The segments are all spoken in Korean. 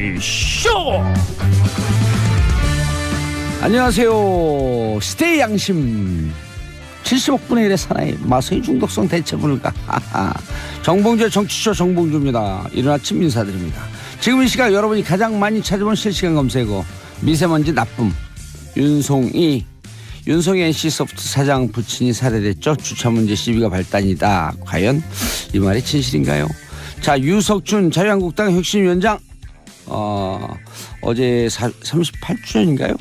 정치쇼. 안녕하세요. 스테이 양심 70억 분의 1의 사나이 마성의 중독성 대체 불가 정봉주의 정치쇼 정봉주입니다. 이른 아침 인사드립니다. 지금 이 시각 여러분이 가장 많이 찾아본 실시간 검색어 미세먼지 나쁨. 윤송이 NC소프트 사장 부친이 살해됐죠. 주차 문제 시비가 발단이다. 과연 이 말이 진실인가요? 자, 유석준 자유한국당 혁신위원장 어제 38주년인가요?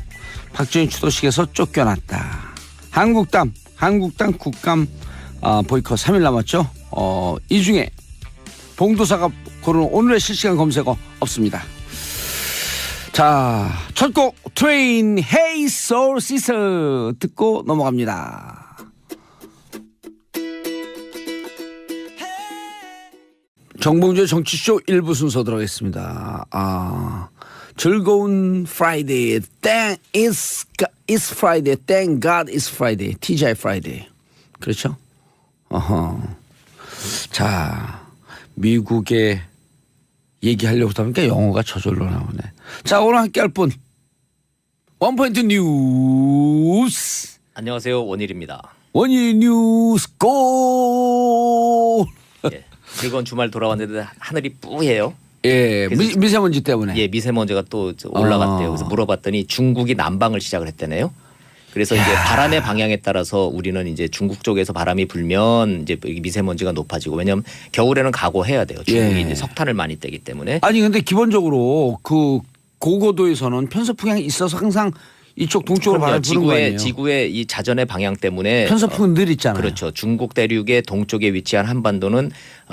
박정희 추도식에서 쫓겨났다. 한국당 국감 보이콧 3일 남았죠. 이 중에 봉도사가 고른 오늘의 실시간 검색어 없습니다. 자, 첫 곡 트레인 헤이 소울 시스 듣고 넘어갑니다. 정봉주의 정치쇼 1부 순서 들어가겠습니다. 즐거운 프라이데이. It's Friday. Thank God it's Friday. TGI Friday. 그렇죠? 자, 미국에 얘기하려고 하다 보니까 영어가 저절로 나오네. 자, 오늘 함께할 분 원포인트 뉴스. 안녕하세요, 원일입니다. 원일 뉴스 고. 예, 즐거운 주말 돌아왔는데 하늘이 뿌예요. 예, 미세먼지 때문에. 예, 미세먼지가 또 올라갔대요. 그래서 물어봤더니 중국이 난방을 시작을 했다네요. 그래서 이제 바람의 방향에 따라서 우리는 이제 중국 쪽에서 바람이 불면 이제 미세먼지가 높아지고, 왜냐하면 겨울에는 각오해야 돼요. 중국이 이제 석탄을 많이 떼기 때문에. 아니 근데 기본적으로 그 고고도에서는 편서풍이 있어서 항상 이쪽 동쪽으로 바람이 부는 거 아니에요? 지구의 이 자전의 방향 때문에 편서풍은 늘 있잖아요. 그렇죠. 중국 대륙의 동쪽에 위치한 한반도는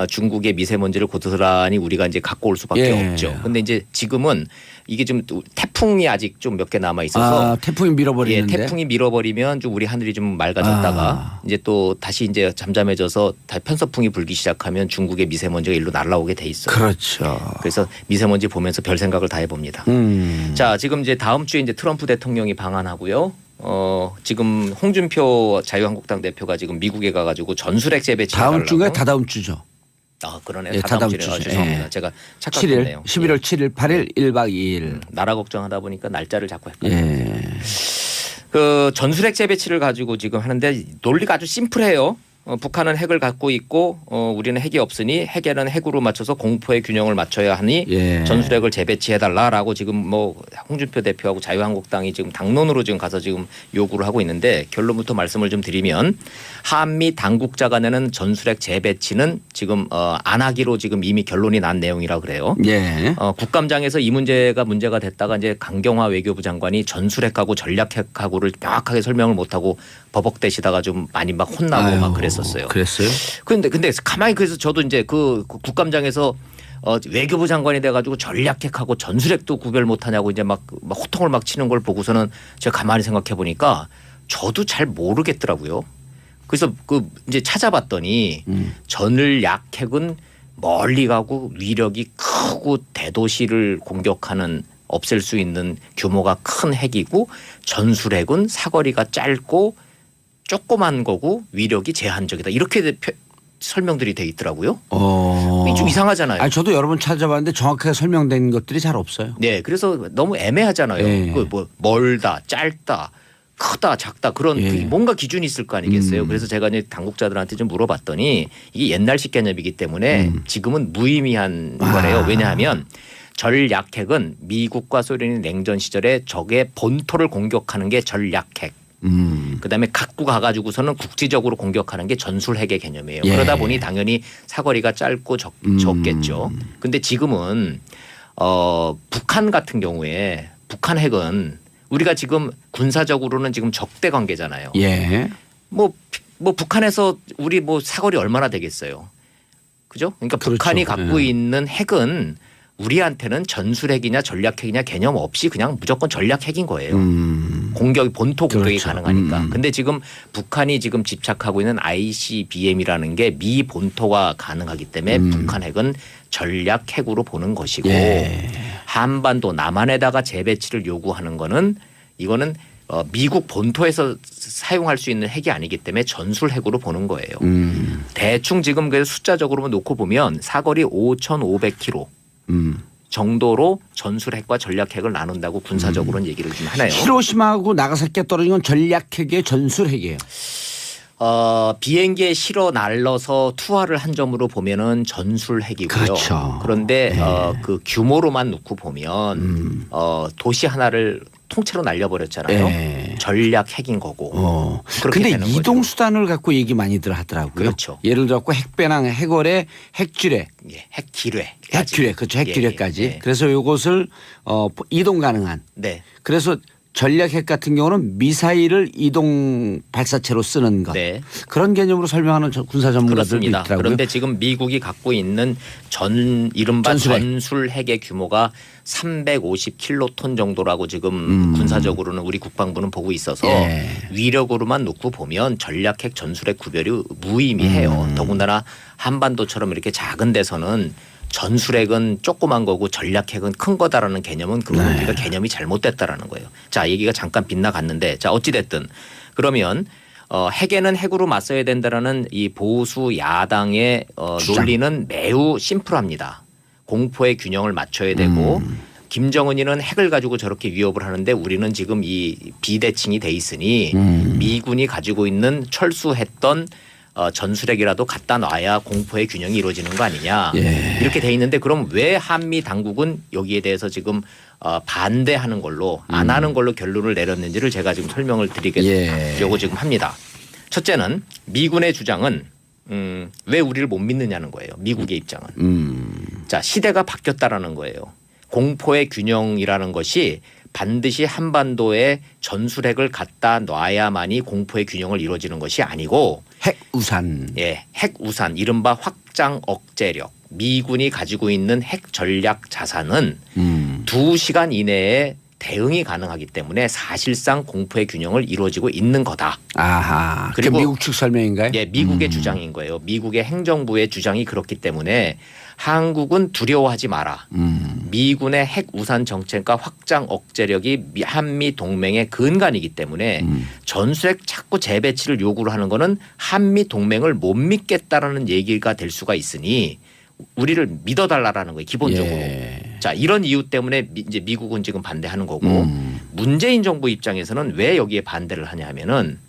중국의 미세먼지를 고스란히 우리가 이제 갖고 올 수밖에 없죠. 근데 이제 지금은 이게 좀 태풍이 아직 좀 몇 개 남아 있어서 태풍이 밀어버리는데. 예, 태풍이 밀어버리면 좀 우리 하늘이 좀 맑아졌다가 이제 또 다시 이제 잠잠해져서 편서풍이 불기 시작하면 중국의 미세먼지가 일로 날아오게 돼 있어요. 그렇죠. 그래서 미세먼지 보면서 별 생각을 다 해봅니다. 자, 지금 이제 다음 주에 이제 트럼프 대통령이 방한하고요. 지금 홍준표 자유한국당 대표가 지금 미국에 가가지고 전술핵 재배치 다음 주가 다다음 주죠. 그러네요. 예, 다다음 주네요. 주죠. 죄송합니다. 예. 제가 착각했네요. 11월 7일, 8일, 1박 2일. 나라 걱정하다 보니까 날짜를 자꾸 헷갈려요. 예. 그 전술핵 재배치를 가지고 지금 하는데 논리가 아주 심플해요. 북한은 핵을 갖고 있고 우리는 핵이 없으니 핵에는 핵으로 맞춰서 공포의 균형을 맞춰야 하니 전술핵을 재배치해달라라고 지금 뭐 홍준표 대표하고 자유한국당이 지금 당론으로 지금 가서 지금 요구를 하고 있는데, 결론부터 말씀을 좀 드리면 한미 당국자 간에는 전술핵 재배치는 지금 안 하기로 지금 이미 결론이 난 내용이라 그래요. 예. 국감장에서 이 문제가 됐다가 이제 강경화 외교부 장관이 전술핵하고 전략핵하고를 명확하게 설명을 못하고 버벅대시다가 좀 많이 막 혼나고 막 그랬었어요. 그랬어요? 근데 가만히 그래서 저도 이제 그 국감장에서 외교부 장관이 돼가지고 전략핵하고 전술핵도 구별 못하냐고 이제 막 호통을 막 치는 걸 보고서는 제가 가만히 생각해 보니까 저도 잘 모르겠더라고요. 그래서 그 이제 찾아봤더니 전략핵은 멀리 가고 위력이 크고 대도시를 공격하는 없앨 수 있는 규모가 큰 핵이고, 전술핵은 사거리가 짧고 조그만 거고 위력이 제한적이다. 이렇게 설명들이 돼 있더라고요. 좀 이상하잖아요. 아니, 저도 여러 번 찾아봤는데 정확하게 설명된 것들이 잘 없어요. 네, 그래서 너무 애매하잖아요. 네. 그 뭐 멀다, 짧다, 크다, 작다 그런 뭔가 기준이 있을 거 아니겠어요. 그래서 제가 이제 당국자들한테 좀 물어봤더니 이게 옛날식 개념이기 때문에 지금은 무의미한 거래요. 왜냐하면 전략핵은 미국과 소련이 냉전 시절에 적의 본토를 공격하는 게 전략핵. 그다음에 갖고 가가지고서는 국지적으로 공격하는 게 전술핵의 개념이에요. 그러다 보니 당연히 사거리가 짧고 적겠죠. 근데 지금은 북한 같은 경우에 북한 핵은 우리가 지금 군사적으로는 지금 적대 관계잖아요. 예. 뭐 북한에서 우리 뭐 사거리 얼마나 되겠어요. 그죠? 그러니까 그렇죠. 북한이 갖고 있는 핵은 우리한테는 전술핵이냐 전략핵이냐 개념 없이 그냥 무조건 전략핵인 거예요. 공격이 본토 공격이 그렇죠. 가능하니까. 근데 지금 북한이 지금 집착하고 있는 ICBM이라는 게 미 본토가 가능하기 때문에 북한 핵은 전략핵으로 보는 것이고 한반도 남한에다가 재배치를 요구하는 거는 이거는 미국 본토에서 사용할 수 있는 핵이 아니기 때문에 전술 핵으로 보는 거예요. 대충 지금 그 숫자적으로 놓고 보면 사거리 5,500km 정도로 전술핵과 전략핵을 나눈다고 군사적으로는 얘기를 좀 하네요. 히로시마하고 나가사키가 떨어진 건 전략핵이에요, 전술핵이에요. 비행기에 실어 날려서 투하를 한 점으로 보면은 전술핵이고요. 그렇죠. 그런데 그 규모로만 놓고 보면 도시 하나를 통째로 날려버렸잖아요. 네. 전략핵인 거고. 그렇게 근데 되는 이동 거죠. 수단을 갖고 얘기 많이들 하더라고요. 그렇죠. 예를 들어 핵배낭, 핵어뢰, 핵지뢰. 예, 핵기뢰. 핵기뢰, 그렇죠. 핵기뢰까지. 예, 예. 그래서 이것을 이동 가능한. 네. 그래서 전략핵 같은 경우는 미사일을 이동 발사체로 쓰는 것. 네. 그런 개념으로 설명하는 군사 전문가들도 그렇습니다. 있더라고요. 그런데 지금 미국이 갖고 있는 이른바 전술핵. 전술핵의 규모가 350킬로톤 정도라고 지금 군사적으로는 우리 국방부는 보고 있어서 예. 위력으로만 놓고 보면 전략핵 전술핵 구별이 무의미해요. 더군다나 한반도처럼 이렇게 작은 데서는 전술핵은 조그만 거고 전략핵은 큰 거다라는 개념은 그건 우리가 개념이 잘못됐다라는 거예요. 자, 얘기가 잠깐 빗나갔는데 자, 어찌 됐든 그러면 핵에는 핵으로 맞서야 된다라는 이 보수 야당의 주장. 논리는 매우 심플합니다. 공포의 균형을 맞춰야 되고 김정은이는 핵을 가지고 저렇게 위협을 하는데 우리는 지금 이 비대칭이 돼 있으니 미군이 가지고 있는 철수했던 전술핵이라도 갖다 놔야 공포의 균형이 이루어지는 거 아니냐. 예. 이렇게 돼 있는데 그럼 왜 한미 당국은 여기에 대해서 지금 반대하는 걸로 안 하는 걸로 결론을 내렸는지를 제가 지금 설명을 드리려고 지금 합니다. 첫째는 미군의 주장은 왜 우리를 못 믿느냐는 거예요. 미국의 입장은. 자, 시대가 바뀌었다라는 거예요. 공포의 균형이라는 것이 반드시 한반도에 전술핵을 갖다 놔야만이 공포의 균형을 이루어지는 것이 아니고 핵우산. 예, 핵우산 이른바 확장 억제력 미군이 가지고 있는 핵 전략 자산은 2시간 이내에 대응이 가능하기 때문에 사실상 공포의 균형을 이루어지고 있는 거다. 아하. 그리고 그리고 미국 측 설명인가요? 예, 미국의 주장인 거예요. 미국의 행정부의 주장이 그렇기 때문에 한국은 두려워하지 마라. 미군의 핵 우산 정책과 확장 억제력이 한미 동맹의 근간이기 때문에 전술핵 자꾸 재배치를 요구를 하는 거는 한미 동맹을 못 믿겠다라는 얘기가 될 수가 있으니 우리를 믿어달라라는 거예요. 기본적으로. 예. 자, 이런 이유 때문에 이제 미국은 지금 반대하는 거고 문재인 정부 입장에서는 왜 여기에 반대를 하냐 하면은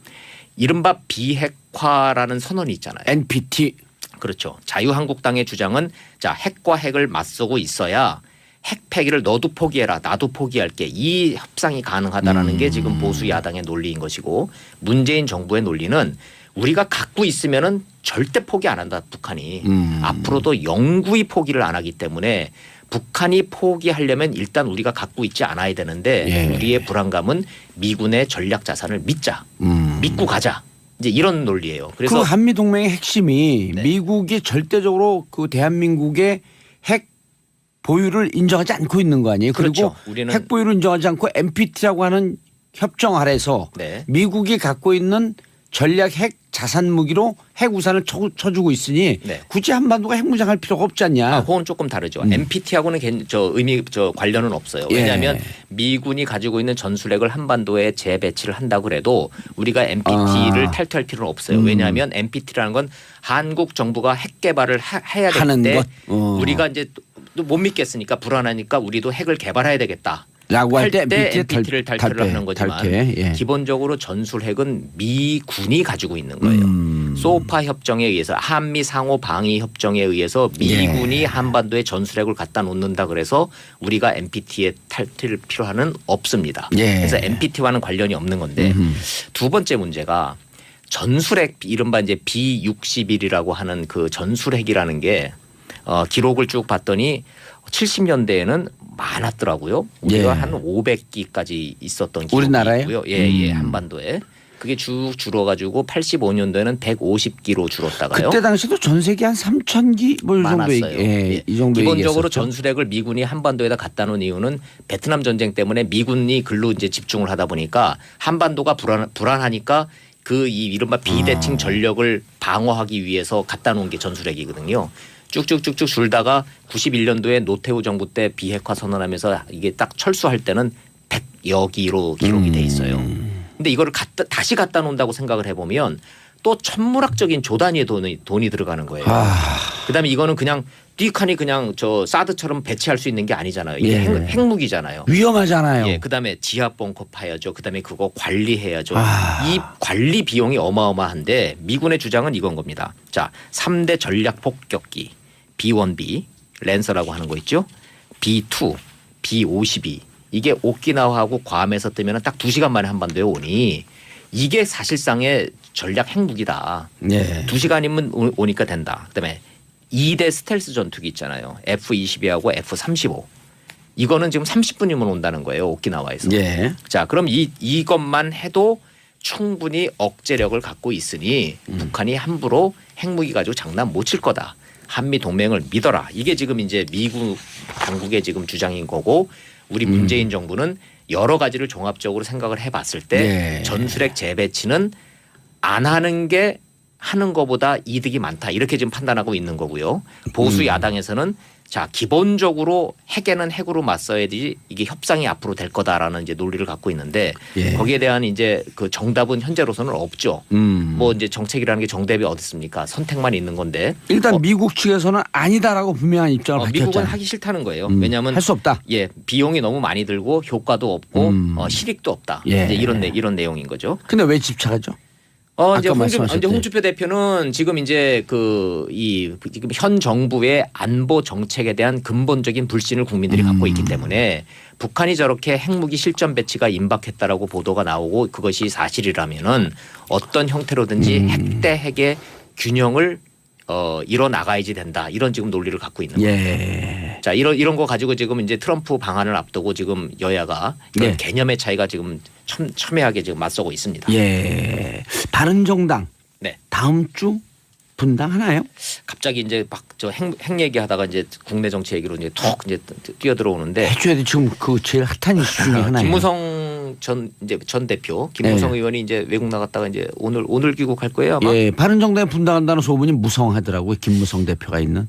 이른바 비핵화라는 선언이 있잖아요. NPT. 그렇죠. 자유한국당의 주장은 자, 핵과 핵을 맞서고 있어야 핵 폐기를 너도 포기해라 나도 포기할게 이 협상이 가능하다라는 게 지금 보수 야당의 논리인 것이고 문재인 정부의 논리는 우리가 갖고 있으면은 절대 포기 안 한다 북한이 앞으로도 영구히 포기를 안 하기 때문에 북한이 포기하려면 일단 우리가 갖고 있지 않아야 되는데 예. 우리의 불안감은 미군의 전략 자산을 믿자 믿고 가자 이제 이런 논리예요. 그래서 그 한미 동맹의 핵심이 네. 미국이 절대적으로 그 대한민국의 핵 보유를 인정하지 않고 있는 거 아니에요? 그렇죠. 그리고 우리는 핵 보유를 인정하지 않고 NPT라고 하는 협정 아래서 네. 미국이 갖고 있는 전략 핵 자산 무기로 핵 우산을 쳐주고 있으니 네. 굳이 한반도가 핵무장할 필요가 없지 않냐? 그건 조금 다르죠. NPT하고는 관련은 없어요. 예. 왜냐하면 미군이 가지고 있는 전술핵을 한반도에 재배치를 한다고 그래도 우리가 NPT를 탈퇴할 필요는 없어요. 왜냐하면 NPT라는 건 한국 정부가 핵 개발을 해야 하는 될 때 것? 우리가 이제 또 못 믿겠으니까 불안하니까 우리도 핵을 개발해야 되겠다. 라고 할 때 NPT를 탈퇴를 하는 거지만 예. 기본적으로 전술핵은 미군이 가지고 있는 거예요. 소파 협정에 의해서 한미 상호 방위 협정에 의해서 미군이 예. 한반도에 전술핵을 갖다 놓는다 그래서 우리가 NPT에 탈퇴를 필요하는 없습니다. 예. 그래서 NPT와는 관련이 없는 건데 두 번째 문제가 전술핵 이른바 이제 B-61이라고 하는 그 전술핵이라는 게 기록을 쭉 봤더니 70년대에는 많았더라고요. 우리가 예. 한 500기까지 있었던 기록이 우리나라에? 있고요. 예, 한반도에. 그게 쭉 줄어가지고 85년도에는 150기로 줄었다가요. 그때 당시도 전 세계 한 3,000기 뭐 이 정도 많았어요. 예. 이 정도 기본적으로 얘기했었죠. 전술핵을 미군이 한반도에다 갖다 놓은 이유는 베트남 전쟁 때문에 미군이 글로 이제 집중을 하다 보니까 한반도가 불안하니까 그 이 이른바 비대칭 전력을 방어하기 위해서 갖다 놓은 게 전술핵이거든요. 쭉쭉쭉쭉 줄다가 91년도에 노태우 정부 때 비핵화 선언하면서 이게 딱 철수할 때는 100여 기로 기록이 돼 있어요. 근데 이거를 다시 갖다 놓는다고 생각을 해보면 또 천문학적인 조 단위의 돈이 들어가는 거예요. 그다음에 이거는 그냥 뒷칸이 그냥 저 사드처럼 배치할 수 있는 게 아니잖아요. 이게 예. 핵무기잖아요. 위험하잖아요. 예, 그다음에 지하 벙커 파야죠. 그다음에 그거 관리해야죠. 아. 이 관리 비용이 어마어마한데 미군의 주장은 이건 겁니다. 자, 3대 전략 폭격기 B1B 랜서라고 하는 거 있죠. B2, B52 이게 오키나와하고 괌에서 뜨면 딱 2시간 만에 한반도에 오니 이게 사실상의 전략 핵무기다. 예. 2시간이면 오니까 된다. 그다음에 2대 스텔스 전투기 있잖아요. F-22하고 F-35. 이거는 지금 30분이면 온다는 거예요. 오키나와에서. 예. 자, 그럼 이것만 해도 충분히 억제력을 갖고 있으니 북한이 함부로 핵무기 가지고 장난 못 칠 거다. 한미 동맹을 믿어라. 이게 지금 이제 미국 당국의 지금 주장인 거고 우리 문재인 정부는 여러 가지를 종합적으로 생각을 해봤을 때 예. 전술핵 재배치는 안 하는 게 하는 것보다 이득이 많다 이렇게 지금 판단하고 있는 거고요. 보수 야당에서는 자 기본적으로 핵에는 핵으로 맞서야지 이게 협상이 앞으로 될 거다라는 이제 논리를 갖고 있는데 예. 거기에 대한 이제 그 정답은 현재로서는 없죠. 뭐 이제 정책이라는 게 정답이 어디 있습니까? 선택만 있는 건데 일단 미국 측에서는 아니다라고 분명한 입장을 미국은 밝혔잖아요. 하기 싫다는 거예요. 왜냐하면 할 수 없다. 예 비용이 너무 많이 들고 효과도 없고 실익도 없다. 예. 이제 이런 내용인 거죠. 근데 왜 집착하죠? 이제 아까 말씀하셨대. 홍준표 대표는 지금 이제 지금 현 정부의 안보 정책에 대한 근본적인 불신을 국민들이 갖고 있기 때문에 북한이 저렇게 핵무기 실전 배치가 임박했다라고 보도가 나오고 그것이 사실이라면은 어떤 형태로든지 핵 대 핵의 균형을 이뤄 나가야지 된다. 이런 지금 논리를 갖고 있는 거예요. 예. 자, 이런 거 가지고 지금 이제 트럼프 방안을 앞두고 지금 여야가 그런 예. 개념의 차이가 지금 첨예하게 지금 맞서고 있습니다. 예. 바른정당 네. 다음 주 분당하나요? 갑자기 이제 막 저 핵 얘기하다가 이제 국내 정치 얘기로 이제 툭 이제 뛰어들어오는데 해줘야 돼. 지금 그 제일 핫한 이슈 중에 하나예요. 김무성 전 대표 김무성 네. 의원이 이제 외국 나갔다가 이제 오늘 귀국할 거예요 아마. 예, 바른정당에 분당한다는 소문이 무성하더라고요. 김무성 대표가 있는.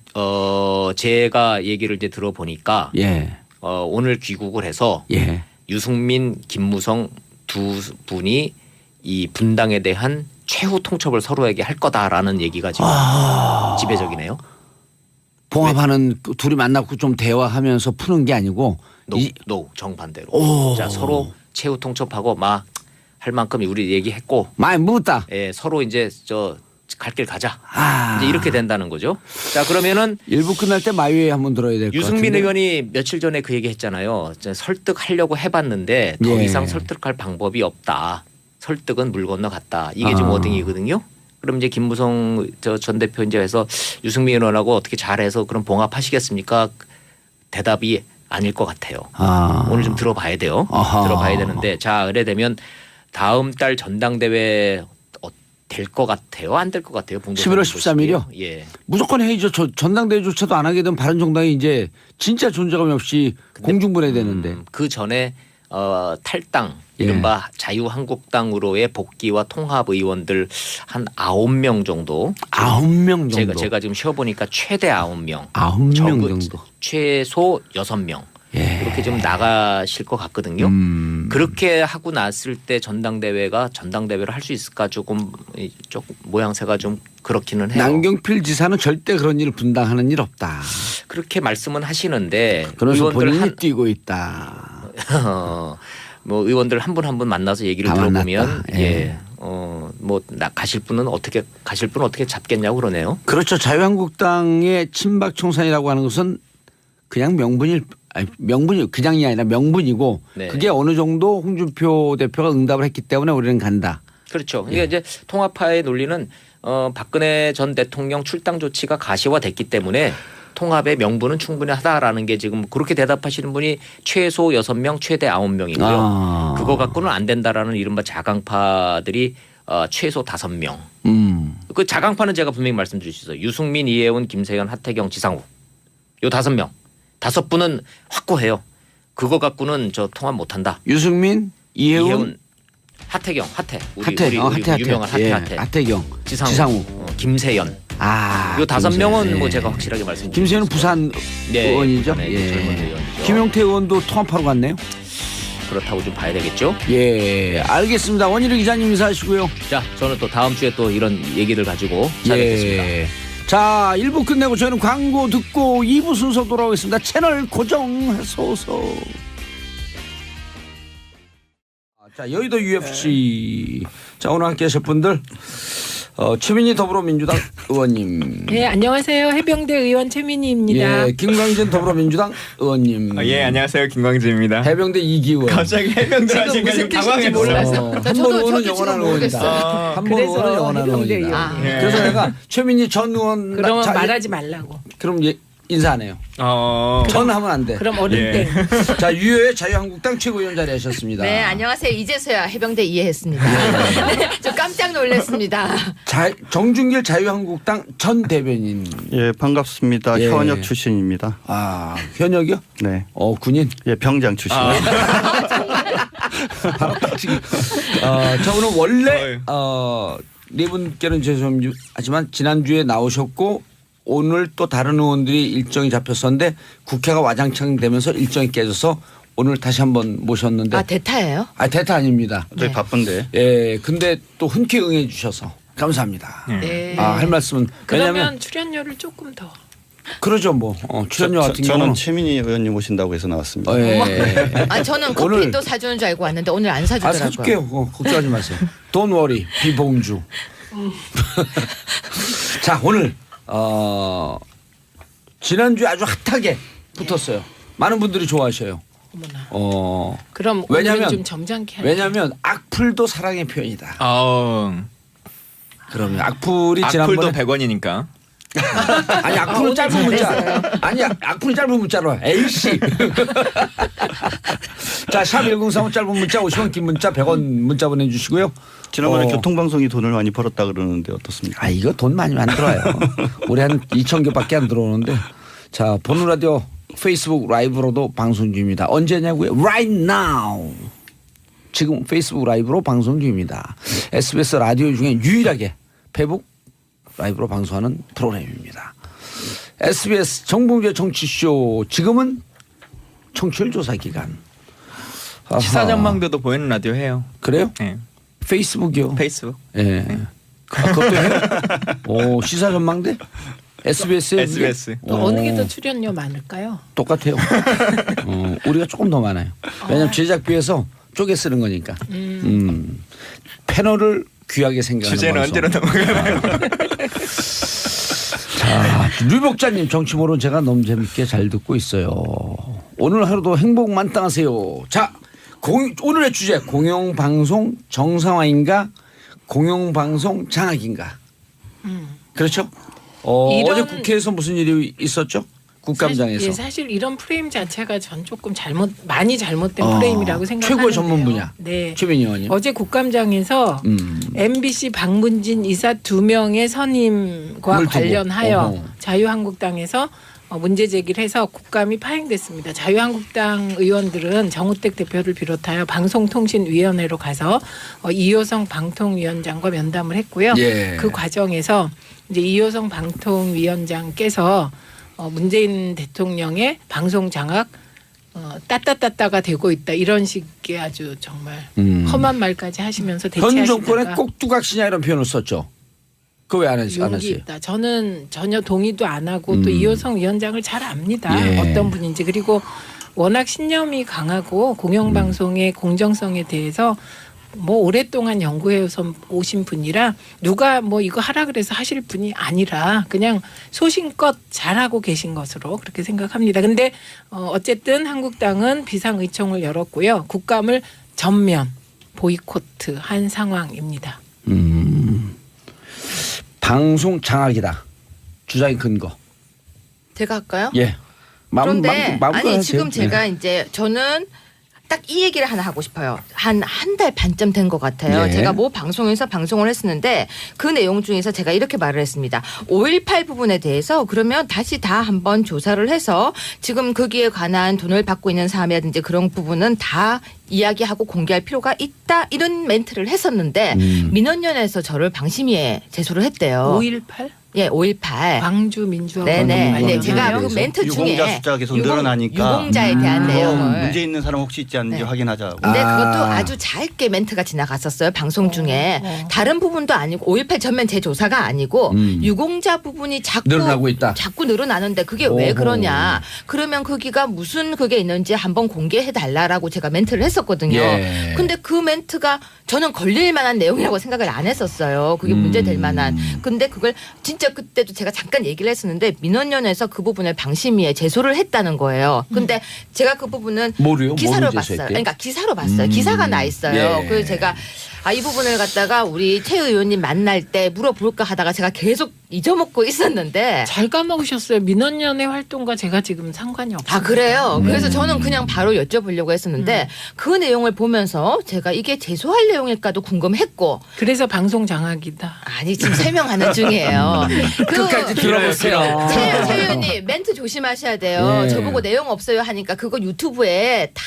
제가 얘기를 이제 들어보니까 예, 오늘 귀국을 해서 예. 유승민, 김무성 두 분이 이 분당에 대한 최후 통첩을 서로에게 할 거다라는 얘기가 지금 지배적이네요. 봉합하는 그 둘이 만나고 좀 대화하면서 푸는 게 아니고 정반대로. 오. 자 서로 최후 통첩하고 막 할 만큼 우리 얘기했고 많이 묻었다. 예, 서로 이제 저 갈 길 가자. 아. 이제 이렇게 된다는 거죠. 자 그러면은 일부 끝날 때 마이웨이 한번 들어야 될 것 같은데. 유승민 의원이 며칠 전에 그 얘기 했잖아요. 설득하려고 해봤는데 더 예. 이상 설득할 방법이 없다. 설득은 물 건너갔다. 이게 지금 워딩이거든요. 그럼 이제 김무성 전 대표 이제 해서 유승민 의원하고 어떻게 잘해서 그런 봉합하시겠습니까? 대답이 아닐 것 같아요. 오늘 좀 들어봐야 돼요. 아하. 들어봐야 되는데 자 그래 되면 다음 달 전당대회 될 것 같아요? 안 될 것 같아요? 11월 13일이요? 예. 무조건 해야죠. 전당대회조차도 안 하게 되면 바른정당이 이제 진짜 존재감이 없이 공중분해되는데. 그 전에 탈당 예. 이른바 자유한국당으로의 복귀와 통합 의원들 한 9명 정도. 9명 정도. 제가 지금 쉬어보니까 최대 9명. 9명 정도. 최소 6명. 예. 이렇게 좀 나가실 것 같거든요. 그렇게 하고 났을 때 전당대회를 할 수 있을까 조금 모양새가 좀 그렇기는 해요. 남경필 지사는 절대 그런 일을 분당하는 일 없다. 그렇게 말씀은 하시는데 그래서 의원들 본인이 뛰고 있다. 뭐 의원들 한 분 한 분 만나서 얘기를 다 들어보면 만났다. 예. 가실 분은 어떻게 잡겠냐고 그러네요. 그렇죠. 자유한국당의 친박 청산이라고 하는 것은 그냥 명분이 그냥이 아니라 명분이고 네. 그게 어느 정도 홍준표 대표가 응답을 했기 때문에 우리는 간다. 그렇죠. 그러니까 이제 통합파의 논리는 박근혜 전 대통령 출당 조치가 가시화됐기 때문에 통합의 명분은 충분하다라는 게 지금 그렇게 대답하시는 분이 최소 6명 최대 9명이고요. 그거 갖고는 안 된다라는 이른바 자강파들이 최소 5명. 그 자강파는 제가 분명히 말씀드릴 수 있어요. 유승민, 이해운, 김세현, 하태경, 지상욱. 요 5명. 5분은 확고해요. 그거 갖고는 저 통합 못한다. 유승민, 이해운, 하태경, 우리 하태. 유명한 하태. 하태경, 지상욱. 김세연. 요 5명은 뭐 제가 확실하게 말씀드립니다. 김세현은 부산 의원이죠. 네, 젊은 의원이죠. 김용태 의원도 통합하러 갔네요. 그렇다고 좀 봐야 되겠죠. 예, 알겠습니다. 원희룡 기자님 인사하시고요. 자, 저는 또 다음 주에 또 이런 얘기를 가지고 찾아뵙겠습니다. 예. 자, 1부 끝내고 저희는 광고 듣고 2부 순서 돌아오겠습니다. 채널 고정하소서. 자, 여의도 UFC. 자, 오늘 함께 하실 분들. 최민희 더불어민주당 의원님. 네, 안녕하세요. 해병대 의원 최민희입니다. 예, 김광진 더불어민주당 의원님. 예, 안녕하세요. 김광진입니다. 해병대 이기 의원. 갑자기 해병대 하시니까 지금 당황했어요. 한번 의원은 영원한 의원이다. 한번 의원은 영원한 의원이다. 의원이에요. 그래서 내가 최민희 전 의원. 그러면 말하지 말라고. 그럼 인사 안 해요. 전 하면 안 돼. 그럼 어린땡. 자, 유효의 자유한국당 최고위원 자리하셨습니다. 네, 안녕하세요. 이제서야 해병대 이해했습니다. 네, 저 깜짝 놀랐습니다. 정준길 자유한국당 전 대변인. 예, 반갑습니다. 예. 현역 출신입니다. 아, 현역이요? 네. 군인. 예, 병장 출신. 바로 딱지기. 자, 오늘 원래 네 분께는 죄송하지만 지난주에 나오셨고 오늘 또 다른 의원들이 일정이 잡혔었는데 국회가 와장창 되면서 일정이 깨져서 오늘 다시 한번 모셨는데. 아, 대타예요? 아, 대타 아닙니다. 저희 바쁜데. 예, 근데 또 흔쾌 응해 주셔서 감사합니다. 네. 할 말씀은 그러면 왜냐면 출연료를 조금 더. 그러죠 뭐 출연료 같은 저는 경우는 최민희 의원님 오신다고 해서 나왔습니다. 예. 아, 저는 커피 오늘- 또 사주는 줄 알고 왔는데 오늘 안 사주더라고요. 사줄게요. 걱정하지 마세요. Don't worry, 비봉주. 자, 오늘 지난주에 아주 핫하게 붙었어요. 많은 분들이 좋아하셔요. 어머나. 그럼 왜냐면- 오늘은 좀 점잖게 할게요. 왜냐하면 악플도 사랑의 표현이다. 그러면 악플이 악플도 지난번에 100원이니까. 아니 악플은 짧은 문자. 아니 악플은 짧은 문자로. 에이씨. 자, 샵 1035 짧은 문자 50원, 긴 문자 100원 문자 보내주시고요. 지난번에 교통방송이 돈을 많이 벌었다 그러는데 어떻습니까? 아, 이거 돈 많이 안 들어와요. 올해 한 2,000개밖에 안 들어오는데. 자, 보는 라디오 페이스북 라이브로도 방송 중입니다. 언제냐고요? Right now. 지금 페이스북 라이브로 방송 중입니다. SBS 라디오 중에 유일하게 페북 라이브로 방송하는 프로그램입니다. SBS 정봉주의 정치쇼. 지금은 청취율 조사 기간. 아하. 시사 전망대도 보이는 라디오 해요. 그래요? 네. 페이스북이요? 페이스북. 예. 그것도 해요? 오, 시사 전망대? SBS에 SBS. 또 어느 게 더 출연료 많을까요? 똑같아요. 우리가 조금 더 많아요. 왜냐하면 제작비에서 쪼개 쓰는 거니까. 패널을 귀하게 생각하는 주제는 방송. 언제로 넘어가나요? 자, 류복자님 정치모론 제가 너무 재밌게 잘 듣고 있어요. 오늘 하루도 행복 만땅하세요. 자, 오늘의 주제 공영방송 정상화인가 공영방송 장악인가. 그렇죠? 어제 국회에서 무슨 일이 있었죠? 국감장에서. 사실 이런 프레임 자체가 전 조금 많이 잘못된 프레임이라고 생각하는데요. 최고의 전문 분야. 네. 최민희 의원님. 어제 국감장에서 MBC 박문진 이사 2명의 선임과 물 두고. 관련하여 어허. 자유한국당에서 문제 제기를 해서 국감이 파행됐습니다. 자유한국당 의원들은 정우택 대표를 비롯하여 방송통신위원회로 가서 이효성 방통위원장과 면담을 했고요. 예. 그 과정에서 이제 이효성 방통위원장께서 문재인 대통령의 방송 장악 따따따따가 되고 있다 이런 식의 아주 정말 험한 말까지 하시면서 현 정권의 대체하시다가 꼭두각시냐 이런 표현을 썼죠. 그거 왜 안 용기 하세요? 있다. 저는 전혀 동의도 안 하고 또 이효성 위원장을 잘 압니다. 예. 어떤 분인지. 그리고 워낙 신념이 강하고 공영방송의 공정성에 대해서 뭐 오랫동안 연구해서 오신 분이라 누가 뭐 이거 하라 그래서 하실 분이 아니라 그냥 소신껏 잘하고 계신 것으로 그렇게 생각합니다. 근데 어쨌든 한국당은 비상의총을 열었고요. 국감을 전면 보이코트 한 상황입니다. 방송 장악이다. 주장의 근거. 제가 할까요? 예. 그런데 마음껏 아니 하세요. 지금 예. 제가 이제 저는 딱 이 얘기를 하나 하고 싶어요. 한 달 반쯤 된 것 같아요. 예. 제가 뭐 방송에서 방송을 했었는데 그 내용 중에서 제가 이렇게 말을 했습니다. 5.18 부분에 대해서 그러면 다시 다 한번 조사를 해서 지금 거기에 관한 돈을 받고 있는 사람이라든지 그런 부분은 다 이야기하고 공개할 필요가 있다 이런 멘트를 했었는데 민원연에서 저를 방심위에 제소를 했대요. 5.18? 예, 5.18. 광주 민주화. 네네. 운동 네, 제가 그 관련해서. 멘트 중에 유공자 숫자가 계속 늘어나니까 유공자에 대한 내용을 문제 있는 사람 혹시 있지 않는지 네. 확인하자고. 근데 아. 그것도 아주 짧게 멘트가 지나갔었어요. 방송 중에. 다른 부분도 아니고 5.18 전면 재조사가 아니고 유공자 부분이 자꾸 늘어나고 있다. 자꾸 늘어나는데 그게 왜 오호. 그러냐. 그러면 거기가 무슨 그게 있는지 한번 공개해 달라라고 제가 멘트를 했었거든요. 예. 근데 그 멘트가 저는 걸릴 만한 내용이라고 생각을 안 했었어요. 그게 문제 될 만한. 근데 그걸 진짜 그때도 제가 잠깐 얘기를 했었는데 민원연에서 그 부분을 방심위에 제소를 했다는 거예요. 근데 제가 그 부분은 뭐를요? 기사로 뭐를 봤어요. 제소했대요? 그러니까 기사로 봤어요. 기사가 나 있어요. 예. 그래서 제가 이 부분을 갖다가 우리 최 의원님 만날 때 물어볼까 하다가 제가 계속 잊어먹고 있었는데 잘 까먹으셨어요. 민원연의 활동과 제가 지금 상관이 없어요. 아 그래요. 그래서 저는 그냥 바로 여쭤보려고 했었는데 그 내용을 보면서 제가 이게 제소할 내용일까도 궁금했고 그래서 방송 장악이다. 아니 지금 설명하는 중이에요. 끝까지 들어보세요. 최 의원님 멘트 조심하셔야 돼요. 예. 저보고 내용 없어요 하니까 그거 유튜브에 다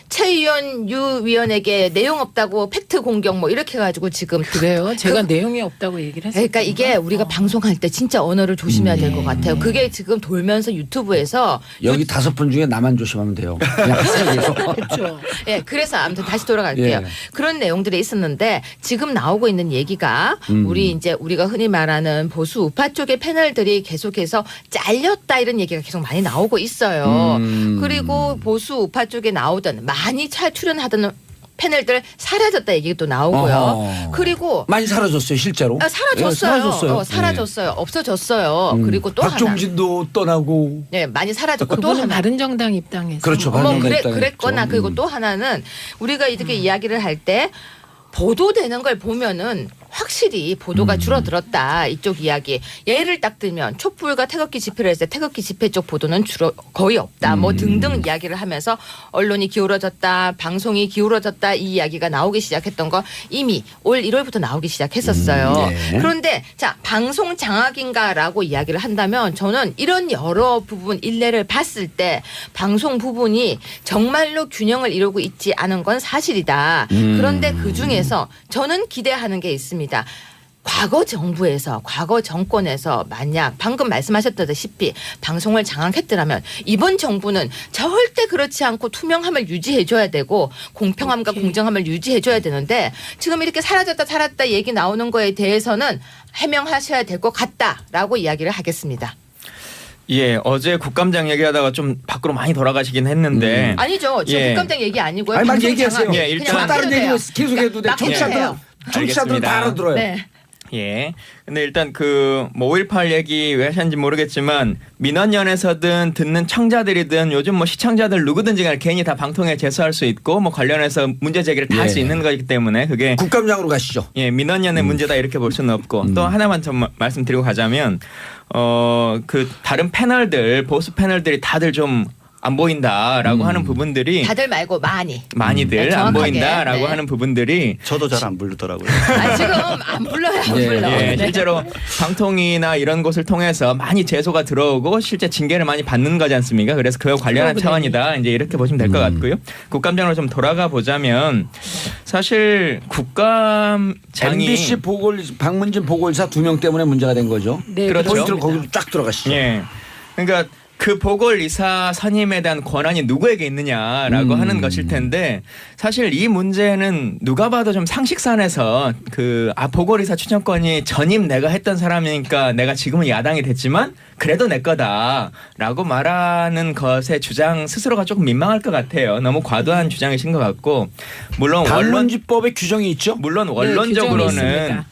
최 의원 유 위원에게 내용 없다고 팩트 공격 뭐 이렇게 해가지고 지금 그래요? 제가 내용이 없다고 얘기를 했어요. 그러니까 이게 우리가 방송할 때 진짜 언어를 조심해야 될 것 같아요. 그게 지금 돌면서 유튜브에서 여기 5분 중에 나만 조심하면 돼요. 그냥 하세요. 계속. 그렇죠. 예, 그래서 아무튼 다시 돌아갈게요. 예. 그런 내용들이 있었는데 지금 나오고 있는 얘기가 우리 이제 우리가 흔히 말하는 보수 우파 쪽의 패널들이 계속해서 잘렸다 이런 얘기가 계속 많이 나오고 있어요. 그리고 보수 우파 쪽에 나오던 많이 출연하던 패널들 사라졌다 얘기도 나오고요. 어허. 그리고 많이 사라졌어요, 실제로. 사라졌어요. 예, 사라졌어요. 사라졌어요. 없어졌어요. 그리고 또 박종진도 떠나고. 하나. 네, 많이 사라졌고 또 그분은 하나. 바른정당 입당에서. 그렇죠. 뭐 바른정당 입당했죠. 그랬거나 그리고 또 하나는 우리가 이렇게 이야기를 할 때 보도되는 걸 보면은 확실히 보도가 줄어들었다 이쪽 이야기. 예를 딱 들면 촛불과 태극기 집회를 했을 때 태극기 집회 쪽 보도는 거의 없다. 뭐 등등 이야기를 하면서 언론이 기울어졌다, 방송이 기울어졌다 이 이야기가 나오기 시작했던 거 이미 올 1월부터 나오기 시작했었어요. 네. 그런데 자 방송 장악인가라고 이야기를 한다면 저는 이런 여러 부분 일례를 봤을 때 방송 부분이 정말로 균형을 이루고 있지 않은 건 사실이다. 그런데 그 중에서 저는 기대하는 게 있습니다. 과거 정부에서 과거 정권에서 만약 방금 말씀하셨다시피 방송을 장악했더라면 이번 정부는 절대 그렇지 않고 투명함을 유지해줘야 되고 공평함과 오케이. 공정함을 유지해줘야 되는데 지금 이렇게 사라졌다 얘기 나오는 거에 대해서는 해명하셔야 될 것 같다라고 이야기를 하겠습니다. 예, 어제 국감장 얘기하다가 좀 밖으로 많이 돌아가시긴 했는데 아니죠. 지금 예. 국감장 얘기 아니고요. 아니, 막 방송 얘기하세요. 장악. 예, 일단 그냥 다른 막 얘기를 해도 계속 해도 돼. 막 해도 돼요. 청취자들은 다 알아들어요. 네. 예. 근데 일단 그 뭐 5.18 얘기 왜 하셨는지 모르겠지만 민원연에서든 듣는 청자들이든 요즘 뭐 시청자들 누구든지 간에 괜히 다 방통에 제소할 수 있고 뭐 관련해서 문제 제기를 다 할 수 예. 있는 거기 때문에 그게 국감장으로 가시죠. 예, 민원연의 문제다 이렇게 볼 수는 없고 또 하나만 좀 말씀드리고 가자면 그 다른 패널들 보수 패널들이 다들 좀 안 보인다라고 하는 부분들이 다들 말고 많이들 네, 안 정확하게. 보인다라고 네. 하는 부분들이 저도 잘 안 부르더라고요. 지금 안 불러요. 안 예, 불러. 예, 네. 실제로 방통위나 이런 곳을 통해서 많이 제소가 들어오고 실제 징계를 많이 받는 거지 않습니까? 그래서 그와 관련한 프로그램이. 차원이다. 이제 이렇게 보시면 될 것 같고요. 국감장으로 좀 돌아가 보자면 사실 국감장이 MBC 박문진 보궐사 2명 때문에 문제가 된 거죠. 네, 그렇죠. 포인트로 그렇습니다. 거기로 쫙 들어가시죠. 예. 그러니까 그 보궐이사 선임에 대한 권한이 누구에게 있느냐라고 하는 것일 텐데 사실 이 문제는 누가 봐도 좀 상식선에서 보궐이사 추천권이 전임 내가 했던 사람이니까 내가 지금은 야당이 됐지만 그래도 내 거다라고 말하는 것의 주장 스스로가 조금 민망할 것 같아요. 너무 과도한 주장이신 것 같고 물론 방문지법에 규정이 있죠. 물론 규정이 원론적으로는 있습니다.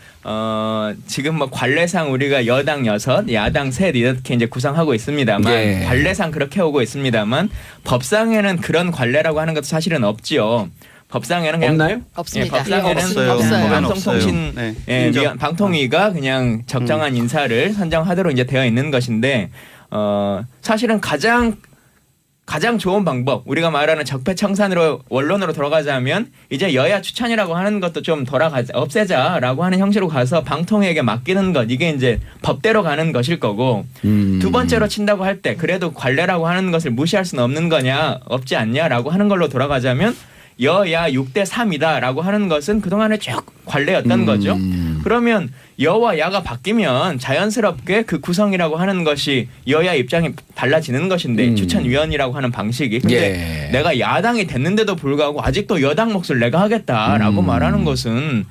지금 뭐 관례상 우리가 여당 6, 야당 3 이렇게 이제 구성하고 있습니다만 예. 관례상 그렇게 오고 있습니다만 법상에는 그런 관례라고 하는 것도 사실은 없지요. 법상에는 그냥 없나요? 없습니다. 예, 법상에는 없어요. 없어요. 방송통신 네, 예, 인정. 방통위가 그냥 적정한 인사를 선정하도록 이제 되어 있는 것인데 사실은 가장 좋은 방법 우리가 말하는 적폐청산으로 원론으로 돌아가자면 이제 여야 추천이라고 하는 것도 좀 없애자라고 하는 형식으로 가서 방통위에게 맡기는 것 이게 이제 법대로 가는 것일 거고 두 번째로 친다고 할 때 그래도 관례라고 하는 것을 무시할 수는 없는 거냐 없지 않냐라고 하는 걸로 돌아가자면 여야 6대 3이다라고 하는 것은 그동안에 쭉 관례였던 거죠. 그러면 여와 야가 바뀌면 자연스럽게 그 구성이라고 하는 것이 여야 입장이 달라지는 것인데 추천위원이라고 하는 방식이. 근데 내가 야당이 됐는데도 불구하고 아직도 여당 몫을 내가 하겠다라고 말하는 것은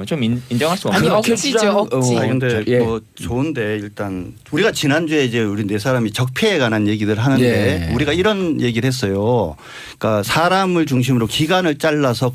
좀 인정할 수 없는 아니, 거죠. 억지죠, 억지. 아니 근데 예. 뭐 좋은데 일단 우리가 지난주에 이제 우리 네 사람이 적폐에 관한 얘기들 하는데 예. 우리가 이런 얘기를 했어요. 그러니까 사람을 중심으로 기간을 잘라서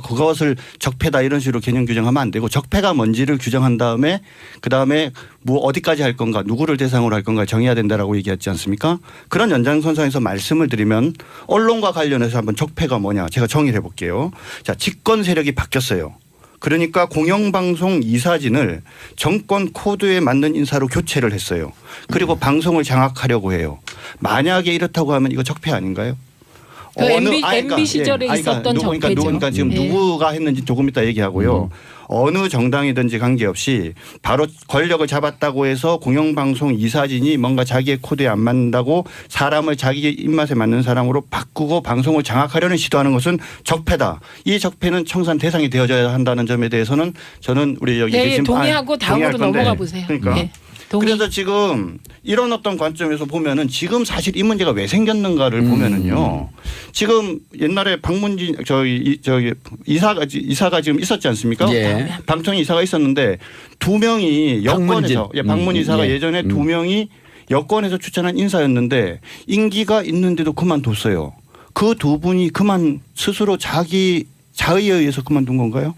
그것을 적폐다 이런 식으로 개념 규정하면 안 되고 적폐가 뭔지를 규정한 다음에 그다음에 뭐 어디까지 할 건가 누구를 대상으로 할 건가 정해야 된다라고 얘기했지 않습니까? 그런 연장선상에서 말씀을 드리면 언론과 관련해서 한번 적폐가 뭐냐 제가 정의를 해볼게요. 자, 집권 세력이 바뀌었어요. 그러니까 공영방송 이사진을 정권 코드에 맞는 인사로 교체를 했어요. 그리고 방송을 장악하려고 해요. 만약에 이렇다고 하면 이거 적폐 아닌가요? 그 MB 시절에 있었던 적폐죠. 그러니까 지금 예. 누구가 했는지 조금 이따 얘기하고요. 어느 정당이든지 관계없이 바로 권력을 잡았다고 해서 공영방송 이사진이 뭔가 자기의 코드에 안 맞는다고 사람을 자기 입맛에 맞는 사람으로 바꾸고 방송을 장악하려는 시도하는 것은 적폐다. 이 적폐는 청산 대상이 되어져야 한다는 점에 대해서는 저는 우리 여기 네, 계신 동의하고 다음으로 동의할 건데. 넘어가 보세요. 그러니까. 네, 동의. 그래서 지금 이런 어떤 관점에서 보면은 지금 사실 이 문제가 왜 생겼는가를 보면은요. 지금 옛날에 박문진 저기 이사가 지금 있었지 않습니까? 예. 방통위 이사가 있었는데 두 명이 여권에서 박문진 이사가 예. 예전에 두 명이 여권에서 추천한 인사였는데 임기가 있는데도 그만뒀어요. 그 두 분이 스스로 자기 자의에 의해서 그만둔 건가요?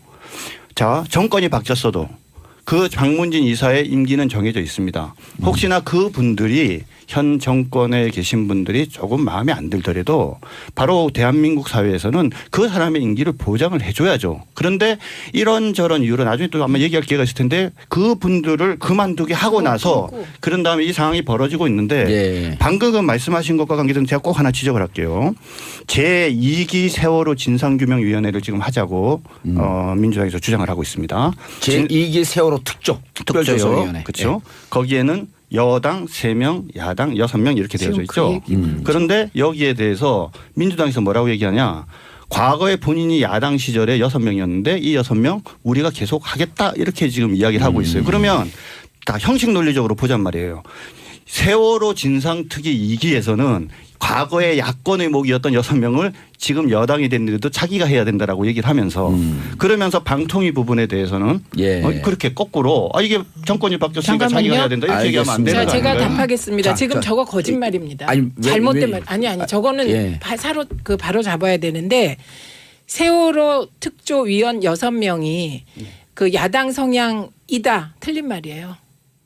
자, 정권이 바뀌었어도 그 박문진 이사의 임기는 정해져 있습니다. 혹시나 그 분들이 현 정권에 계신 분들이 조금 마음에 안 들더라도 바로 대한민국 사회에서는 그 사람의 임기를 보장을 해줘야죠. 그런데 이런저런 이유로 나중에 또 아마 얘기할 기회가 있을 텐데 그 분들을 그만두게 하고 나서 그런 다음에 이 상황이 벌어지고 있는데 예. 방금 말씀하신 것과 관계된 제가 꼭 하나 지적을 할게요. 제2기 세월호 진상규명위원회를 지금 하자고 민주당에서 주장을 하고 있습니다. 제2기 세월호 특별조사위원회. 그렇죠. 거기에는 여당 3명, 야당 6명 이렇게 되어져 있죠. 그런데 여기에 대해서 민주당에서 뭐라고 얘기하냐. 과거에 본인이 야당 시절에 6명이었는데 이 6명 우리가 계속 하겠다 이렇게 지금 이야기를 하고 있어요. 그러면 다 형식 논리적으로 보잔 말이에요. 세월호 진상특위 2기에서는 과거에 야권의 목이었던 6명을 지금 여당이 됐는데도 자기가 해야 된다라고 얘기를 하면서 그러면서 방통위 부분에 대해서는 예. 그렇게 거꾸로 이게 정권이 바뀌었으니까 자기가 해야 된다 이렇게 얘기하면 안 되는 자, 거 제가 아닌가요? 답하겠습니다. 자, 지금 자, 저거 거짓말입니다. 아니, 잘못된 왜? 말. 아니 저거는 예. 바로 잡아야 되는데 세월호 특조위원 6명이 그 야당 성향이다. 틀린 말이에요.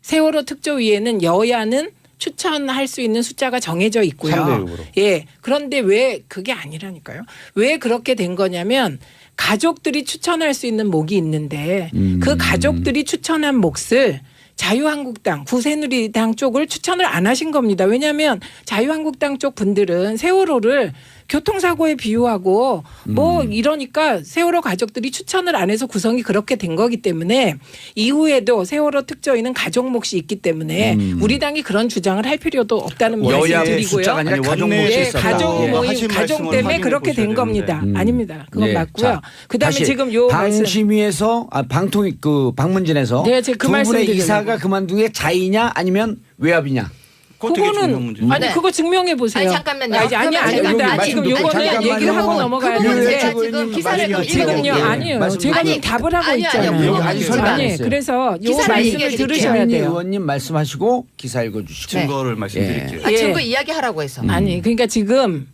세월호 특조위에는 여야는 추천할 수 있는 숫자가 정해져 있고요. 3대 6으로. 예. 그런데 왜 그게 아니라니까요. 왜 그렇게 된 거냐면 가족들이 추천할 수 있는 몫이 있는데 그 가족들이 추천한 몫을 자유한국당, 구새누리당 쪽을 추천을 안 하신 겁니다. 왜냐하면 자유한국당 쪽 분들은 세월호를 교통사고에 비유하고 뭐 이러니까 세월호 가족들이 추천을 안 해서 구성이 그렇게 된 거기 때문에 이후에도 세월호 특조위는 가족 몫이 있기 때문에 우리 당이 그런 주장을 할 필요도 없다는 여야 말씀 숫자가 드리고요. 아니라 가족 원내 몫이 예, 있었다. 가족 모임, 하신 가족 말씀을 때문에 확인해 그렇게 된 보셔야 겁니다. 되는데. 아닙니다. 그건 예. 맞고요. 자, 그다음에 다시 지금 요 말씀. 방심위에서 방통위 방문진에서 네, 제가 그 두 말씀 분의 드리려고. 이사가 그만둔 게 자의냐 아니면 외압이냐? 그거 되게 중요한 문제죠. 아니 네. 그거 증명해 보세요. 아니, 잠깐만요. 아니 그러면 아닙니다. 제가 지금 말씀 요거는 잠깐만요. 얘기를 하고 넘어가야 그 부분은 되는데 제가 지금 기사를 좀 지금요 읽어볼게요. 아니에요. 말씀 제가 아니, 지금 답을 하고 아니요, 있잖아요. 아니요. 아니, 설명 안 아니 했어요. 그래서 요 기사를 말씀을 얘기해드릴게요. 들으셔야 최민희 돼요. 의원님 말씀하시고 기사 읽어주시고. 증거를 말씀드릴게요. 아, 예. 증거 이야기하라고 해서. 아니 그러니까 지금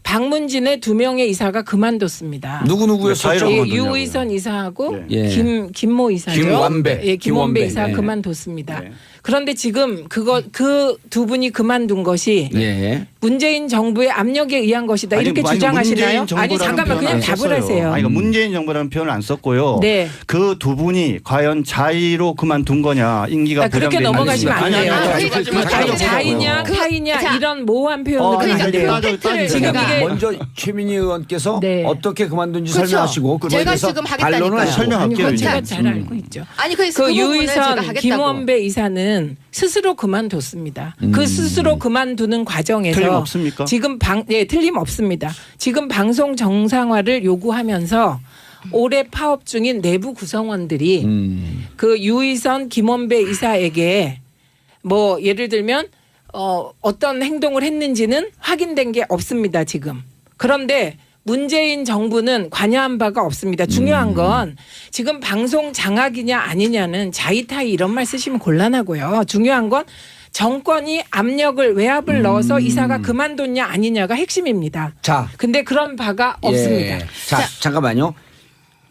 박문진의 2명의 이사가 그만뒀습니다. 누구였었죠? 자유로운 예, 그만뒀냐고요. 유의선 이사하고 예. 김모 이사죠. 김완배. 예, 김원배 김원배. 이사 네. 그만뒀습니다. 네. 그런데 지금 그 두 분이 그만둔 것이 예. 문재인 정부의 압력에 의한 것이다 아니, 이렇게 아니, 주장하시나요? 문재인 아니 정부라는 잠깐만 표현을 그냥 안 답을 썼어요. 하세요. 아니, 그러니까 문재인 정부라는 표현을 안 썼고요. 네. 그 두 분이 과연 자의로 그만둔 거냐 임기가 그렇게 보장된 넘어가시면 안 돼요. 그러니까 자의냐 그- 타의냐 자. 이런 모호한 표현으로 그러니까 안 돼요. 그 팩트를 지금 제가- 이게 먼저 최민희 의원께서 네. 어떻게 그만둔지 그렇죠. 설명하시고 그거에 제가 대해서 지금 하겠다니까요. 반론을 하시고. 설명할게요. 그건 이제. 제가 잘 알고 있죠. 아니 그래서 그 그 부분은 제가 유의선 하겠다고. 김원배 이사는 스스로 그만뒀습니다. 그 스스로 그만두는 과정에서 틀림없습니까? 지금 틀림없습니다. 지금 방송 정상화를 요구하면서 올해 파업 중인 내부 구성원들이 그 유희선 김원배 이사에게 뭐 예를 들면 어떤 행동을 했는지는 확인된 게 없습니다 지금. 그런데 문재인 정부는 관여한 바가 없습니다. 중요한 건 지금 방송 장악이냐 아니냐는 자의타의 이런 말 쓰시면 곤란하고요. 중요한 건 정권이 압력을 외압을 넣어서 이사가 그만뒀냐 아니냐가 핵심입니다. 자, 근데 그런 바가 없습니다. 자, 잠깐만요.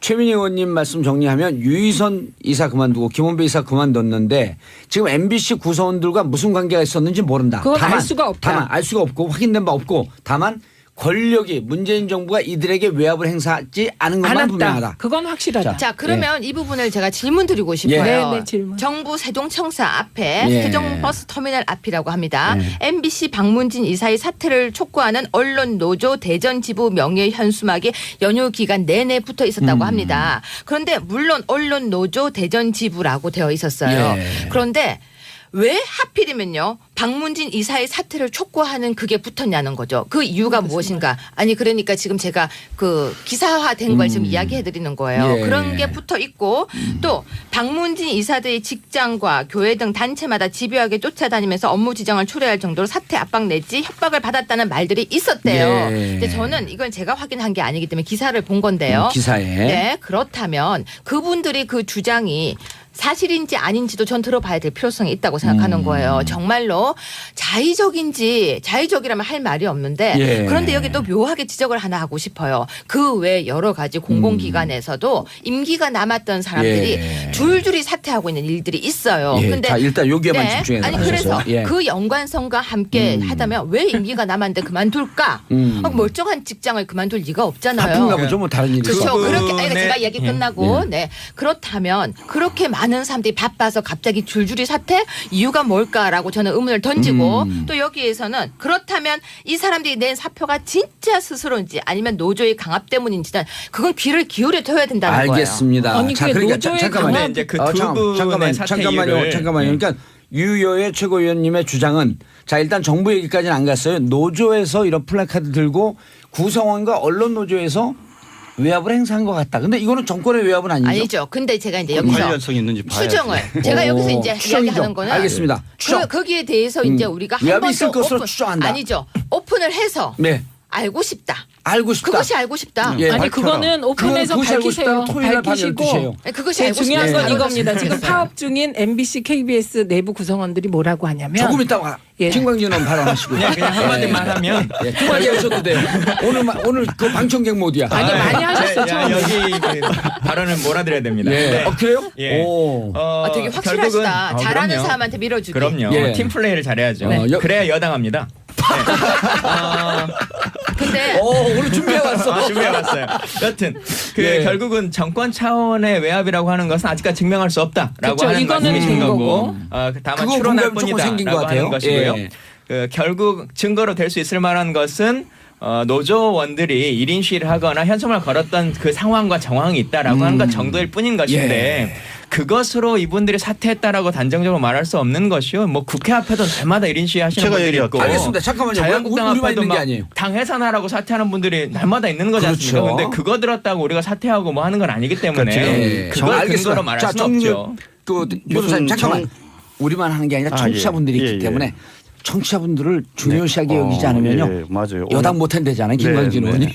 최민희 의원님 말씀 정리하면 유희선 이사 그만두고 김원배 이사 그만뒀는데 지금 MBC 구성원들과 무슨 관계가 있었는지 모른다. 그건 알 수가 없다. 다만 알 수가 없고 확인된 바 없고 다만 권력이 문재인 정부가 이들에게 외압을 행사하지 않은 것만 분명하다. 그건 확실하다. 자, 그러면 이 부분을 제가 질문 드리고 싶어요. 네, 질문. 정부 세종청사 앞에 예. 세종버스터미널 앞이라고 합니다. 예. MBC 박문진 이사의 사퇴를 촉구하는 언론노조 대전지부 명예현수막이 연휴 기간 내내 붙어 있었다고 합니다. 그런데 물론 언론노조 대전지부라고 되어 있었어요. 예. 그런데 왜 하필이면요 박문진 이사의 사퇴를 촉구하는 그게 붙었냐는 거죠. 그 이유가 무엇인가? 아니 그러니까 지금 제가 그 기사화된 걸 지금 이야기해드리는 거예요. 예. 그런 게 붙어 있고 또 박문진 이사들의 직장과 교회 등 단체마다 집요하게 쫓아다니면서 업무 지정을 초래할 정도로 사퇴 압박 내지 협박을 받았다는 말들이 있었대요. 예. 근데 저는 이건 제가 확인한 게 아니기 때문에 기사를 본 건데요. 기사에. 네, 그렇다면 그분들이 그 주장이 사실인지 아닌지도 전 들어봐야 될 필요성이 있다고 생각하는 거예요. 정말로 자의적이라면 할 말이 없는데 예. 그런데 여기 또 묘하게 지적을 하나 하고 싶어요. 그 외 여러 가지 공공기관에서도 임기가 남았던 사람들이 예. 줄줄이 사퇴하고 있는 일들이 있어요. 예. 근데 자, 일단 여기에만 집중해서 아니 그래서 하셔서. 예. 그 연관성과 함께 하다면 왜 임기가 남았는데 그만둘까? 멀쩡한 직장을 그만둘 리가 없잖아요. 바쁜가 보죠. 뭐 다른 일이. 그렇죠. 그 그렇게 부분에- 제가 얘기 끝나고 네 그렇다면 그렇게 많은 사람들이 바빠서 갑자기 줄줄이 사퇴 이유가 뭘까라고 저는 의문을 던지고 또 여기에서는 그렇다면 이 사람들이 낸 사표가 진짜 스스로인지 아니면 노조의 강압 때문인지는 그건 귀를 기울여 둬야 된다는 거예요. 알겠습니다. 아니, 자, 그게 그러니까 노조의 잠깐만요. 강압- 이제 그 두 분의 사퇴 잠깐만요. 이유를 잠깐만요. 그러니까 유효의 최고위원님의 주장은 자 일단 정부 얘기까지는 안 갔어요. 노조에서 이런 플래카드 들고 구성원과 언론 노조에서 외압을 행사한 것 같다. 근데 이거는 정권의 외압은 아니죠. 아니죠. 근데 제가 이제 여기서 관련성이 있는지 봐야지. 추정을 제가 여기서 이제 추정이죠. 이야기하는 거는 알겠습니다. 추정. 거기에 대해서 이제 우리가 한 외압이 번 있을 더 것으로 추정한다. 아니죠. 오픈을 해서 네. 알고 싶다. 알고 싶다. 그것이 알고 싶다. 예. 아니 밝혀라. 그거는 오픈해서 그것이 알고 밝히세요. 싶다는 토요일 날 밤 12시에요. 밝히시고 네, 그것이 제일 알고 중요한 싶다. 건 이겁니다. 지금 알겠습니다. 파업 중인 MBC, KBS 내부 구성원들이 뭐라고 하냐면 조금 있다가 예. 김광진 의원 발언하시고요. 그냥 한마디만 하면 예, 두 마디 하셔도 돼요. 오늘 그 방청객 모드야. 아니 많이 하셨어 처음에. 여기 그 발언을 몰아드려야 됩니다. 예. 네. 그래요? 예. 오. 되게 확실하시다. 잘하는 그럼요. 사람한테 밀어주기. 그럼요. 예. 팀 플레이를 잘해야죠. 그래야 여당합니다. 근데 오늘 준비해 왔어. 준비해봤어요. 여튼 그 예. 결국은 정권 차원의 외압이라고 하는 것은 아직까지 증명할 수 없다라고 그쵸, 하는 이거는 말씀이신 된 거고 거고. 다만 그거 추론할 공감이 조금 생긴 것 뿐이다라고 같아요. 하는 것이고요. 예. 그 결국 증거로 될 수 있을 만한 것은 노조원들이 1인 시위를 하거나 현수막을 걸었던 그 상황과 정황이 있다라고 하는 것 정도일 뿐인 것인데 그것으로 이분들이 사퇴했다라고 단정적으로 말할 수 없는 것이요. 뭐 국회 앞에도 날마다 1인 시위 하시는 제가 분들이 있고 얘기할게요. 알겠습니다. 잠깐만요. 자유한국당 우리만 앞에도 있는 게 막 아니에요. 당 해산하라고 사퇴하는 분들이 날마다 있는 거지 않습니까? 그렇죠. 그런데 그거 들었다고 우리가 사퇴하고 뭐 하는 건 아니기 때문에 예. 그걸 알겠습니다. 근거로 말할 자, 수는 없죠. 그 변호사님 잠깐만. 우리만 하는 게 아니라 청취자분들이 예. 있기 예, 예. 때문에 청취자분들을 중요시하게 여기지 않으면요. 예, 맞아요. 여당 못한 되잖아요. 김광진 의원이.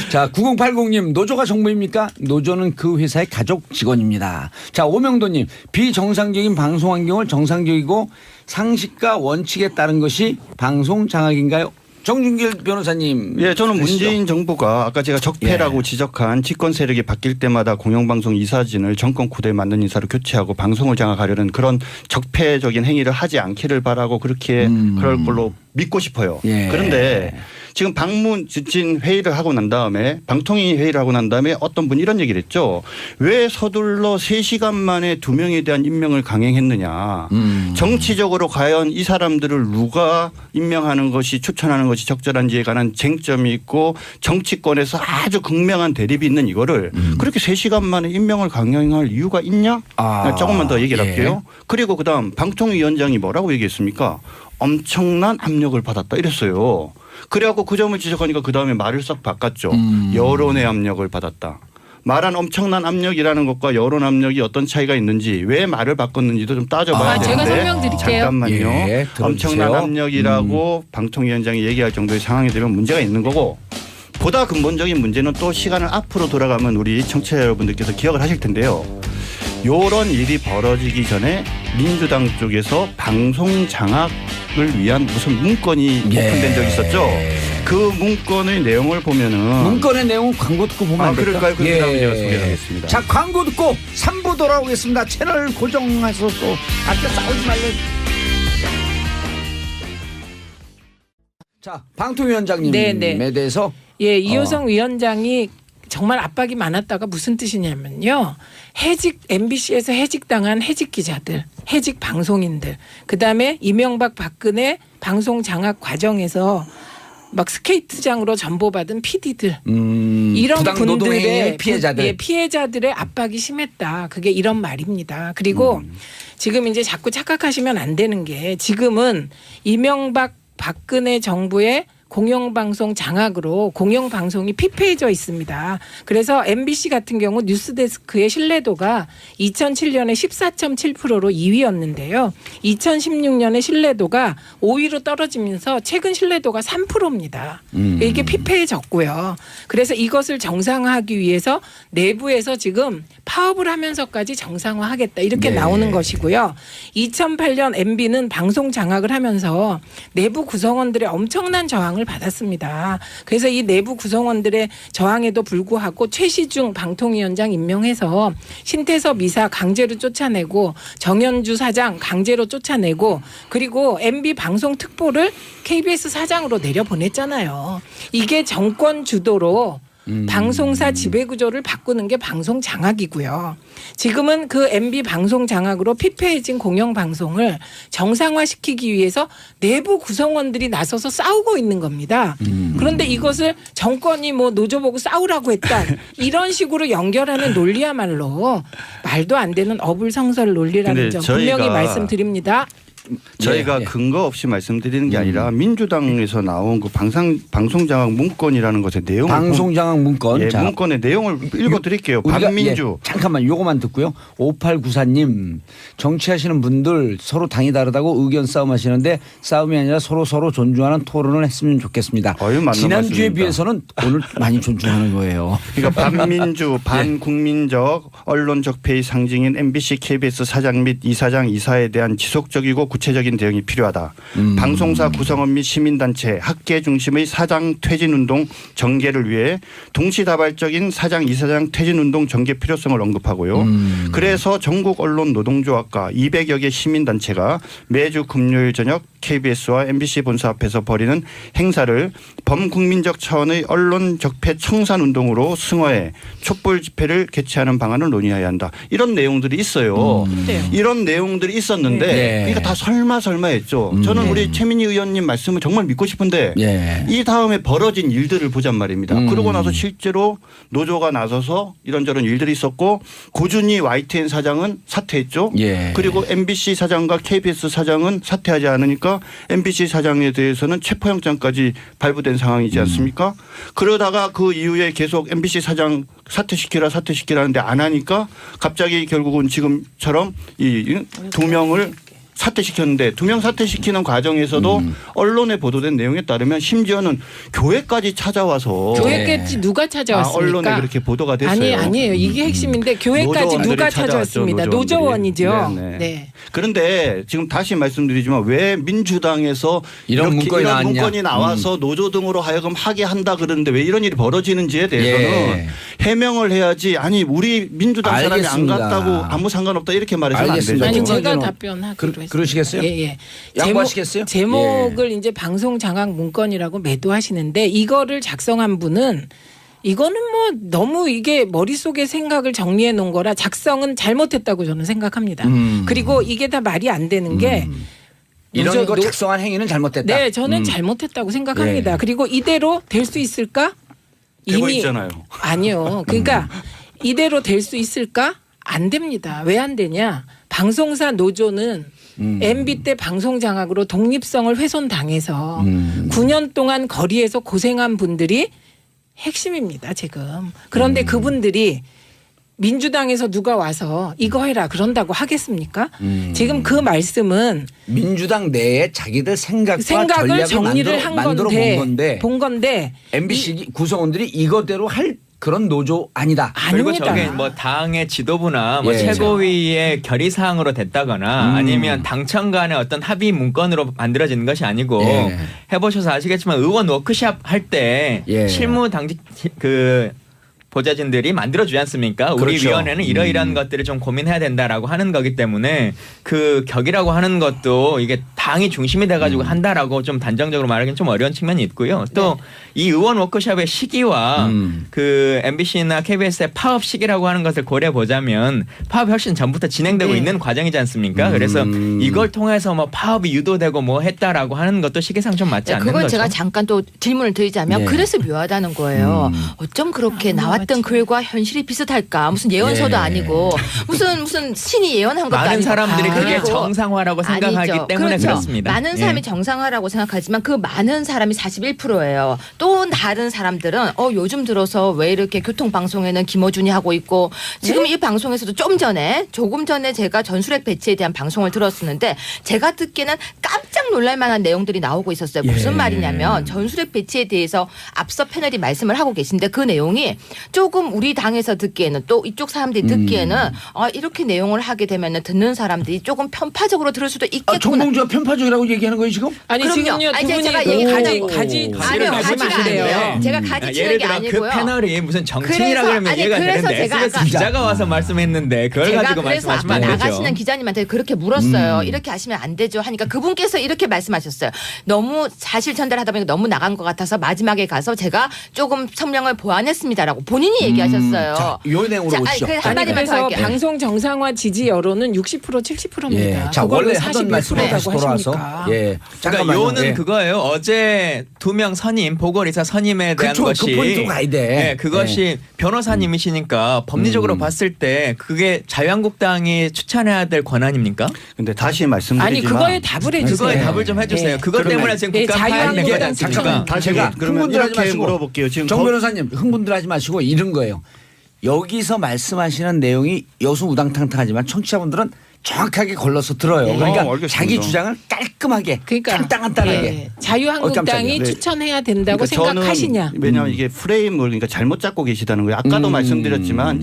자, 9080님 노조가 정부입니까? 노조는 그 회사의 가족 직원입니다. 자, 오명도님 비정상적인 방송 환경을 정상적이고 상식과 원칙에 따른 것이 방송 장악인가요? 정준길 변호사님. 예, 저는 보시죠. 문재인 정부가 아까 제가 적폐라고 지적한 집권 세력이 바뀔 때마다 공영방송 이사진을 정권 구도에 맞는 인사로 교체하고 방송을 장악하려는 그런 적폐적인 행위를 하지 않기를 바라고 그렇게 그럴 걸로 믿고 싶어요. 예. 그런데 지금 방문진 회의를 하고 난 다음에 방통위 회의를 하고 난 다음에 어떤 분이 이런 얘기를 했죠. 왜 서둘러 3시간 만에 2명에 대한 임명을 강행했느냐. 정치적으로 과연 이 사람들을 누가 임명하는 것이 추천하는 것이 적절한지에 관한 쟁점이 있고 정치권에서 아주 극명한 대립이 있는 이거를 그렇게 3시간 만에 임명을 강행할 이유가 있냐? 조금만 더 얘기를 예. 할게요. 그리고 그다음 방통위원장이 뭐라고 얘기했습니까? 엄청난 압력을 받았다 이랬어요. 그래갖고 그 점을 지적하니까 그다음에 말을 싹 바꿨죠. 여론의 압력을 받았다. 말한 엄청난 압력이라는 것과 여론 압력이 어떤 차이가 있는지 왜 말을 바꿨는지도 좀 따져봐야 되는데 제가 설명드릴게요. 잠깐만요. 예, 들어주세요. 엄청난 압력이라고 방통위원장이 얘기할 정도의 상황이 되면 문제가 있는 거고 보다 근본적인 문제는 또 시간을 앞으로 돌아가면 우리 청취자 여러분들께서 기억을 하실 텐데요. 이런 일이 벌어지기 전에 민주당 쪽에서 방송 장악을 위한 무슨 문건이 오픈된 적이 있었죠. 그 문건의 내용을 보면은 문건의 내용은 광고 듣고 보면 안 될까요? 그럴까요? 그럼 다음에 제가 소개하겠습니다. 자, 광고 듣고 3부 돌아오겠습니다. 채널 고정해서 또 아껴 싸우지 말래. 자, 방통위원장님에 네. 대해서 예, 이효성 위원장이 정말 압박이 많았다가 무슨 뜻이냐면요. 해직 MBC에서 해직당한 해직 기자들, 해직 방송인들, 그다음에 이명박 박근혜 방송 장악 과정에서 막 스케이트장으로 전보받은 PD들 이런 부당 노동행위의 분들의 피해자들. 예, 피해자들의 압박이 심했다. 그게 이런 말입니다. 그리고 지금 이제 자꾸 착각하시면 안 되는 게 지금은 이명박 박근혜 정부의 공영방송 장악으로 공영방송이 피폐해져 있습니다. 그래서 MBC 같은 경우 뉴스데스크의 신뢰도가 2007년에 14.7%로 2위였는데요. 2016년에 신뢰도가 5위로 떨어지면서 최근 신뢰도가 3%입니다. 이게 피폐해졌고요. 그래서 이것을 정상화하기 위해서 내부에서 지금 파업을 하면서까지 정상화하겠다 이렇게 나오는 것이고요. 2008년 MB는 방송 장악을 하면서 내부 구성원들의 엄청난 저항을 받았습니다. 그래서 이 내부 구성원들의 저항에도 불구하고 최시중 방통위원장 임명해서 신태섭 이사 강제로 쫓아내고 정현주 사장 강제로 쫓아내고 그리고 MB 방송 특보를 KBS 사장으로 내려보냈잖아요. 이게 정권 주도로 방송사 지배구조를 바꾸는 게 방송 장악이고요. 지금은 그 MB 방송 장악으로 피폐해진 공영방송을 정상화시키기 위해서 내부 구성원들이 나서서 싸우고 있는 겁니다. 그런데 이것을 정권이 뭐 노조 보고 싸우라고 했다. 이런 식으로 연결하는 논리야말로 말도 안 되는 어불성설 논리라는 점 분명히 말씀드립니다. 저희가 근거 없이 말씀드리는 게 아니라 민주당에서 나온 그 방송장악 문건이라는 것의 내용 방송장악 문건. 예, 자, 문건의 내용을 읽어드릴게요. 반민주. 잠깐만 요거만 듣고요. 5894님 정치하시는 분들 서로 당이 다르다고 의견 싸움하시는데 싸움이 아니라 서로 존중하는 토론을 했으면 좋겠습니다. 맞는 지난주에 말씀입니다. 비해서는 오늘 많이 존중하는 거예요. 그러니까 반민주, 반국민적 언론 적폐의 상징인 MBC, KBS 사장 및 이사장, 이사에 대한 지속적이고 구체적인 대응이 필요하다. 방송사 구성원 및 시민단체, 학계 중심의 사장 퇴진운동 전개를 위해 동시다발적인 사장, 이사장 퇴진운동 전개 필요성을 언급하고요. 그래서 전국 언론 노동조합과 200여 개 시민단체가 매주 금요일 저녁 KBS와 MBC 본사 앞에서 벌이는 행사를 범국민적 차원의 언론 적폐 청산운동으로 승화해 촛불 집회를 개최하는 방안을 논의해야 한다. 이런 내용들이 있어요. 이런 내용들이 있었는데 그러니까 다 설마 했죠. 저는 우리 최민희 의원님 말씀을 정말 믿고 싶은데 이 다음에 벌어진 일들을 보잔 말입니다. 그러고 나서 실제로 노조가 나서서 이런저런 일들이 있었고 고준희 YTN 사장은 사퇴했죠. 그리고 MBC 사장과 KBS 사장은 사퇴하지 않으니까 MBC 사장에 대해서는 체포영장까지 발부된 상황이지 않습니까? 그러다가 그 이후에 계속 MBC 사장 사퇴시키라는데 안 하니까 갑자기 결국은 지금처럼 이 두 명을 사퇴시켰는데 2명 사퇴시키는 과정에서도 언론에 보도된 내용에 따르면 심지어는 교회까지 찾아와서 교회까지 누가 찾아왔습니까? 언론에 그렇게 보도가 됐어요. 아니에요. 이게 핵심인데 교회까지 누가 찾아왔습니다. 노조원이죠. 네. 그런데 지금 다시 말씀드리지만 왜 민주당에서 이런 문건이 나와서 노조 등으로 하여금 하게 한다 그러는데 왜 이런 일이 벌어지는지에 대해서는 해명을 해야지. 아니 우리 민주당 사람이 안 갔다고 아무 상관없다 이렇게 말해서는 안 되죠. 아니 제가 답변하기로 했습니다. 그러시겠어요? 예. 양보하시겠어요? 제목을 이제 방송 장악 문건이라고 매도하시는데 이거를 작성한 분은 이거는 뭐 너무 이게 머릿속에 생각을 정리해 놓은 거라 작성은 잘못했다고 저는 생각합니다. 그리고 이게 다 말이 안 되는 게 이런 거 작성한 행위는 잘못됐다. 네, 저는 잘못했다고 생각합니다. 그리고 이대로 될 수 있을까? 되고 있잖아요. 아니요. 그러니까 이대로 될 수 있을까? 안 됩니다. 왜 안 되냐? 방송사 노조는 MB 때 방송 장악으로 독립성을 훼손당해서 9년 동안 거리에서 고생한 분들이 핵심입니다, 지금. 그런데 그분들이 민주당에서 누가 와서 이거 해라 그런다고 하겠습니까? 지금 그 말씀은 민주당 내에 자기들 생각을 생각을 정리를 만들어 본 건데 MBC 구성원들이 이거대로 할 그런 노조 아니다. 그리고 아닙니다. 저게 뭐 당의 지도부나 뭐 예. 최고위의 결의사항으로 됐다거나 아니면 당청 간의 어떤 합의 문건으로 만들어지는 것이 아니고 예. 해보셔서 아시겠지만 의원 워크샵 할 때 예. 실무 당직 그 보좌진들이 만들어주지 않습니까? 우리 그렇죠. 위원회는 이러이러한 것들을 좀 고민해야 된다라고 하는 거기 때문에 그 격이라고 하는 것도 이게 당이 중심이 돼가지고 한다라고 좀 단정적으로 말하기는 좀 어려운 측면이 있고요. 또 이 의원 워크숍의 시기와 그 MBC나 KBS의 파업 시기라고 하는 것을 고려해 보자면 파업이 훨씬 전부터 진행되고 네. 있는 과정이지 않습니까? 그래서 이걸 통해서 뭐 파업이 유도되고 뭐 했다라고 하는 것도 시기상 좀 맞지 않는 그건 거죠. 제가 잠깐 또 질문을 드리자면 예. 그래서 묘하다는 거예요. 어쩜 그렇게 나왔던 글과 현실이 비슷할까? 무슨 예언서도 예. 아니고 무슨 신이 예언한 것도 많은 아니고 사람들이 그게 그리고 정상화라고 생각하기 아니죠. 때문에 그렇죠. 그렇습니다. 많은 예. 사람이 정상화라고 생각하지만 그 많은 사람이 41%예요. 또 다른 사람들은 요즘 들어서 왜 이렇게 교통방송에는 김어준이 하고 있고 지금 이 방송에서도 조금 전에 제가 전술핵 배치에 대한 방송을 들었었는데 제가 듣기에는 깜짝 놀랄 만한 내용들이 나오고 있었어요. 무슨 예. 말이냐면 전술핵 배치에 대해서 앞서 패널이 말씀을 하고 계신데 그 내용이 조금 우리 당에서 듣기에는 또 이쪽 사람들이 듣기에는 이렇게 내용을 하게 되면 듣는 사람들이 조금 편파적으로 들을 수도 있겠구나. 정봉주가 편파적이라고 얘기하는 거예요 지금? 아니 그럼요. 지금요 두 아니, 분이 제가 너무 얘기하자고. 가지 아니요, 말씀을 가지가 안 돼요. 아니에요. 제가 가지 예를 치는 게 들어 아니고요. 그 패널이 무슨 정치인이라 그래서- 그러면 아니, 이해가 그래서 되는데 제가 SBS 아까- 기자가 와서 말씀했는데 그걸 제가 가지고 그래서 말씀하시면 아까 안 되죠. 나가시는 기자님한테 그렇게 물었어요. 이렇게 하시면 안 되죠 하니까 그분께서 이렇게 말씀하셨어요. 너무 사실 전달하다 보니까 너무 나간 것 같아서 마지막에 가서 제가 조금 성명을 보완했습니다라고 본인이 얘기하셨어요. 자, 요 내용으로 오시죠. 그 자, 한마디만 더 그래서 할게요. 방송 정상화 지지 여론은 60% 70%입니다. 예. 자, 원래 하던 말씀에 다시 라고 돌아와서 하십니까? 예. 그러니까 잠깐만요. 요는 예. 그거예요. 어제 2명 선임 보궐이사 선임에 대한 그쵸, 것이 그 포인트로 가야 돼. 네, 그것이 변호사님이시니까 법리적으로 봤을 때 그게 자유한국당이 추천해야 될 권한입니까? 근데 다시 말씀드리지만 아니 그거에 답을 해주세요. 그거에 답을 좀 해주세요. 네. 그것 그러면- 때문에 지금 네, 국가 파행된 거지 자유한국당 않습니까? 추천. 다시 제가 그러면 흥분들 하지 이렇게 마시고 물어볼게요. 지금 정 변호사님 흥분들 하지 마시고 이런 거예요. 여기서 말씀하시는 내용이 여수 우당탕탕하지만 청취자분들은 정확하게 걸러서 들어요. 네. 그러니까 알겠습니다. 자기 주장을 깔끔하게 간단하게 예. 자유한국당이 네. 추천해야 된다고 그러니까 저는 생각하시냐? 왜냐하면 이게 프레임을 그러니까 잘못 잡고 계시다는 거예요. 아까도 말씀드렸지만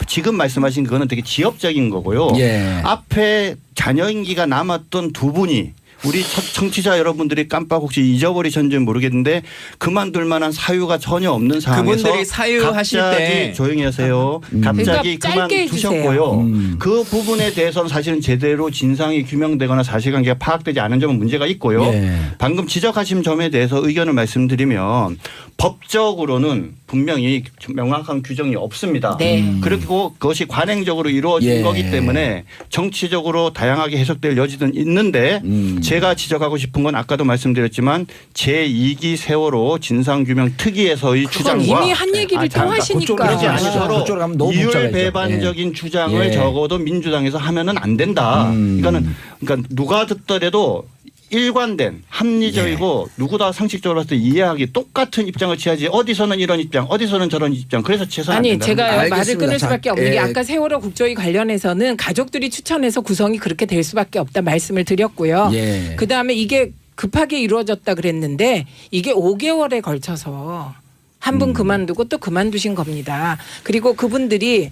지금 말씀하신 그거는 되게 지엽적인 거고요. 예. 앞에 자녀 임기가 남았던 두 분이 우리 청취자 여러분들이 깜빡 혹시 잊어버리셨는지 모르겠는데 그만둘 만한 사유가 전혀 없는 상황에서 그분들이 사유하실 갑자기 때 조용히 하세요. 갑자기 그러니까 짧게 그만두셨고요. 그 부분에 대해서는 사실은 제대로 진상이 규명되거나 사실관계가 파악되지 않은 점은 문제가 있고요. 예. 방금 지적하신 점에 대해서 의견을 말씀드리면 법적으로는 분명히 명확한 규정이 없습니다. 네. 그리고 그것이 관행적으로 이루어진 예. 거기 때문에 정치적으로 다양하게 해석될 여지는 있는데 제가 지적하고 싶은 건 아까도 말씀드렸지만 제2기 세월호 진상규명 특위에서의 그건 주장과 이미 한 얘기를 또 잠깐, 하시니까. 그쪽으로 그러지 가지 않아서 마시고 그쪽으로 가면 너무 이율 복잡해져. 배반적인 주장을 예. 적어도 민주당에서 하면은 안 된다. 이거는 그러니까 누가 듣더라도 일관된 합리적이고 누구나 상식적으로 봤을 때 이해하기 똑같은 입장을 취하지 어디서는 이런 입장 어디서는 저런 입장 그래서 최선을 안 아니 된다는 제가 거예요. 말을 알겠습니다. 끊을 수밖에 자, 없는 게 예. 아까 세월호 국조위 관련해서는 가족들이 추천해서 구성이 그렇게 될 수밖에 없다 말씀을 드렸고요. 예. 그다음에 이게 급하게 이루어졌다 그랬는데 이게 5개월에 걸쳐서 한 분 그만두고 또 그만두신 겁니다. 그리고 그분들이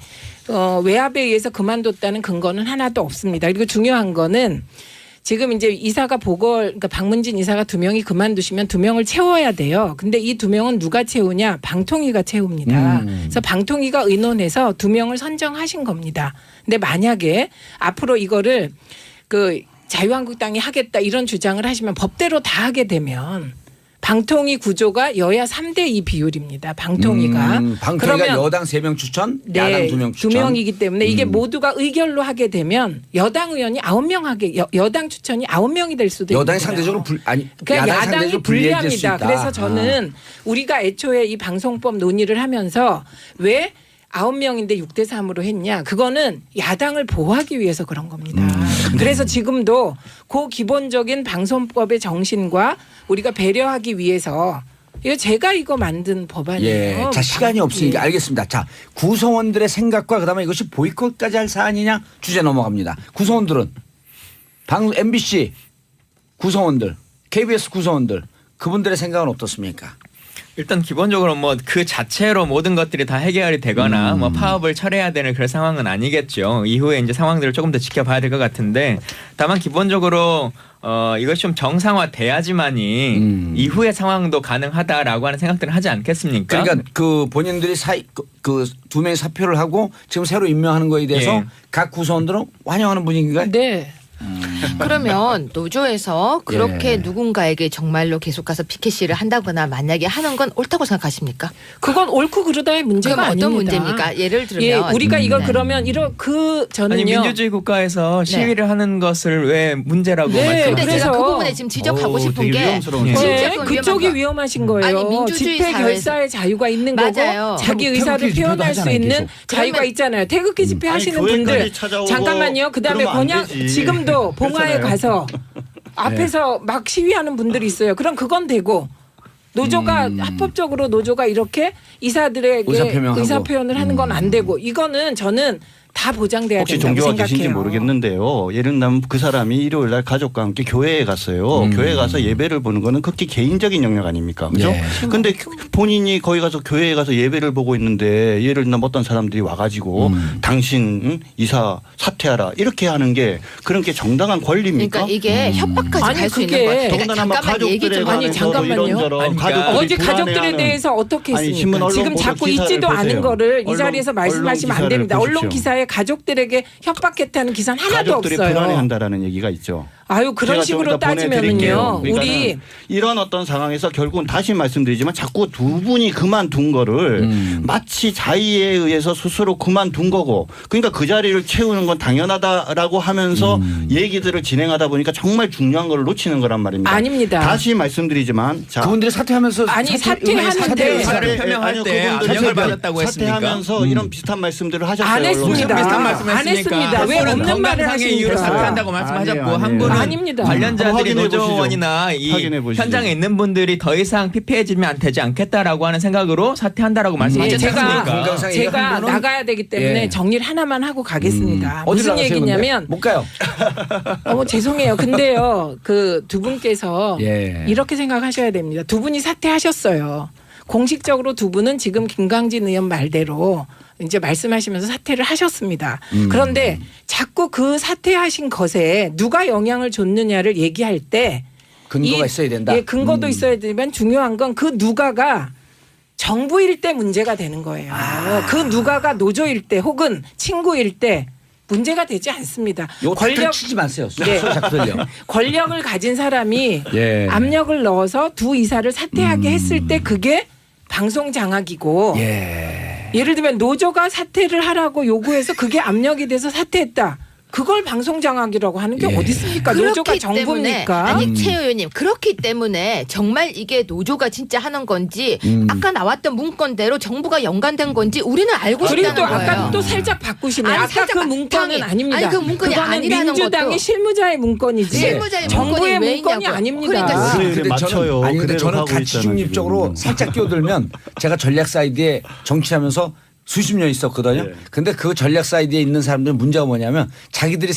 외압에 의해서 그만뒀다는 근거는 하나도 없습니다. 그리고 중요한 거는 지금 이제 이사가 그러니까 박문진 이사가 2명이 그만두시면 2명을 채워야 돼요. 근데 이 2명은 누가 채우냐? 방통위가 채웁니다. 그래서 방통위가 의논해서 2명을 선정하신 겁니다. 근데 만약에 앞으로 이거를 그 자유한국당이 하겠다 이런 주장을 하시면 법대로 다 하게 되면 방통위 구조가 여야 3대2 비율입니다. 방통위가. 방통위가 여당 3명 추천, 야당 2명 추천. 2명이기 때문에 이게 모두가 의결로 하게 되면 여당 의원이 9명 하게 여당 추천이 9명이 될 수도 있는 여당이 거예요. 상대적으로 그러니까 야당이 야당이 상대적으로 불리해질 수 불리합니다. 있다. 그래서 저는 우리가 애초에 이 방송법 논의를 하면서 왜 9명인데 6대3으로 했냐. 그거는 야당을 보호하기 위해서 그런 겁니다. 그래서 지금도 그 기본적인 방송법의 정신과 우리가 배려하기 위해서 이거 제가 이거 만든 법안이에요. 예. 자, 시간이 없으니까 예. 알겠습니다. 자, 구성원들의 생각과 그다음에 이것이 보이콧까지 할 사안이냐 주제 넘어갑니다. 구성원들은 MBC 구성원들, KBS 구성원들 그분들의 생각은 어떻습니까? 일단 기본적으로 뭐 그 자체로 모든 것들이 다 해결이 되거나 뭐 파업을 철회해야 되는 그런 상황은 아니겠죠. 이후에 이제 상황들을 조금 더 지켜봐야 될 것 같은데 다만 기본적으로 이것이 좀 정상화돼야지만이 이후의 상황도 가능하다라고 하는 생각들을 하지 않겠습니까? 그러니까 그 본인들이 그 두 명이 사표를 하고 지금 새로 임명하는 거에 대해서 예. 각 구성원들은 환영하는 분위기인가요? 네. 그러면 노조에서 그렇게 예. 누군가에게 정말로 계속 가서 피켓 시를 한다거나 만약에 하는 건 옳다고 생각하십니까? 그건 옳고 그르다의 문제가 그럼 어떤 아닙니다. 문제입니까? 예를 들면 예, 우리가 이거 네. 그러면 저는요. 아니 민주주의 국가에서 시위를 하는 것을 왜 문제라고 네, 근데 말씀하세요? 그래서- 제가 그 부분에 지금 지적하고 어우, 싶은 되게 게 위험스러운 진짜 네, 그건 그쪽이 위험한 거. 위험하신 거예요. 아니, 민주주의 집회 사회에서- 결사의 자유가 있는 거고 맞아요. 자기 태극기 의사를 집회도 표현할 수 하잖아요, 있는 계속. 자유가 그러면- 있잖아요. 태극기 집회 하시는 교회까지 분들 찾아오고 잠깐만요. 그다음에 그러면 안 번양 되지. 지금도 봉화에 그렇잖아요. 가서 앞에서 막 시위하는 분들이 있어요. 그럼 그건 되고 노조가 합법적으로 노조가 이렇게 이사들에게 의사표명하고. 의사표현을 하는 건 안 되고 이거는 저는 다 보장돼야 혹시 된다고 종교가 생각해요. 계신지 모르겠는데요. 예를 들면 그 사람이 일요일 날 가족과 함께 교회에 갔어요. 교회에 가서 예배를 보는 거는 극히 개인적인 영역 아닙니까? 그죠? 예. 근데 본인이 거기 가서 교회에 가서 예배를 보고 있는데 예를 들면 어떤 사람들이 와가지고 당신 이사 사퇴하라 이렇게 하는 게 그런 게 정당한 권리입니까? 그러니까 이게 협박까지 아니, 갈 수 있는 그게- 거예요. 그러니까 더군다나 뭐 잠깐만 얘기 가족들에 좀 아니, 관해서도 잠깐만요. 이런저런 아니, 그러니까 가족들이 어제 가족들에 불안해하는 대해서 어떻게 아니, 신문 했습니까? 언론 지금 보도 자꾸 기사를 있지도 않은 보세요. 거를 이 언론- 자리에서 말씀하시면 안 언론 됩니다. 기사를 언론 보십시오. 기사에 가족들에게 협박했다는 기사는 하나도 가족들이 없어요. 불안해한다는 얘기가 있죠. 아유 그런 제가 좀 식으로 이따 보내드릴게요. 따지면은요. 우리 그러니까는 이런 어떤 상황에서 결국은 다시 말씀드리지만 자꾸 두 분이 그만둔 거를 마치 자의에 의해서 스스로 그만둔 거고 그러니까 그 자리를 채우는 건 당연하다라고 하면서 얘기들을 진행하다 보니까 정말 중요한 걸 놓치는 거란 말입니다. 아닙니다. 다시 말씀드리지만 자 그분들이 사퇴하면서 아니, 사퇴하는데 의사를 표명할 아니요, 때 그분들이 압력을 사퇴- 받았다고 했습니까? 사퇴하면서 이런 비슷한 말씀들을 하셨어요. 안 했습니다. 언론에. 비슷한 말씀 안 했습니다. 왜 한 분은 없는 말을 건강상의 이유로 하십니까? 사퇴한다고 말씀하셨고 아니에요, 한 분은 아닙니다. 관련자들이 확인해 보시죠. 노조원이나 이 확인해 보시죠. 현장에 있는 분들이 더 이상 피폐해지면 되지 않겠다라고 하는 생각으로 사퇴한다라고 말씀하셨지 예, 제가 않습니까? 건강상 제가 한 분은- 나가야 되기 때문에 예. 정리를 하나만 하고 가겠습니다. 어디로 무슨 나가세요, 얘기냐면 근데? 못 가요. 죄송해요. 근데요. 그 두 분께서 예. 이렇게 생각하셔야 됩니다. 두 분이 사퇴하셨어요. 공식적으로 두 분은 지금 김광진 의원 말대로 이제 말씀하시면서 사퇴를 하셨습니다. 그런데 자꾸 그 사퇴하신 것에 누가 영향을 줬느냐를 얘기할 때 근거가 있어야 된다. 예, 근거도 있어야 되지만 중요한 건 그 누가가 정부일 때 문제가 되는 거예요. 그 누가가 노조일 때 혹은 친구일 때 문제가 되지 않습니다. 요거 권력 치지 마세요. 네. 자꾸 들려. 권력을 가진 사람이 예. 압력을 넣어서 두 이사를 사퇴하게 했을 때 그게 방송 장악이고 예. 예를 들면 노조가 사퇴를 하라고 요구해서 그게 압력이 돼서 사퇴했다. 그걸 방송 장악이라고 하는 게 예. 어디 있습니까? 노조가 정부입니까? 아니 최 의원님 그렇기 때문에 정말 이게 노조가 진짜 하는 건지 아까 나왔던 문건대로 정부가 연관된 건지 우리는 알고 그리고 싶다는 또 거예요. 아까 또 살짝 바꾸시네요. 아니, 아까 살짝 그 문건은 당연히. 아닙니다. 아니, 그 문건이 그거는 아니라는 민주당의 것도. 실무자의 문건이지. 실무자의 정부의 문건이 왜 문건이 있냐고요. 아닙니다. 그러니까 그래, 근데 맞춰요. 아니 근데 그대로 저는 가고 가치 있잖아, 중립적으로 지금. 살짝 끼어들면 제가 전략 사이드에 정치하면서 수십 년 있었거든요. 네. 근데 그 전략 사이드에 있는 사람들은 문제가 뭐냐면 자기들이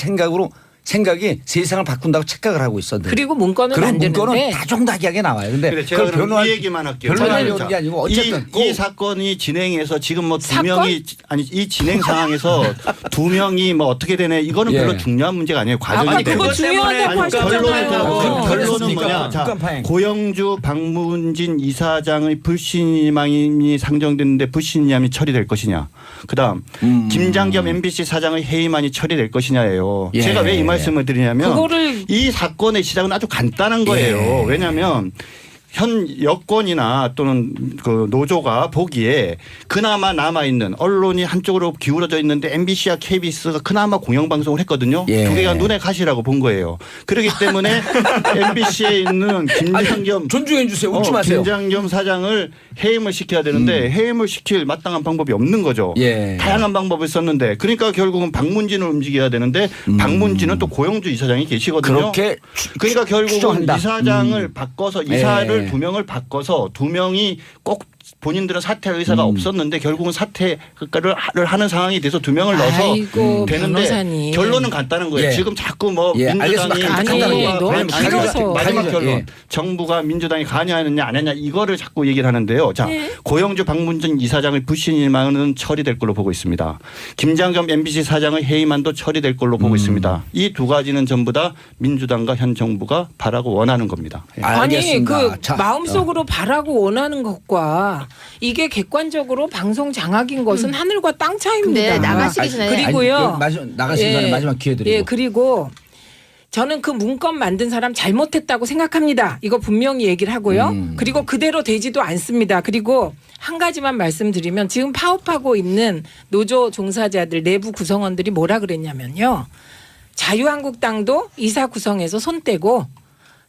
생각이 세상을 바꾼다고 착각을 하고 있었는데 그리고 문건을 그런 만드는데 문건은 다종다기하게 나와요. 근데 그래, 제가 그걸 그럼 변호할 이 얘기만 할게요. 변호하려는 자, 게 아니고 어쨌든 이 사건이 진행해서 지금 뭐 두 사건? 명이 아니 이 진행 상황에서 두 명이 뭐 어떻게 되네 이거는 예. 별로 중요한 문제가 아니에요. 아까 과정인데. 그거 그것 때문에 중요하다고 아니, 하셨잖아요. 결론은 결론은 뭐냐? 자, 국간 파행. 고영주 박문진 이사장의 불신임이 상정됐는데 불신임이 처리될 것이냐. 그다음 김장겸 MBC 사장의 해임안이 처리될 것이냐예요. 예. 제가 왜 이 말씀을 드리냐면 그거를 이 사건의 시작은 아주 간단한 거예요. 예. 왜냐하면 현 여권이나 또는 그 노조가 보기에 그나마 남아있는 언론이 한쪽으로 기울어져 있는데 MBC와 KBS가 그나마 공영방송을 했거든요. 예. 두 개가 눈에 가시라고 본 거예요. 그렇기 때문에 MBC에 있는 김장겸 존중해 주세요. 웃지 마세요. 김장겸 사장을 해임을 시켜야 되는데 해임을 시킬 마땅한 방법이 없는 거죠. 예. 다양한 방법을 썼는데 그러니까 결국은 박문진을 움직여야 되는데 박문진은 또 고영주 이사장이 계시거든요. 그렇게 그러니까 결국은 추정한다. 이사장을 바꿔서 이사를 이걸 2명을 바꿔서 2명이 꼭 본인들은 사퇴 의사가 없었는데 결국은 사퇴를 하는 상황이 돼서 2명을 넣어서 아이고, 되는데 변호사님. 결론은 간단한 거예요. 예. 지금 자꾸 뭐 예, 민주당이 알겠습니다. 너무 길어서. 마지막 가지고, 결론 예. 정부가 민주당이 관여하느냐 안 했냐 이거를 자꾸 얘기를 하는데요. 자 고영주 박문진 이사장의 불신임안은 처리될 걸로 보고 있습니다. 김장겸 MBC 사장의 해임안도 처리될 걸로 보고 있습니다. 이 두 가지는 전부 다 민주당과 현 정부가 바라고 원하는 겁니다. 예. 아니 알겠습니다. 그 자, 마음속으로 바라고 원하는 것과 이게 객관적으로 방송 장악인 것은 하늘과 땅 차이입니다. 네, 나가시기 전에. 그리고요. 나가시기 전에 마지막 기회 드리고. 예, 그리고 저는 그 문건 만든 사람 잘못했다고 생각합니다. 이거 분명히 얘기를 하고요. 그리고 그대로 되지도 않습니다. 그리고 한 가지만 말씀드리면 지금 파업하고 있는 노조 종사자들 내부 구성원들이 뭐라 그랬냐면요. 자유한국당도 이사 구성에서 손 떼고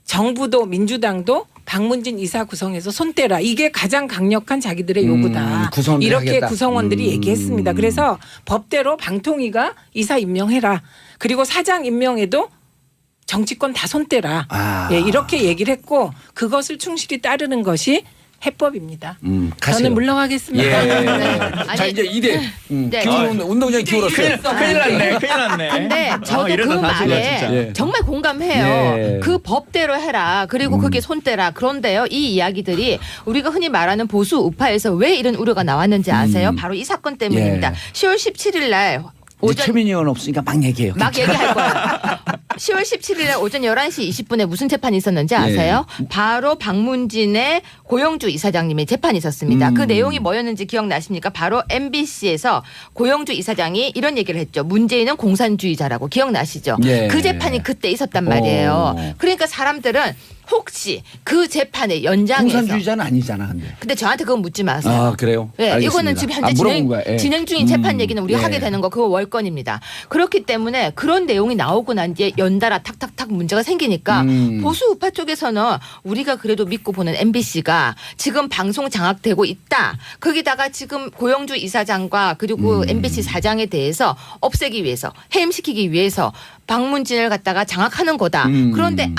정부도 민주당도 박문진 이사 구성에서 손 떼라. 이게 가장 강력한 자기들의 요구다. 구성원들이 이렇게 하겠다. 구성원들이 얘기했습니다. 그래서 법대로 방통위가 이사 임명해라. 그리고 사장 임명에도 정치권 다 손 떼라. 아. 예, 이렇게 얘기를 했고 그것을 충실히 따르는 것이 해법입니다. 가세요. 저는 물러가겠습니다. 예. 아니, 자 이제 2대 네. 운동장이 기울었어요. 큰일 났네. 큰일 났네. 근데 저도 그 이러다 다시 가, 말에 진짜. 예. 정말 공감해요. 예. 그 법대로 해라. 그리고 그게 손대라. 그런데요. 이 이야기들이 우리가 흔히 말하는 보수 우파에서 왜 이런 우려가 나왔는지 아세요? 바로 이 사건 때문입니다. 예. 10월 17일 날 이제 오전 최민희 의원 없으니까 막 얘기해요. 막 얘기할 거예요. 10월 17일 날 오전 11시 20분에 무슨 재판이 있었는지 아세요? 바로 박문진의 고영주 이사장님의 재판이 있었습니다. 그 내용이 뭐였는지 기억나십니까? 바로 MBC에서 고영주 이사장이 이런 얘기를 했죠. 문재인은 공산주의자라고 기억나시죠? 예. 그 재판이 그때 있었단 말이에요. 오. 그러니까 사람들은 혹시 그 재판의 연장에서 공산주의자는 아니잖아, 근데. 근데 저한테 그건 묻지 마세요. 아 그래요? 네, 알겠습니다. 이거는 지금 현재 물어본 거야. 예. 진행 중인 재판 얘기는 우리가 예. 하게 되는 거 그거 월권입니다. 그렇기 때문에 그런 내용이 나오고 난 뒤에 연달아 탁탁탁 문제가 생기니까 보수 우파 쪽에서는 우리가 그래도 믿고 보는 MBC가 지금 방송 장악되고 있다. 거기다가 지금 고영주 이사장과 그리고 MBC 사장에 대해서 없애기 위해서 해임시키기 위해서 박문진을 갖다가 장악하는 거다. 그런데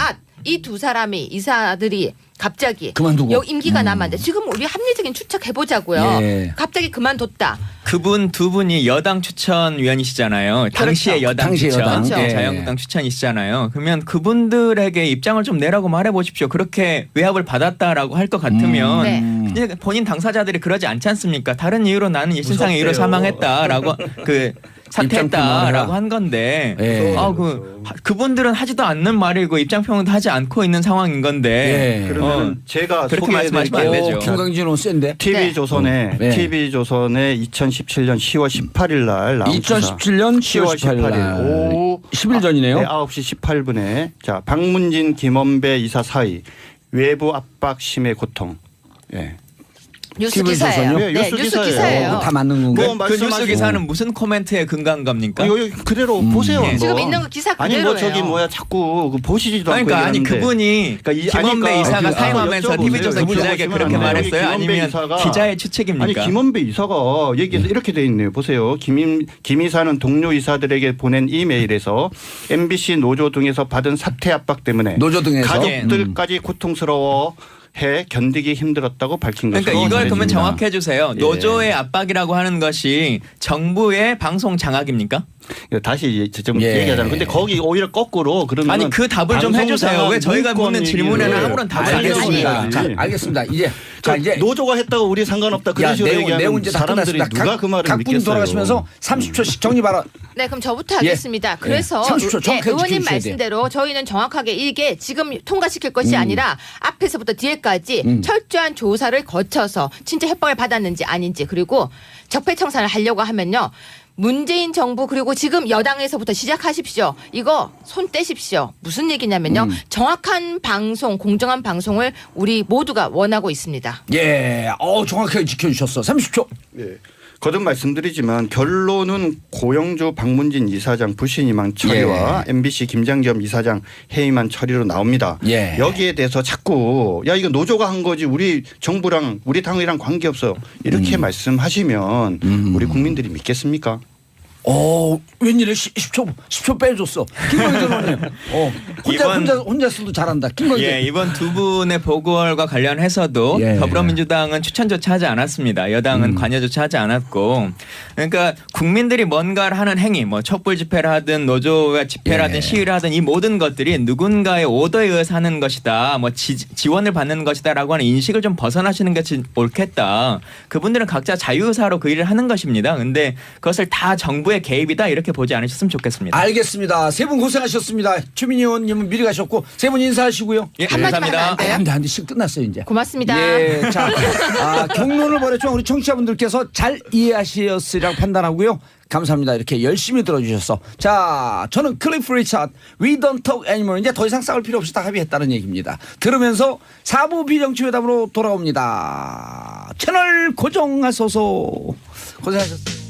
이 두 사람이 이사들이 갑자기 그만두고. 여기 임기가 남았는데 지금 우리 합리적인 추측해 보자고요. 예. 갑자기 그만뒀다. 그분 두 분이 여당 추천위원이시잖아요. 당시에 그렇죠. 여당 당시에 추천, 여당. 그렇죠. 예. 자유한국당 추천이시잖아요. 그러면 그분들에게 입장을 좀 내라고 말해보십시오. 그렇게 외압을 받았다라고 할 것 같으면 네. 그냥 본인 당사자들이 그러지 않지 않습니까? 다른 이유로 나는 일신상의 이유로 무섭대요. 사망했다라고 그 사퇴했다라고 한 건데 예. 그분들은 하지도 않는 말이고 입장표현도 하지 않고 있는 상황인 건데 예. 그러면 제가 그렇게 소개해드릴 말씀하시면 안 되죠. 김광진 의원 센데. TV조선에 네. TV조선에 2017년 10월 18일 날 나온 2017년 10월 18일 날. 오후 10일 전이네요. 네, 9시 18분에 자 박문진 김원배 이사 사이 외부 압박 심의 고통. 예. 뉴스 TV 기사예요. 조선이요? 네, 네, 뉴스 뉴스 기사예요. 기사예요. 다 맞는 건가요? 뭐 그 뉴스 말씀하신- 기사는 무슨 코멘트에 근거한 겁니까? 여기 그대로 보세요. 네. 한번. 지금 있는 거 기사 아니 그대로예요. 뭐 저기 뭐야 자꾸 그 보시지도 않고 그러니까 아니 얘기하는데. 그분이 그러니까 이- 김원배 아니까 이사가 그- 사임하면서 여쭤보세요. TV조선 그분이 기자에게 보시면 그렇게 안 돼요. 말했어요? 김원배 아니면 이사가- 기자의 추측입니까? 아니 김원배 이사가 얘기해서 이렇게 돼 있네요. 보세요. 김 이사는 동료 이사들에게 보낸 이메일에서 MBC 노조 등에서 받은 사퇴 압박 때문에 노조 등에서? 가족들까지 고통스러워 해 견디기 힘들었다고 밝힌 것으로 그러니까 이걸 그러면 전해집니다. 정확해 주세요. 예. 노조의 압박이라고 하는 것이 정부의 방송 장악입니까? 다시 좀 예. 얘기하자면 근데 거기 오히려 거꾸로 그러면 아니 그 답을 좀 해주세요. 왜 저희가 묻는 질문에는 아무런 답을 안 알겠습니다. 해주십니까? 자, 알겠습니다. 이제 자, 이제 노조가 했다고 우리 상관없다 그런 식으로 내용 얘기하면 이제 다 사람들이 끝났습니다. 누가 그 말을 각 분 믿겠어요. 돌아가시면서 30초씩 정리 발언. 네, 그럼 저부터 예. 하겠습니다. 그래서 30초 정확하게 의원님 지켜주셔야 돼요. 말씀대로 저희는 정확하게 이게 지금 통과시킬 것이 아니라 앞에서부터 뒤에까지 철저한 조사를 거쳐서 진짜 협박을 받았는지 아닌지 그리고 적폐청산을 하려고 하면요. 문재인 정부 그리고 지금 여당에서부터 시작하십시오. 이거 손 떼십시오. 무슨 얘기냐면요. 정확한 방송, 공정한 방송을 우리 모두가 원하고 있습니다. 예, 정확하게 지켜주셨어. 30초. 예. 거듭 말씀드리지만 결론은 고영주 박문진 이사장 불신임한 처리와 MBC 김장겸 이사장 해임한 처리로 나옵니다. 예. 여기에 대해서 자꾸 야 이거 노조가 한 거지 우리 정부랑 우리 당이랑 관계없어 이렇게 말씀하시면 우리 국민들이 믿겠습니까? 웬일에 10초 빼줬어. 김광진 의원님. 혼자서도 잘한다. 김광진. 예, 이번 두 분의 보궐과 관련해서도 예. 더불어민주당은 추천조차 하지 않았습니다. 여당은 관여조차 하지 않았고, 그러니까 국민들이 뭔가를 하는 행위, 뭐 촛불 집회를 하든 노조 집회를 하든 시위를 하든 이 모든 것들이 누군가의 오더에 의해서 하는 것이다, 뭐 지원을 받는 것이다라고 하는 인식을 좀 벗어나시는 게 옳겠다. 그분들은 각자 자유의사로 그 일을 하는 것입니다. 근데 그것을 다 정부의 개입이다 이렇게 보지 않으셨으면 좋겠습니다. 알겠습니다. 세 분 고생하셨습니다. 최민희 의원님은 미리 가셨고 세 분 인사하시고요. 예, 한마디만 하면 안 돼요? 안 돼. 시간 끝났어요 이제. 고맙습니다. 예, 자, 경론을 벌였지만 우리 청취자분들께서 잘 이해하셨으리라고 판단하고요. 감사합니다. 이렇게 열심히 들어주셔서. 자, 저는 클리프 리차드 We Don't Talk Anymore. 이제 더 이상 싸울 필요 없이 다 합의했다는 얘기입니다. 들으면서 4부 비정치회담으로 돌아옵니다. 채널 고정하소서. 고생하셨습니다.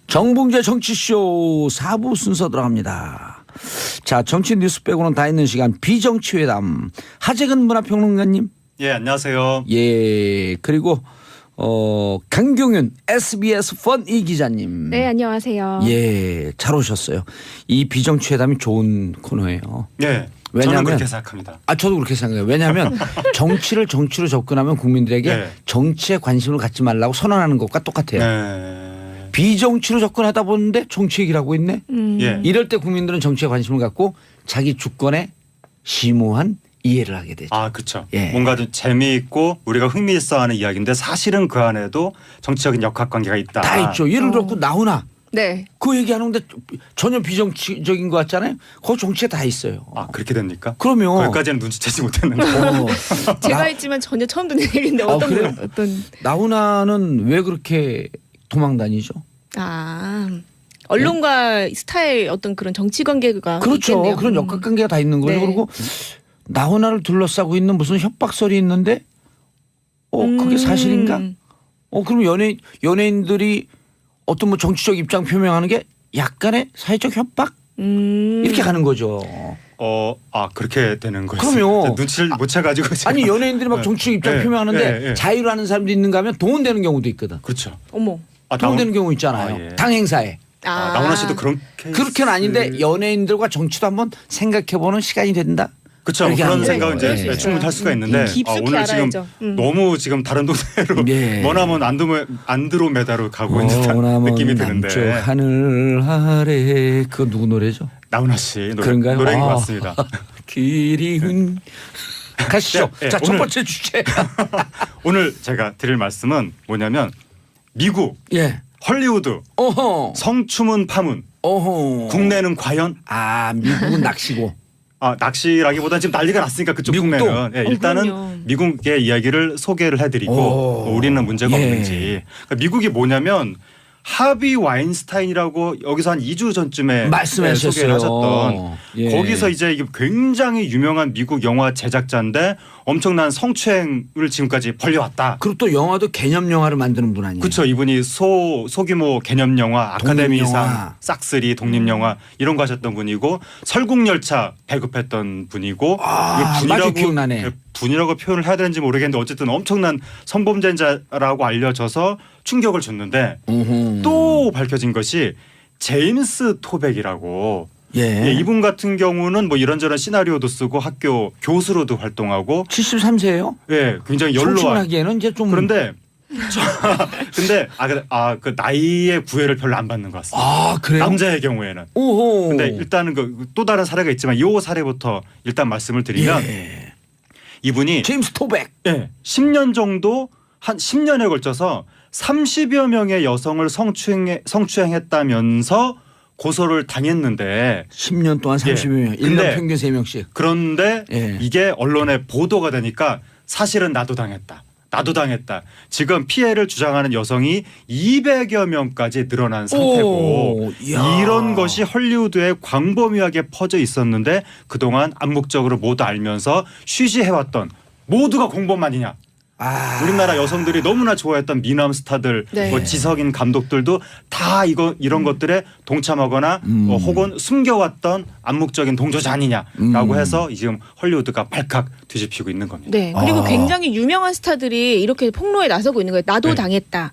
정봉재 정치쇼 4부 순서 들어갑니다. 자, 정치 뉴스 빼고는 다 있는 시간 비정치회담. 하재근 문화평론가님. 예, 안녕하세요. 예, 그리고 강경윤 SBS 펀이 기자님. 네, 안녕하세요. 예, 잘 오셨어요. 이 비정치회담이 좋은 코너예요. 예, 왜냐하면 저는 그렇게 생각합니다. 저도 그렇게 생각해요. 왜냐하면 정치로 접근하면 국민들에게 네. 정치에 관심을 갖지 말라고 선언하는 것과 똑같아요. 네. 비정치로 접근하다 보는데 정치 얘기를 하고 있네. 예. 이럴 때 국민들은 정치에 관심을 갖고 자기 주권에 심오한 이해를 하게 되죠. 아, 그렇죠. 예. 뭔가 좀 재미있고 우리가 흥미있어하는 이야기인데 사실은 그 안에도 정치적인 역학관계가 있다. 다 있죠. 예를 들어 나훈아 네. 그 얘기하는데 전혀 비정치적인 것 같잖아요. 그거 정치에 다 있어요. 아, 그렇게 됩니까? 그러면 거기까지는 눈치채지 못했는데. 제가 했지만 전혀 처음 듣는 얘기인데 그래요? 어떤 나훈아는 왜 그렇게 도망 다니죠? 언론과 스타일 어떤 그런 정치 관계가 그렇죠. 있겠네요. 그런 역학관계가 다 있는 거죠. 네. 그리고 나훈아를 둘러싸고 있는 무슨 협박설이 있는데 그게 사실인가? 그럼 연예인들이 어떤 뭐 정치적 입장 표명하는 게 약간의 사회적 협박? 이렇게 가는 거죠. 그렇게 되는 거예요. 그럼요. 눈치를 못 채가지고. 아니 연예인들이 막 정치적 입장 네. 표명하는데 네. 자유로 하는 사람도 있는가 하면 동원되는 경우도 있거든. 그렇죠. 어머. 동원되는 경우 있잖아요. 예. 당 행사에. 나훈아 씨도 그런 케이스. 그렇게는 아닌데 연예인들과 정치도 한번 생각해보는 시간이 된다. 그렇죠. 그렇게 그런 하는 생각은 거예요. 이제 예. 충분히 할 수가 있는데 깊숙이 오늘 알아야죠. 지금 너무 지금 다른 동네로 예. 머나먼 안드로메다로 가고 있는 듯한 느낌이 드는데. 남쪽 하늘 아래 그 누구 노래죠? 나훈아 씨 그런가요? 노래인 것 같습니다. 길이훈 가시죠. 네, 자, 첫 오늘- 번째 주제. 오늘 제가 드릴 말씀은 뭐냐면 미국, 예. 헐리우드, 어허. 성추문 파문, 어허. 국내는 과연 미국은 낚시고. 낚시라기보다는 지금 난리가 났으니까 그쪽 미국도? 국내는 일단은 그럼요. 미국의 이야기를 소개를 해드리고 우리는 문제가 예. 없는지. 그러니까 미국이 뭐냐면 하비 와인스타인이라고 여기서 한 2주 전쯤에 말씀하셨어요. 소개를 하셨던 예. 거기서 이제 이게 굉장히 유명한 미국 영화 제작자인데 엄청난 성추행을 지금까지 벌려왔다. 그리고 또 영화도 개념 영화를 만드는 분 아니에요? 그렇죠. 이분이 소규모 개념 영화, 아카데미상, 독립영화. 싹쓸이, 독립 영화 이런 거 하셨던 분이고 설국열차 배급했던 분이고 이거 맞아, 기억나네. 분이라고 표현을 해야 되는지 모르겠는데 어쨌든 엄청난 성범죄자라고 알려져서 충격을 줬는데 또 밝혀진 것이 제임스 토백이라고 예. 이분 같은 경우는 뭐 이런저런 시나리오도 쓰고 학교 교수로도 활동하고 73세예요? 굉장히 연로한 청춘하기에는 이제 좀 그런데 그 나이의 구애를 별로 안 받는 것 같습니다. 그래요? 남자의 경우에는. 오호. 근데 일단은 또 다른 사례가 있지만 이 사례부터 일단 말씀을 드리면 예. 이분이 제임스 토백. 10년 정도 한 10년에 걸쳐서 30여 명의 여성을 성추행했다면서 고소를 당했는데 10년 동안 30여 명. 1년 근데 평균 3명씩. 그런데 예. 이게 언론에 보도가 되니까 사실은 나도 당했다. 지금 피해를 주장하는 여성이 200여 명까지 늘어난 상태고 이야. 이런 것이 헐리우드에 광범위하게 퍼져 있었는데 그동안 암묵적으로 모두 알면서 쉬쉬해왔던 모두가 공범만이냐. 우리나라 여성들이 너무나 좋아했던 미남 스타들, 네. 뭐 지석인 감독들도 다 이런 것들에 동참하거나 혹은 숨겨왔던 암묵적인 동조자 아니냐라고 해서 지금 헐리우드가 발칵 뒤집히고 있는 겁니다. 네. 그리고 굉장히 유명한 스타들이 이렇게 폭로에 나서고 있는 거예요. 나도 당했다.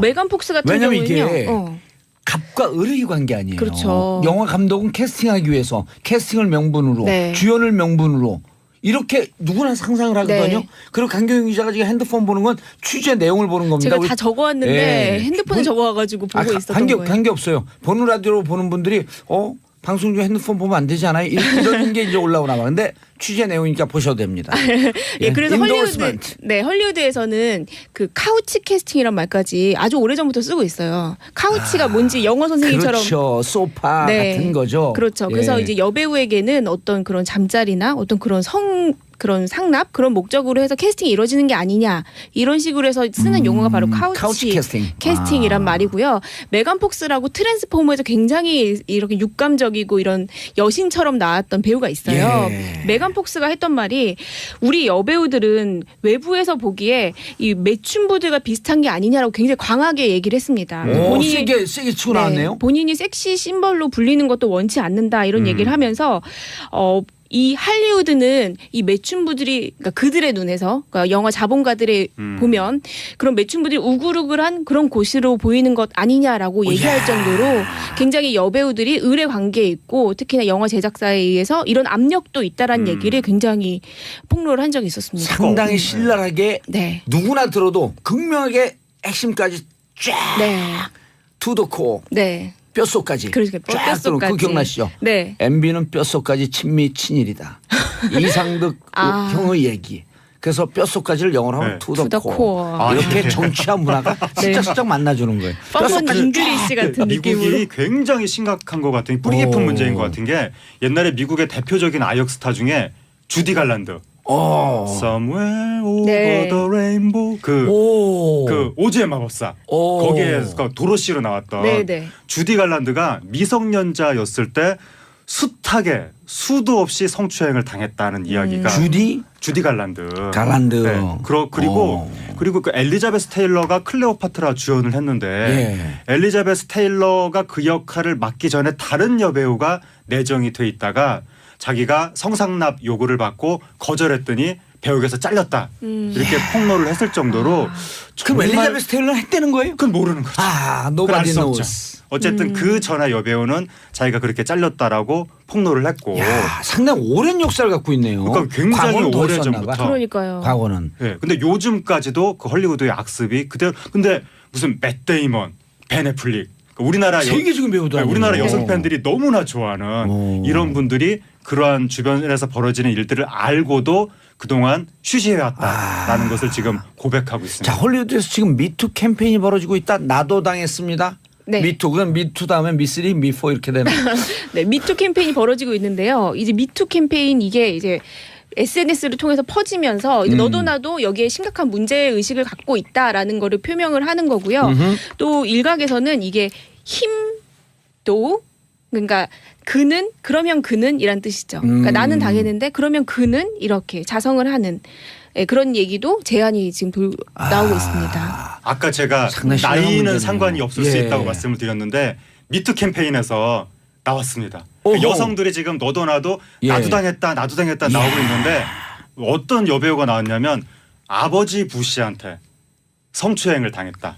메간 폭스 같은 왜냐면 경우는요. 이게 갑과 을의 관계 아니에요. 그렇죠. 영화 감독은 캐스팅하기 위해서 캐스팅을 명분으로 네. 주연을 명분으로 이렇게 누구나 상상을 하거든요. 네. 그리고 강경영 기자가 지금 핸드폰 보는 건 취재 내용을 보는 겁니다. 제가 우리- 다 적어왔는데 예. 핸드폰에 적어와가지고 보고 있었던 거예요. 관계 없어요. 보는 라디오로 보는 분들이 방송 중 핸드폰 보면 안 되지 않아요? 이런 게 이제 올라오나 봐. 근데 취재 내용이니까 보셔도 됩니다. 예, 그래서 Endorsement. 헐리우드에서는 그 카우치 캐스팅이란 말까지 아주 오래전부터 쓰고 있어요. 카우치가 뭔지 영어 선생님처럼 그렇죠. 소파 네. 같은 거죠. 그렇죠. 그래서 예. 이제 여배우에게는 어떤 그런 잠자리나 어떤 그런 그런 상납 그런 목적으로 해서 캐스팅이 이루어지는 게 아니냐 이런 식으로 해서 쓰는 용어가 바로 카우치 캐스팅이란 말이고요. 메간 폭스라고 트랜스포머에서 굉장히 이렇게 육감적이고 이런 여신처럼 나왔던 배우가 있어요. 예. 메간 폭스가 했던 말이 우리 여배우들은 외부에서 보기에 이 매춘부들과 비슷한 게 아니냐라고 굉장히 강하게 얘기를 했습니다. 세게 치고 나왔네요. 본인이 섹시 심벌로 불리는 것도 원치 않는다 이런 얘기를 하면서 이 할리우드는 이 매춘부들이 그러니까 그들의 눈에서 그러니까 영화 자본가들의 보면 그런 매춘부들이 우글우글한 그런 곳으로 보이는 것 아니냐라고 얘기할 정도로 굉장히 여배우들이 을의 관계에 있고 특히나 영화 제작사에 의해서 이런 압력도 있다라는 얘기를 굉장히 폭로를 한 적이 있었습니다. 상당히 신랄하게 네. 누구나 들어도 극명하게 핵심까지 쫙 네. 투더 코어 네. 뼛속까지 그러니까 쫙 들어. 그거 기억나시죠? 네. MB는 뼛속까지 친미 친일이다. 이상득 형의 얘기. 그래서 뼛속까지를 영어로 하면 네. 투더 To the 코어. core. 이렇게 정치와 문화가 슬쩍슬쩍 만나주는 거예요. 뻔뻔 잉글리시 같은 느낌으로. 미국이 굉장히 심각한 것 같은 뿌리 깊은 문제인 것 같은 게 옛날에 미국의 대표적인 아역 스타 중에 주디 갈란드. Somewhere over 네. the rainbow 그 오즈의 마법사 거기에서 도로시로 나왔던 네네. 주디 갈란드가 미성년자였을 때 숱하게 수도 없이 성추행을 당했다는 이야기가 주디 갈란드. 네. 그리고 그 엘리자베스 테일러가 클레오파트라 주연을 했는데 엘리자베스 테일러가 그 역할을 맡기 전에 다른 여배우가 내정이 돼 있다가 자기가 성상납 요구를 받고 거절했더니 배우에게서 잘렸다. 이렇게 폭로를 했을 정도로 그럼 엘리자베스 테일러는 했다는 거예요? 그건 모르는 거죠. nobody 알 수 없죠. knows. 어쨌든 그 전에 여배우는 자기가 그렇게 잘렸다라고 폭로를 했고. 야, 상당히 오랜 역사를 갖고 있네요. 그러니까 굉장히 과거는 더 오래 있었나 전부터. 봐. 그러니까요. 과거는. 네, 근데 요즘까지도 그 헐리우드의 악습이 그대로. 근데 무슨 맷 데이먼, 벤 애플릭, 우리나라 세계적인 배우들 아니에요. 우리나라 여성 팬들이 너무나 좋아하는 이런 분들이 그러한 주변에서 벌어지는 일들을 알고도 그동안 쉬쉬해왔다라는 것을 지금 고백하고 있습니다. 자, 헐리우드에서 지금 미투 캠페인이 벌어지고 있다. 나도 당했습니다. 네. 미투. 그럼 미투 다음에 미쓰리, 미포 이렇게 되는. 네, 미투 캠페인이 벌어지고 있는데요. 이제 미투 캠페인 이게 이제 SNS를 통해서 퍼지면서 이제 너도 나도 여기에 심각한 문제 의식을 갖고 있다라는 거를 표명을 하는 거고요. 또 일각에서는 이게 힘도 그러니까 그러면 그는이란 뜻이죠. 그러니까 나는 당했는데 그러면 그는 이렇게 자성을 하는 그런 얘기도 제안이 지금 나오고 있습니다. 아까 제가 상당히 심각한 나이는 문제네요. 상관이 없을 수 예. 있다고 말씀을 드렸는데 미투 캠페인에서 나왔습니다. 오호. 여성들이 지금 너도 나도 나도 당했다 나오고 있는데 어떤 여배우가 나왔냐면 아버지 부시한테 성추행을 당했다.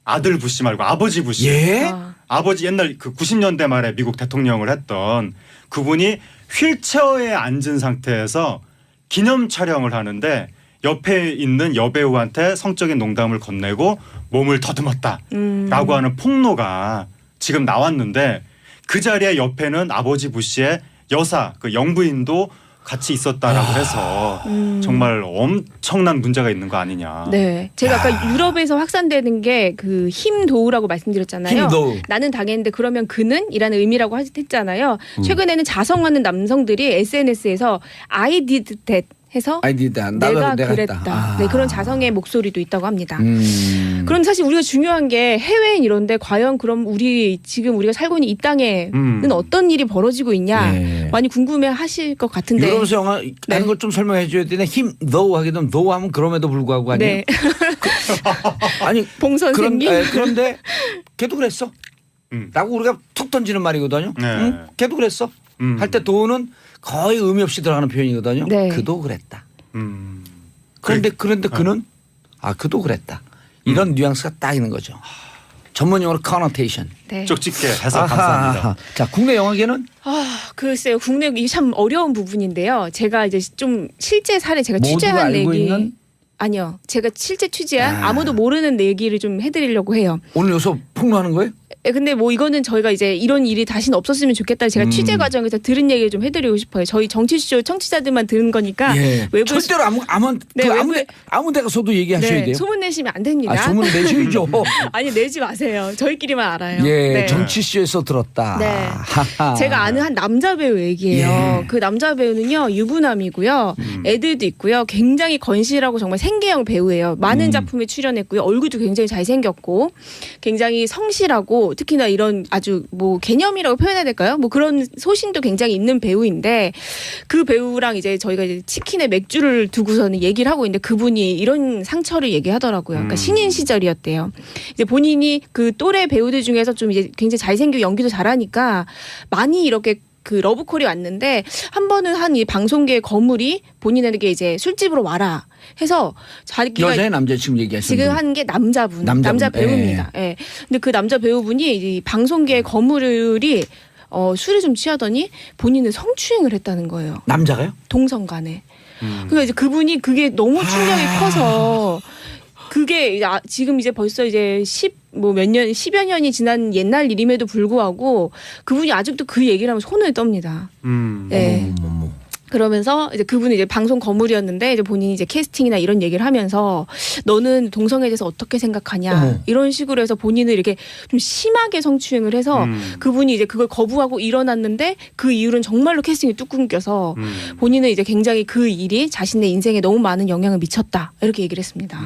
아들 부시 말고 아버지 부시. 예? 아버지 옛날 그 90년대 말에 미국 대통령을 했던 그분이 휠체어에 앉은 상태에서 기념 촬영을 하는데 옆에 있는 여배우한테 성적인 농담을 건네고 몸을 더듬었다라고 하는 폭로가 지금 나왔는데 그 자리에 옆에는 아버지 부시의 여사 그 영부인도 같이 있었다라고 해서 정말 엄청난 문제가 있는 거 아니냐. 네, 제가 아까 유럽에서 확산되는 게 그 힘도우라고 말씀드렸잖아요. 힘도우. 나는 당했는데 그러면 그는이라는 의미라고 했잖아요. 최근에는 자성하는 남성들이 SNS에서 I did that 해서 아이디다. 내가 내가 그랬다. 했다. 네, 그런 자성의 목소리도 있다고 합니다. 그런데 사실 우리가 중요한 게 해외인 이런데 과연 그럼 지금 우리가 살고 있는 이 땅에는 어떤 일이 벌어지고 있냐 네. 많이 궁금해하실 것 같은데. 유럽에서 영화 하는 걸 좀 설명해 줘야 되네. 힘, though 하게 되면 though 하면 그럼에도 불구하고 아니에요? 네. 아니 봉 선생님. 그런데 걔도 그랬어. 라고 우리가 툭 던지는 말이거든요. 네. 응? 걔도 그랬어. 할 때 도는 거의 의미 없이 들어가는 표현이거든요. 네. 그도 그랬다. 그런데 그는 그도 그랬다. 이런 뉘앙스가 딱 있는 거죠. 전문 용어로 connotation. 네. 쪽집게 해서 감사합니다. 자, 국내 영화계는 글쎄요. 국내 이게 참 어려운 부분인데요. 제가 이제 좀 실제 사례 제가 모두가 취재한 알고 얘기 있는 아니요. 제가 실제 취재한 아무도 모르는 얘기를 좀 해드리려고 해요. 오늘 여기서 폭로하는 거예요? 근데 뭐 이거는 저희가 이제 이런 일이 다시는 없었으면 좋겠다. 제가 취재 과정에서 들은 얘기를 좀 해드리고 싶어요. 저희 정치쇼 청취자들만 들은 거니까 예. 외부에 절대로 네, 아무 데 가서도 얘기하셔야 돼요. 소문 내시면 안 됩니다. 소문 내셔야죠. 아니 내지 마세요. 저희끼리만 알아요. 예, 네. 정치쇼에서 들었다. 네. 하하. 제가 아는 한 남자 배우 얘기예요. 예. 그 남자 배우는요 유부남이고요, 애들도 있고요, 굉장히 건실하고 정말 생계형 배우예요. 많은 작품에 출연했고요, 얼굴도 굉장히 잘생겼고, 굉장히 성실하고 특히나 이런 아주 뭐 개념이라고 표현해야 될까요? 뭐 그런 소신도 굉장히 있는 배우인데 그 배우랑 이제 저희가 이제 치킨에 맥주를 두고서는 얘기를 하고 있는데 그분이 이런 상처를 얘기하더라고요. 그러니까 신인 시절이었대요. 이제 본인이 그 또래 배우들 중에서 좀 이제 굉장히 잘생기고 연기도 잘하니까 많이 이렇게 그 러브콜이 왔는데 한 번은 한 이 방송계의 거물이 본인에게 이제 술집으로 와라 해서 자기가 여자의 남자 지금 얘기하시는 지금 분. 한 게 남자 배우입니다. 예. 근데 그 남자 배우분이 이 방송계의 거물이 술을 좀 취하더니 본인은 성추행을 했다는 거예요. 남자가요? 동성 간에. 그러니까 이제 그분이 그게 너무 충격이 커서 그게 지금 이제 벌써 이제 10여 년이 지난 옛날 일임에도 불구하고 그분이 아직도 그 얘기를 하면 손을 떱니다. 네. 어머머머. 그러면서 이제 그분이 이제 방송 거물이었는데 이제 본인이 이제 캐스팅이나 이런 얘기를 하면서 너는 동성에 대해서 어떻게 생각하냐 이런 식으로 해서 본인을 이렇게 좀 심하게 성추행을 해서 그분이 이제 그걸 거부하고 일어났는데 그 이후로는 정말로 캐스팅이 뚝 끊겨서 본인은 이제 굉장히 그 일이 자신의 인생에 너무 많은 영향을 미쳤다 이렇게 얘기를 했습니다.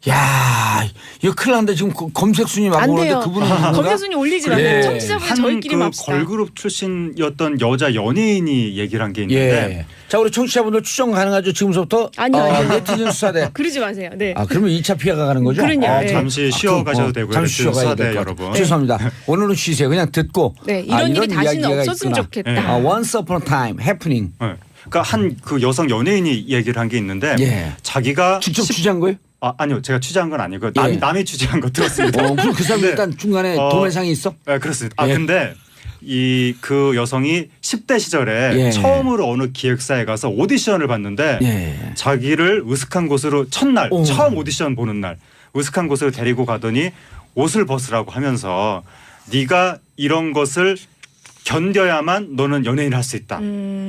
야, 이거 큰일 났는데 지금 검색 순위 막 안 오는데 돼요. 그분은 누군가? 검색 순위 올리지 마세요. 예. 청취자분 저희끼리만 한 합시다. 그 걸그룹 출신이었던 여자 연예인이 얘기를 한 게 있는데 예. 자, 우리 청취자분들 추정 가능하죠? 지금부터 아니요. 네티즌 수사대. 그러지 마세요. 네. 그러면 2차 피해가 가는 거죠? 그럼요. 네. 잠시 쉬어 가셔도 되고요. 잠시 쉬어 가야 수사대 될 것 여러분. 같아요. 죄송합니다. 오늘은 쉬세요. 그냥 듣고. 네, 이런 일이 다시는 이야기가 없었으면 있구나. 좋겠다. Once upon a time, happening. 네. 그러니까 한 그 여성 연예인이 얘기를 한 게 있는데 예. 자기가 직접 취재한 거예요? 아니요, 제가 취재한 건 아니고요. 예. 남이 취재한 거 들었습니다. 그럼 그 사람 근데, 일단 중간에 도매상이 있어? 네, 그렇습니다. 예. 근데 그 여성이 10대 시절에 예. 처음으로 어느 기획사에 가서 오디션을 봤는데 예. 자기를 으슥한 곳으로 첫날 오. 처음 오디션 보는 날 으슥한 곳으로 데리고 가더니 옷을 벗으라고 하면서 네가 이런 것을 견뎌야만 너는 연예인을 할 수 있다.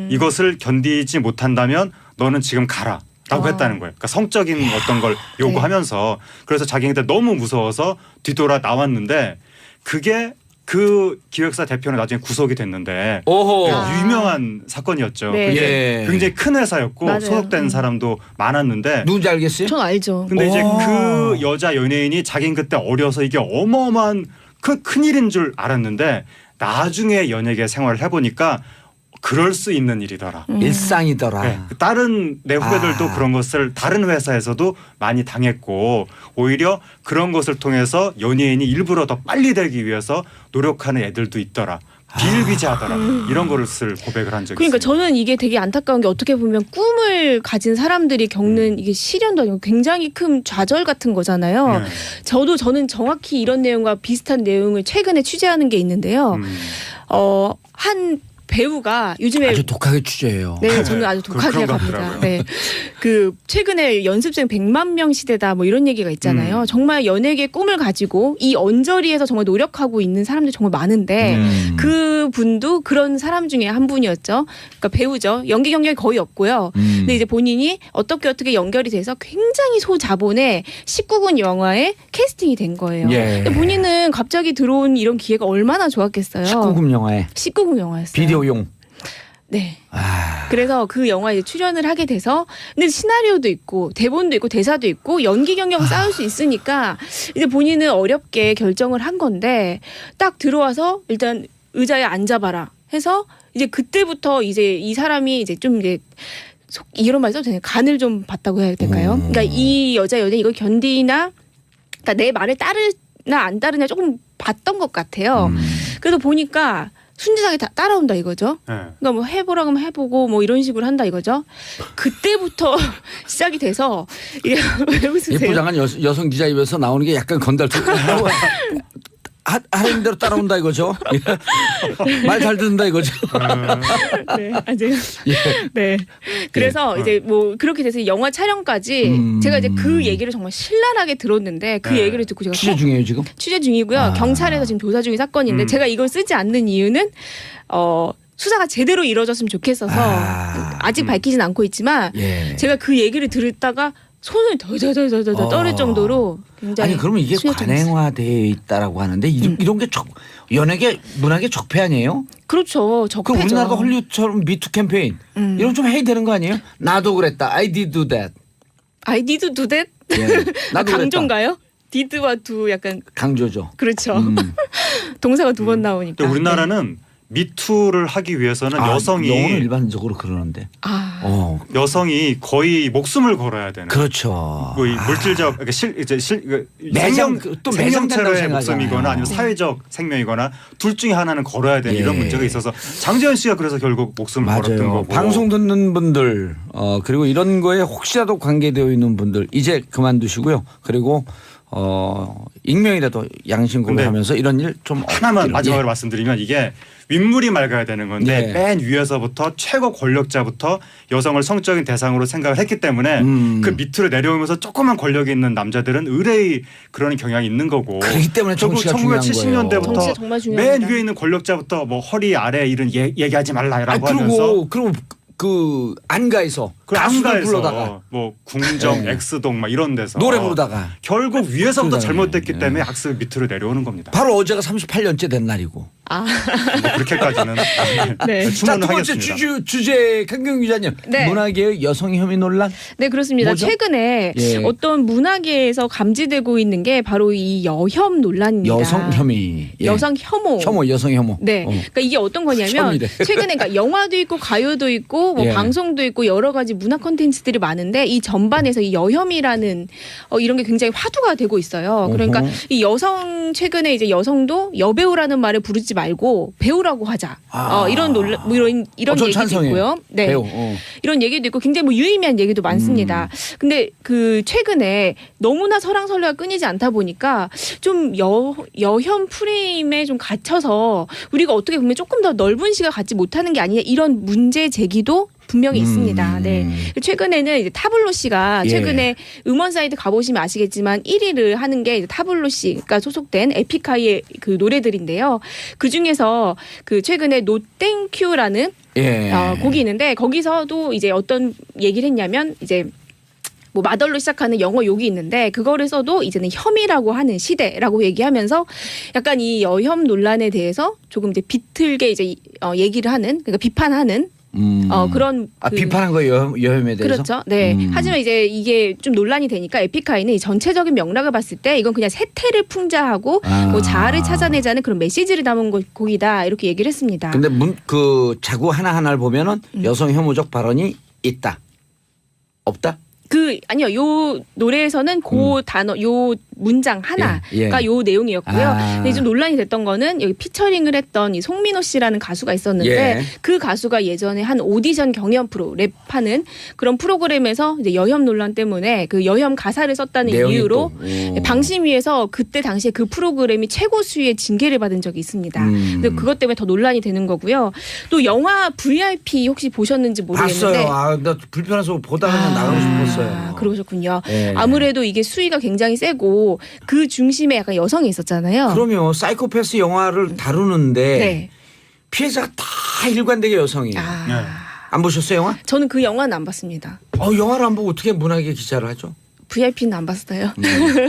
이것을 견디지 못한다면 너는 지금 가라. 라고 했다는 거예요. 그러니까 성적인 어떤 걸 요구하면서 그래서 자기한테 너무 무서워서 뒤돌아 나왔는데 그게 그 기획사 대표는 나중에 구속이 됐는데 오호. 유명한 사건이었죠. 네. 그게 예. 굉장히 큰 회사였고 맞아요. 소속된 사람도 많았는데 누군지 알겠어요? 전 알죠. 근데 이제 오. 그 여자 연예인이 자기는 그때 어려서 이게 어마어마한 큰일인 줄 알았는데 나중에 연예계 생활을 해보니까 그럴 수 있는 일이더라. 일상이더라. 네. 다른 내 후배들도 아. 그런 것을 다른 회사에서도 많이 당했고 오히려 그런 것을 통해서 연예인이 일부러 더 빨리 되기 위해서 노력하는 애들도 있더라. 비일비재하더라. 이런 것을 고백을 한 적이 그러니까 있습니다. 저는 이게 되게 안타까운 게 어떻게 보면 꿈을 가진 사람들이 겪는 이게 시련도 아니고 굉장히 큰 좌절 같은 거잖아요. 네. 저는 정확히 이런 내용과 비슷한 내용을 최근에 취재하는 게 있는데요. 한 배우가 요즘에 아주 독하게 취재해요. 네, 저는 아주 독하게 그런 것 갑니다. 같더라고요. 네. 그 최근에 연습생 100만 명 시대다 뭐 이런 얘기가 있잖아요. 정말 연예계 꿈을 가지고 이 언저리에서 정말 노력하고 있는 사람들이 정말 많은데 그 분도 그런 사람 중에 한 분이었죠. 그러니까 배우죠. 연기 경력이 거의 없고요. 근데 이제 본인이 어떻게 연결이 돼서 굉장히 소자본의 19금 영화에 캐스팅이 된 거예요. 예. 근데 본인은 갑자기 들어온 이런 기회가 얼마나 좋았겠어요. 19금 영화에 19금 영화였어요. 비디오용. 네. 그래서 그 영화에 출연을 하게 돼서 근데 시나리오도 있고 대본도 있고 대사도 있고 연기 경력을 쌓을 수 있으니까 이제 본인은 어렵게 결정을 한 건데 딱 들어와서 일단 의자에 앉아봐라 해서 이제 그때부터 이제 이 사람이 이제 좀 이제 이런 말 써도 되나요? 간을 좀 봤다고 해야 될까요? 그러니까 이 여자 연예인 이걸 견디나 그러니까 내 말을 따르나 안 따르냐 조금 봤던 것 같아요. 그래서 보니까 순진하게 따라온다 이거죠. 네. 그러니까 뭐 해보라고 하면 해보고 뭐 이런 식으로 한다 이거죠. 그때부터 시작이 돼서 왜 이 웃으세요? 부장한 여성 기자 입에서 나오는 게 약간 건달투. 하는 대로 따라온다 이거죠. 말 잘 듣는다 이거죠. 네, 아직. 예. 네. 그래서 이제 뭐 그렇게 돼서 영화 촬영까지 제가 이제 그 얘기를 정말 신랄하게 들었는데 그 네. 얘기를 듣고 제가 취재 중이에요 지금. 취재 중이고요. 아. 경찰에서 지금 조사 중인 사건인데 제가 이걸 쓰지 않는 이유는 수사가 제대로 이루어졌으면 좋겠어서 아직 밝히진 않고 있지만 예. 제가 그 얘기를 들었다가 손을 더더더더더 떨을 정도로 굉장히 아니 그러면 이게 충격적이었어요. 관행화되어 있다라고 하는데 이런 게 연예계 문학의 적폐 아니에요? 그렇죠. 그 적폐죠. 우리나라가 헐리우드처럼 미투 캠페인 이런 좀 해야 되는 거 아니에요? 나도 그랬다. I did do that. I did do that? 예. 나도 강조인가요? did와 do 약간 강조죠. 그렇죠. 동사가 두 번 나오니까. 근데 우리나라는 미투를 하기 위해서는 여성이 영어는 일반적으로 그러는데. 여성이 거의 목숨을 걸어야 되는. 그렇죠. 뭐 이 물질적 매장 또 매장된다고 생명체로의 목숨이거나 아니면 사회적 생명이거나 둘 중에 하나는 걸어야 되는 예. 이런 문제가 있어서 장재현 씨가 그래서 결국 목숨을 걸었던 맞아요. 거고. 방송 듣는 분들 그리고 이런 거에 혹시라도 관계되어 있는 분들 이제 그만두시고요. 그리고 익명이라도 양심 고백하면서 이런 일 좀 하나만 마지막으로 말씀드리면 이게 윗물이 맑아야 되는 건데 예. 맨 위에서부터 최고 권력자부터 여성을 성적인 대상으로 생각을 했기 때문에 그 밑으로 내려오면서 조그만 권력이 있는 남자들은 의뢰의 그런 경향이 있는 거고. 그렇기 때문에 정치가 중요한 거예요. 70년대부터 1970년대부터 정치가 정말 중요합니다. 맨 위에 있는 권력자부터 뭐 허리 아래 이런 얘기하지 말라라고 하면서 그리고 그 안가에서 그 가수들 안가에서 불러다가 뭐 궁정, 네. X동 막 이런 데서 노래 부르다가 결국 위에서부터 그러잖아요. 잘못됐기 네. 때문에 악습 밑으로 내려오는 겁니다. 바로 어제가 38년째 된 날이고. 뭐 그렇게까지는 네. 자, 충분히 두 번째 하겠습니다. 주제 강경 기자님. 네. 문화계의 여성 혐의 논란. 네, 그렇습니다. 뭐죠? 최근에 예. 어떤 문화계에서 감지되고 있는 게 바로 이 여혐 논란입니다. 여성 혐의. 예. 여성 혐오. 여성 혐오. 네. 그러니까 이게 어떤 거냐면 혐의래. 최근에 그러니까 영화도 있고 가요도 있고 뭐 예. 방송도 있고 여러 가지 문화 콘텐츠들이 많은데 이 전반에서 이 여혐이라는 이런 게 굉장히 화두가 되고 있어요. 그러니까 어허. 이 여성 최근에 이제 여성도 여배우라는 말을 부르지 말고 배우라고 하자. 이런 논란 뭐 이런 전 얘기도 찬성해요. 있고요. 네. 배우. 이런 얘기도 있고 굉장히 뭐 유의미한 얘기도 많습니다. 근데 그 최근에 너무나 설왕설래가 끊이지 않다 보니까 좀 여혐 프레임에 좀 갇혀서 우리가 어떻게 보면 조금 더 넓은 시각 갖지 못하는 게 아니냐 이런 문제 제기도 분명히 있습니다. 네. 최근에는 이제 타블로 씨가 예. 최근에 음원 사이트 가보시면 아시겠지만 1위를 하는 게 이제 타블로 씨가 소속된 에픽하이의 그 노래들인데요. 그 중에서 그 최근에 No Thank You라는 예. 곡이 있는데 거기서도 이제 어떤 얘기를 했냐면 이제 뭐 마덜로 시작하는 영어 욕이 있는데 그거를 써도 이제는 혐의라고 하는 시대라고 얘기하면서 약간 이 여혐 논란에 대해서 조금 이제 비틀게 이제 얘기를 하는 그러니까 비판하는 그런 비판한 거예요 여혐에 대해서. 그렇죠. 네. 하지만 이제 이게 좀 논란이 되니까 에픽하이는 이 전체적인 맥락을 봤을 때 이건 그냥 세태를 풍자하고 뭐 자아를 찾아내자는 그런 메시지를 담은 곡이다 이렇게 얘기를 했습니다. 근데 그 자구 하나하나를 보면은 여성 혐오적 발언이 있다. 없다? 아니요. 요 노래에서는 그 단어 요 문장 하나가 예. 요 내용이었고요. 아. 근데 좀 논란이 됐던 거는 여기 피처링을 했던 이 송민호 씨라는 가수가 있었는데 예. 그 가수가 예전에 한 오디션 경연 프로 랩하는 그런 프로그램에서 이제 여혐 논란 때문에 그 여혐 가사를 썼다는 내용이 이유로 또. 방심위에서 그때 당시에 그 프로그램이 최고 수위의 징계를 받은 적이 있습니다. 근데 그것 때문에 더 논란이 되는 거고요. 또 영화 VIP 혹시 보셨는지 모르겠는데 봤어요. 나 불편해서 보다가 그냥 나가고 싶었어요. 그러셨군요. 예. 아무래도 이게 수위가 굉장히 세고 그 중심에 약간 여성이 있었잖아요. 그러면 사이코패스 영화를 다루는데 네. 피해자가 다 일관되게 여성이에요. 네. 안 보셨어요 영화? 저는 그 영화는 안 봤습니다. 영화를 안 보고 어떻게 문학의 기자를 하죠? VIP는 안 봤어요.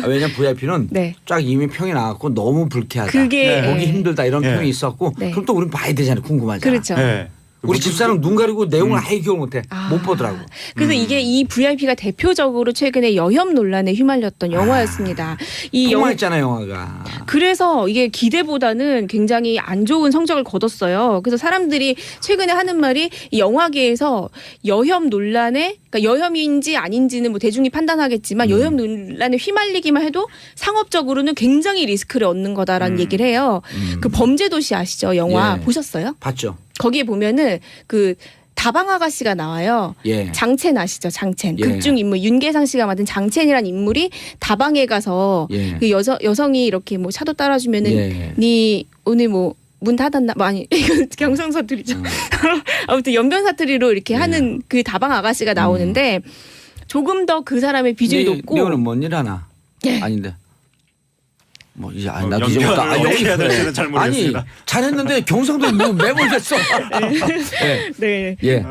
왜냐면 VIP는 네. 쫙 이미 평이 나왔고 너무 불쾌하다. 그게 보기 힘들다 이런 네. 평이 있었고 네. 그럼 또 우린 봐야 되잖아요. 궁금하잖아. 그렇죠. 네. 우리 집사람 눈 가리고 내용을 아예 기억 못해. 못 보더라고. 그래서 이게 이 VIP가 대표적으로 최근에 여혐 논란에 휘말렸던 영화였습니다. 이 통화했잖아요, 영화가. 그래서 이게 기대보다는 굉장히 안 좋은 성적을 거뒀어요. 그래서 사람들이 최근에 하는 말이 이 영화계에서 여혐 논란에, 그러니까 여혐인지 아닌지는 뭐 대중이 판단하겠지만 여혐 논란에 휘말리기만 해도 상업적으로는 굉장히 리스크를 얻는 거다라는 얘기를 해요. 그 범죄도시 아시죠? 영화 예. 보셨어요? 봤죠. 거기에 보면은 그 다방 아가씨가 나와요. 예. 장첸 아시죠? 장첸. 예. 극중 인물 윤계상 씨가 맡은 장첸이라는 인물이 다방에 가서 예. 그 여성이 이렇게 뭐 차도 따라주면은 예. 네 오늘 뭐 문 닫았나? 뭐 아니 이건 경성사투리죠. 아무튼 연변 사투리로 이렇게 하는 그 다방 아가씨가 나오는데 조금 더 그 사람의 비중이 높고. 내오는 뭔 일 하나? 예. 아닌데. 뭐 이제 나도 연변을 잊어먹었다. 어떻게 해야 될지는 잘 모르겠습니다. 아니 잘했는데 경상도에 뭐 매몰됐어. 예. 네. 예.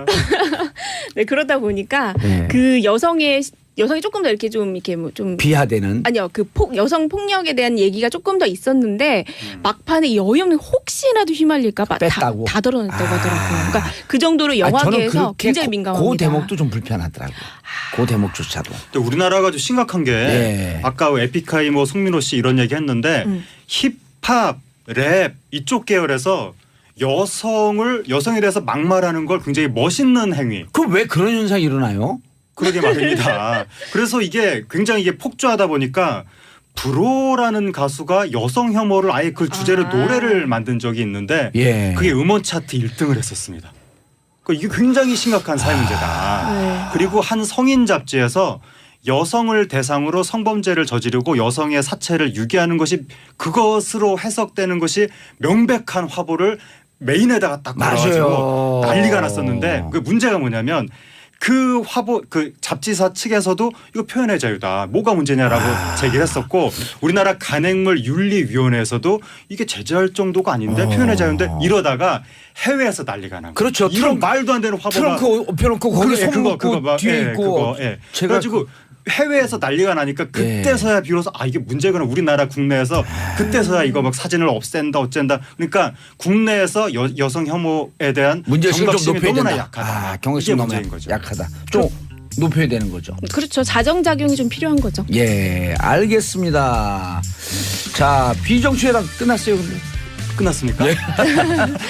네 그러다 보니까 예. 그 여성이 조금 더 이렇게 좀 이렇게 뭐 좀 비하되는. 아니요 그 여성 폭력에 대한 얘기가 조금 더 있었는데 막판에 이 여혐이 혹시라도 휘말릴까봐 뺐다고? 다 드러냈다고 아. 하더라고요. 그러니까 그 정도로 영화계에서 굉장히 민감합니다. 그 대목도 좀 불편하더라고. 그 대목조차도. 근데 우리나라가 좀 심각한 게 예. 아까 에픽하이 뭐 송민호 씨 이런 얘기 했는데 힙합, 랩 이쪽 계열에서 여성에 대해서 막말하는 걸 굉장히 멋있는 행위. 그럼 왜 그런 현상이 일어나요? 그러게 말입니다. 그래서 이게 굉장히 이게 폭주하다 보니까 브로라는 가수가 여성 혐오를 아예 그 주제로 노래를 만든 적이 있는데 예. 그게 음원 차트 1등을 했었습니다. 이게 굉장히 심각한 사회 문제다. 네. 그리고 한 성인 잡지에서 여성을 대상으로 성범죄를 저지르고 여성의 사체를 유기하는 것이 그것으로 해석되는 것이 명백한 화보를 메인에다가 딱 걸어가지고 맞아요. 난리가 났었는데 그 문제가 뭐냐면 그 화보 그 잡지사 측에서도 이거 표현의 자유다. 뭐가 문제냐라고 제기를 했었고 우리나라 간행물 윤리위원회에서도 이게 제재할 정도가 아닌데 표현의 자유인데 이러다가 해외에서 난리가 난 거예요. 그렇죠. 이런 말도 안 되는 화보가 트렁크 펴놓고 거기 손 놓고 막, 뒤에 예, 있고. 그거, 예. 제가 그래가지고 해외에서 난리가 나니까 그때서야 비로소 이게 문제구나. 우리나라 국내에서 그때서야 이거 막 사진을 없앤다 어쩐다. 그러니까 국내에서 여성 혐오에 대한 문제의식을 좀 경각심이 높여야 너무나 된다. 약하다. 경각심 이게 너무 문제인 거죠. 약하다. 좀 높여야 되는 거죠. 그렇죠. 자정작용이 좀 필요한 거죠. 예, 알겠습니다. 자, 비정치회담 끝났어요, 근데. 끝났습니까?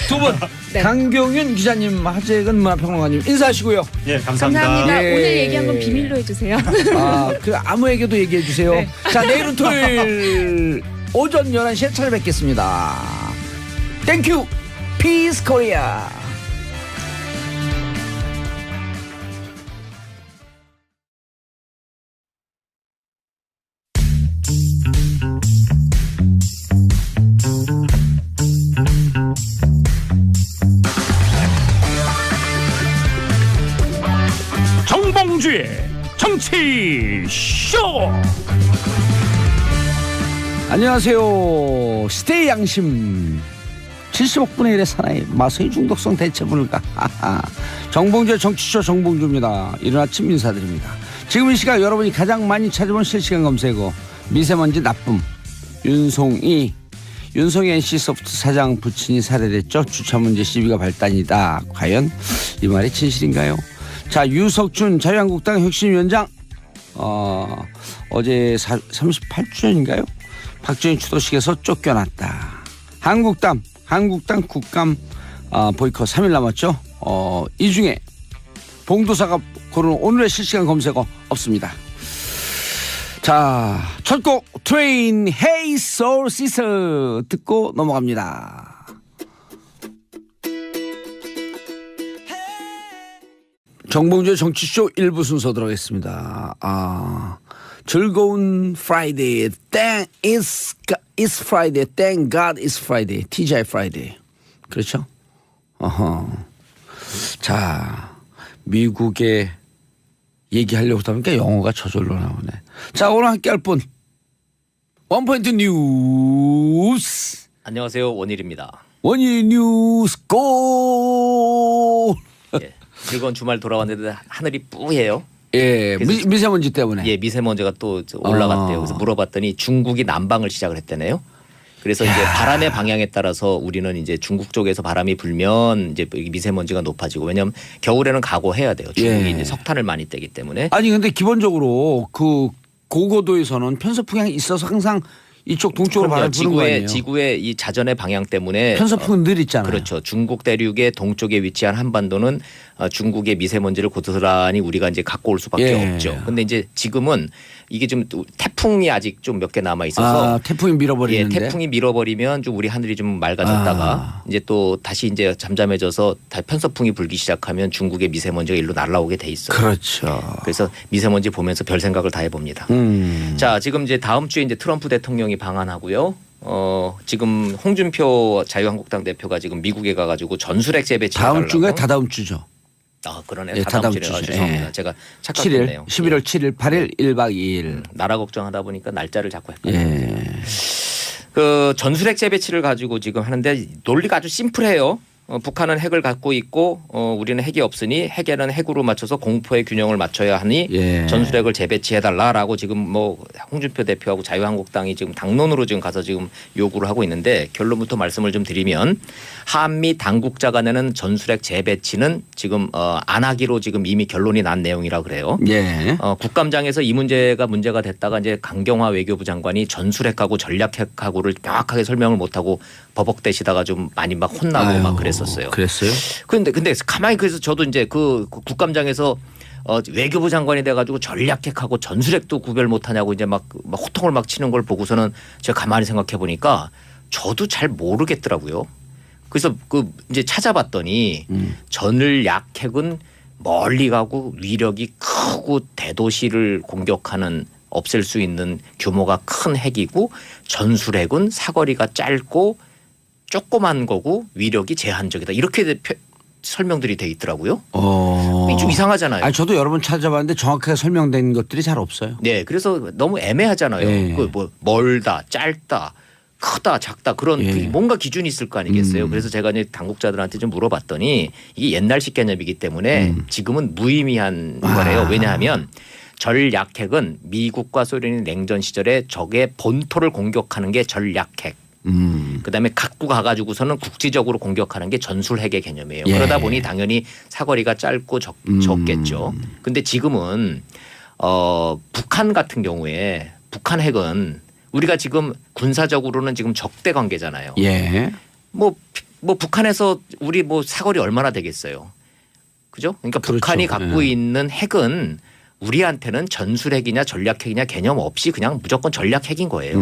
두 분, 네. 강경윤 기자님, 하재근 문화평론가님 인사하시고요. 예, 감사합니다. 감사합니다. 예. 오늘 얘기한 건 비밀로 해주세요. 그 아무에게도 얘기해 주세요. 네. 자, 내일은 토요일 오전 11시에 찾아뵙겠습니다. 땡큐, 피스 코리아. 정봉주의 정치 쇼. 안녕하세요. 스테이 양심 70억 분의 1의 사나이 마성의 중독성 대체 불가. 정봉주의 정치쇼 정봉주입니다. 이른 아침 인사드립니다. 지금 이 시각 여러분이 가장 많이 찾아본 실시간 검색어 미세먼지 나쁨. 윤송이 NC소프트 사장 부친이 살해됐죠. 주차 문제 시비가 발단이다. 과연 이 말이 진실인가요? 자, 유석준 자유한국당 혁신위원장 어제 38주년인가요? 박정희 추도식에서 쫓겨났다. 한국당 국감 보이콧 3일 남았죠. 이 중에 봉도사가 고른 오늘의 실시간 검색어 없습니다. 자, 첫 곡 트레인 헤이 소울 시스 듣고 넘어갑니다. 정봉주의 정치쇼 1부 순서 들어가겠습니다. 즐거운 프라이데이. It's Friday. Thank God it's Friday. TGI Friday. 그렇죠? 자, 미국에 얘기하려고 하다 보니까 영어가 저절로 나오네. 자, 오늘 함께 할 분. 원포인트 뉴스. 안녕하세요. 원일입니다. 원일 뉴스 고. 예, 즐거운 주말 돌아왔는데 하늘이 뿌예요. 예, 그래서 미세먼지 때문에. 예, 미세먼지가 또 올라갔대요. 그래서 물어봤더니 중국이 난방을 시작을 했다네요. 그래서 이제 바람의 방향에 따라서 우리는 이제 중국 쪽에서 바람이 불면 이제 미세먼지가 높아지고 왜냐하면 겨울에는 각오해야 돼요. 중국이 예. 이제 석탄을 많이 떼기 때문에. 아니 근데 기본적으로 그 고고도에서는 편서풍이 있어서 항상 이쪽 동쪽으로 바람이 부는 거 아니에요? 지구의 이 자전의 방향 때문에 편서풍은 늘 있잖아요. 그렇죠. 중국 대륙의 동쪽에 위치한 한반도는 중국의 미세먼지를 고스란히 우리가 이제 갖고 올 수밖에 예. 없죠. 근데 이제 지금은 이게 좀 태풍이 아직 좀 몇 개 남아 있어서 태풍이 밀어버리는데. 예, 태풍이 밀어버리면 좀 우리 하늘이 좀 맑아졌다가 이제 또 다시 이제 잠잠해져서 편서풍이 불기 시작하면 중국의 미세먼지가 일로 날아오게 돼 있어요. 그렇죠. 그래서 미세먼지 보면서 별 생각을 다 해봅니다. 자, 지금 이제 다음 주에 이제 트럼프 대통령이 방한하고요. 지금 홍준표 자유한국당 대표가 지금 미국에 가가지고 전술핵 재배치 다음 주가 다다음 주죠. 그러네요. 예, 다다음 다다음 주네요. 주죠. 죄송합니다. 예. 제가 7일, 착각했네요. 11월 7일, 8일, 1박 2일. 나라 걱정하다 보니까 날짜를 자꾸 헷갈려요. 예. 그 전술핵 재배치를 가지고 지금 하는데 논리가 아주 심플해요. 북한은 핵을 갖고 있고 우리는 핵이 없으니 핵에는 핵으로 맞춰서 공포의 균형을 맞춰야 하니 예. 전술핵을 재배치해달라라고 지금 뭐 홍준표 대표하고 자유한국당이 지금 당론으로 지금 가서 지금 요구를 하고 있는데 결론부터 말씀을 좀 드리면 한미 당국자 간에는 전술핵 재배치는 지금 안 하기로 지금 이미 결론이 난 내용이라 그래요. 예. 국감장에서 이 문제가 됐다가 이제 강경화 외교부 장관이 전술핵하고 전략핵하고를 명확하게 설명을 못하고 버벅대시다가 좀 많이 막 혼나고 막 그랬었어요. 그랬어요? 근데 가만히 그래서 저도 이제 그 국감장에서 외교부 장관이 돼가지고 전략핵하고 전술핵도 구별 못하냐고 이제 막 호통을 막 치는 걸 보고서는 제가 가만히 생각해 보니까 저도 잘 모르겠더라고요. 그래서 그 이제 찾아봤더니 전략핵은 멀리 가고 위력이 크고 대도시를 공격하는 없앨 수 있는 규모가 큰 핵이고 전술핵은 사거리가 짧고 조그만 거고 위력이 제한적이다. 이렇게 설명들이 돼 있더라고요. 좀 이상하잖아요. 아니, 저도 여러 번 찾아봤는데 정확하게 설명된 것들이 잘 없어요. 네, 그래서 너무 애매하잖아요. 네. 그 뭐 멀다, 짧다, 크다, 작다 그런 예. 뭔가 기준이 있을 거 아니겠어요. 그래서 제가 이제 당국자들한테 좀 물어봤더니 이게 옛날식 개념이기 때문에 지금은 무의미한 거래요. 왜냐하면 전략핵은 미국과 소련이 냉전 시절에 적의 본토를 공격하는 게 전략핵. 그다음에 갖고 가가지고서는 국지적으로 공격하는 게 전술핵의 개념이에요. 예. 그러다 보니 당연히 사거리가 짧고 적겠죠. 근데 지금은 북한 같은 경우에 북한 핵은 우리가 지금 군사적으로는 지금 적대 관계잖아요. 예. 뭐 북한에서 우리 뭐 사거리 얼마나 되겠어요. 그죠? 그러니까 그렇죠. 북한이 갖고 예. 있는 핵은 우리한테는 전술핵이냐 전략핵이냐 개념 없이 그냥 무조건 전략핵인 거예요.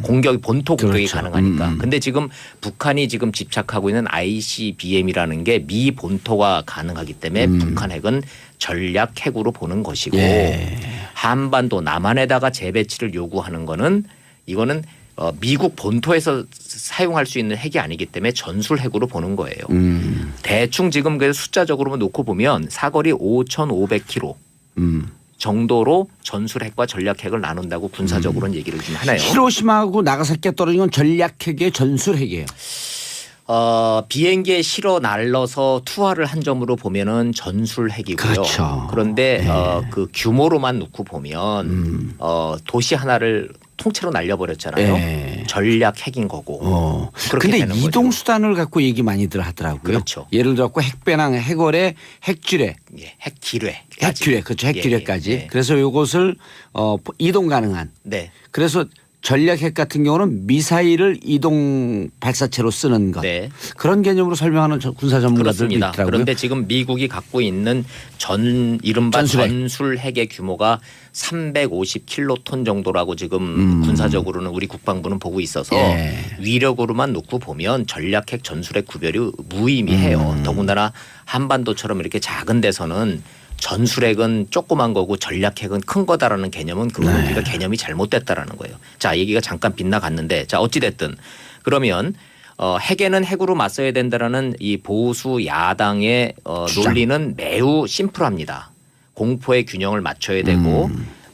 공격이 본토 공격이 그렇죠. 가능하니까. 근데 지금 북한이 지금 집착하고 있는 ICBM이라는 게 미 본토가 가능하기 때문에 북한 핵은 전략핵으로 보는 것이고 예. 한반도 남한에다가 재배치를 요구하는 거는 이거는 미국 본토에서 사용할 수 있는 핵이 아니기 때문에 전술핵으로 보는 거예요. 대충 지금 그 숫자적으로만 놓고 보면 사거리 5,500km 정도로 전술핵과 전략핵을 나눈다고 군사적으로는 얘기를 좀 하네요. 히로시마하고 나가사키가 떨어진 건 전략핵이에요, 전술핵이에요. 비행기에 실어 날려서 투하를 한 점으로 보면은 전술핵이고요. 그렇죠. 그런데 그 규모로만 놓고 보면 도시 하나를 통째로 날려버렸잖아요. 예. 전략핵인 거고. 그렇게 근데 되는 이동 거죠. 수단을 갖고 얘기 많이들 하더라고요. 그렇죠. 예를 들어 핵배낭, 핵어뢰, 핵지뢰, 예, 핵기뢰. 핵기뢰, 그렇죠. 핵기뢰까지. 예, 예. 그래서 이것을 이동 가능한. 네. 그래서 전략핵 같은 경우는 미사일을 이동 발사체로 쓰는 것. 네. 그런 개념으로 설명하는 군사 전문가들도 그렇습니다. 있더라고요. 그런데 지금 미국이 갖고 있는 이른바 전술핵. 전술핵의 규모가 350킬로톤 정도라고 지금 군사적으로는 우리 국방부는 보고 있어서 예. 위력으로만 놓고 보면 전략핵 전술핵 구별이 무의미해요. 더군다나 한반도처럼 이렇게 작은 데서는 전술핵은 조그만 거고 전략핵은 큰 거다라는 개념은 그거는 우리가 개념이 잘못됐다라는 거예요. 자, 얘기가 잠깐 빗나갔는데 자, 어찌 됐든 그러면 핵에는 핵으로 맞서야 된다라는 이 보수 야당의 논리는 매우 심플합니다. 공포의 균형을 맞춰야 되고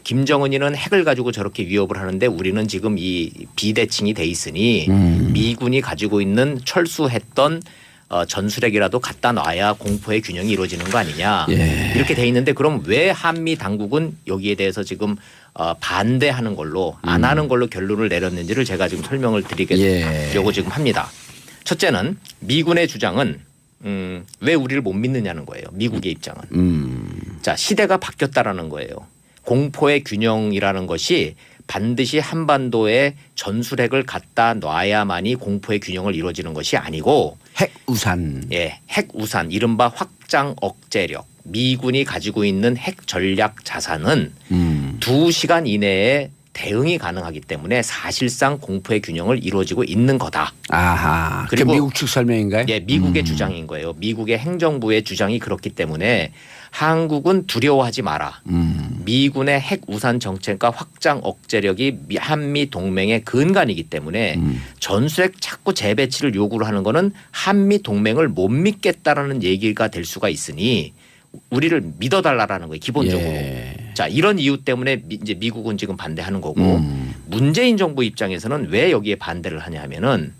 김정은이는 핵을 가지고 저렇게 위협을 하는데 우리는 지금 이 비대칭이 돼 있으니 미군이 가지고 있는 철수했던 전술핵이라도 갖다 놔야 공포의 균형이 이루어지는 거 아니냐 예. 이렇게 돼 있는데 그럼 왜 한미 당국은 여기에 대해서 지금 반대하는 걸로 안 하는 걸로 결론을 내렸는지를 제가 지금 설명을 드리려고 지금 합니다. 첫째는 미군의 주장은 왜 우리를 못 믿느냐는 거예요. 미국의 입장은. 자, 시대가 바뀌었다라는 거예요. 공포의 균형이라는 것이 반드시 한반도에 전술핵을 갖다 놔야만이 공포의 균형을 이루어지는 것이 아니고 핵우산. 예, 핵우산 이른바 확장 억제력 미군이 가지고 있는 핵 전략 자산은 2시간 이내에 대응이 가능하기 때문에 사실상 공포의 균형을 이루어지고 있는 거다. 아하. 그리고 미국 측 설명인가요? 예, 미국의 주장인 거예요. 미국의 행정부의 주장이 그렇기 때문에 한국은 두려워하지 마라. 미군의 핵 우산 정책과 확장 억제력이 한미 동맹의 근간이기 때문에 전술핵 자꾸 재배치를 요구를 하는 거는 한미 동맹을 못 믿겠다라는 얘기가 될 수가 있으니 우리를 믿어달라라는 거예요. 기본적으로. 예. 자, 이런 이유 때문에 이제 미국은 지금 반대하는 거고 문재인 정부 입장에서는 왜 여기에 반대를 하냐 하면은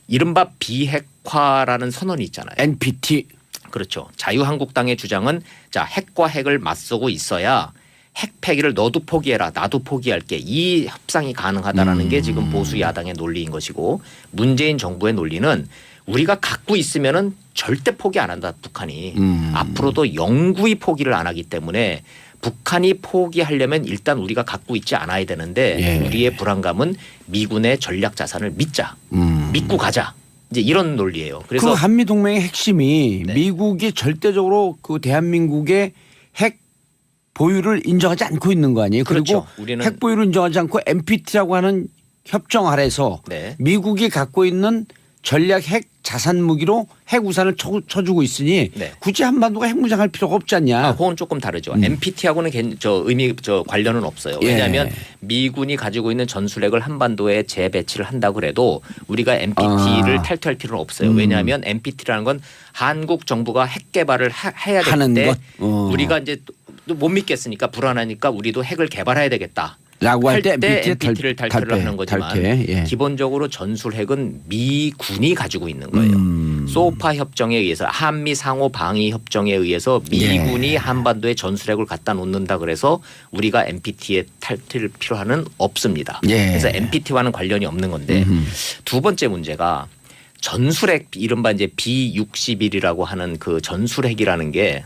이른바 비핵화라는 선언이 있잖아요. NPT. 그렇죠. 자유한국당의 주장은 자, 핵과 핵을 맞서고 있어야 핵 폐기를 너도 포기해라 나도 포기할게 이 협상이 가능하다라는 게 지금 보수 야당의 논리인 것이고 문재인 정부의 논리는 우리가 갖고 있으면은 절대 포기 안 한다 북한이 앞으로도 영구히 포기를 안 하기 때문에 북한이 포기하려면 일단 우리가 갖고 있지 않아야 되는데 예. 우리의 불안감은 미군의 전략 자산을 믿자 믿고 가자 이제 이런 논리예요. 그래서 그 한미 동맹의 핵심이 네. 미국이 절대적으로 그 대한민국의 핵 보유를 인정하지 않고 있는 거 아니에요? 그렇죠. 그리고 우리는 핵 보유를 인정하지 않고 NPT라고 하는 협정 아래서 네. 미국이 갖고 있는 전략 핵 자산 무기로 핵 우산을 쳐주고 있으니 네. 굳이 한반도가 핵무장할 필요가 없지 않냐? 그건 조금 다르죠. NPT하고는 관련은 없어요. 왜냐하면 예. 미군이 가지고 있는 전술핵을 한반도에 재배치를 한다고 그래도 우리가 NPT를 탈퇴할 필요는 없어요. 왜냐하면 NPT라는 건 한국 정부가 핵 개발을 해야 하는 되는데 것. 우리가 이제 또 못 믿겠으니까 불안하니까 우리도 핵을 개발해야 되겠다. 라고 할 때 NPT를 탈퇴를 하는 거지만 예. 기본적으로 전술핵은 미군이 가지고 있는 거예요. 소파 협정에 의해서 한미 상호 방위 협정에 의해서 미군이 예. 한반도에 전술핵을 갖다 놓는다 그래서 우리가 NPT에 탈퇴를 필요하는 없습니다. 예. 그래서 NPT와는 관련이 없는 건데 두 번째 문제가 전술핵 이른바 이제 B-61이라고 하는 그 전술핵이라는 게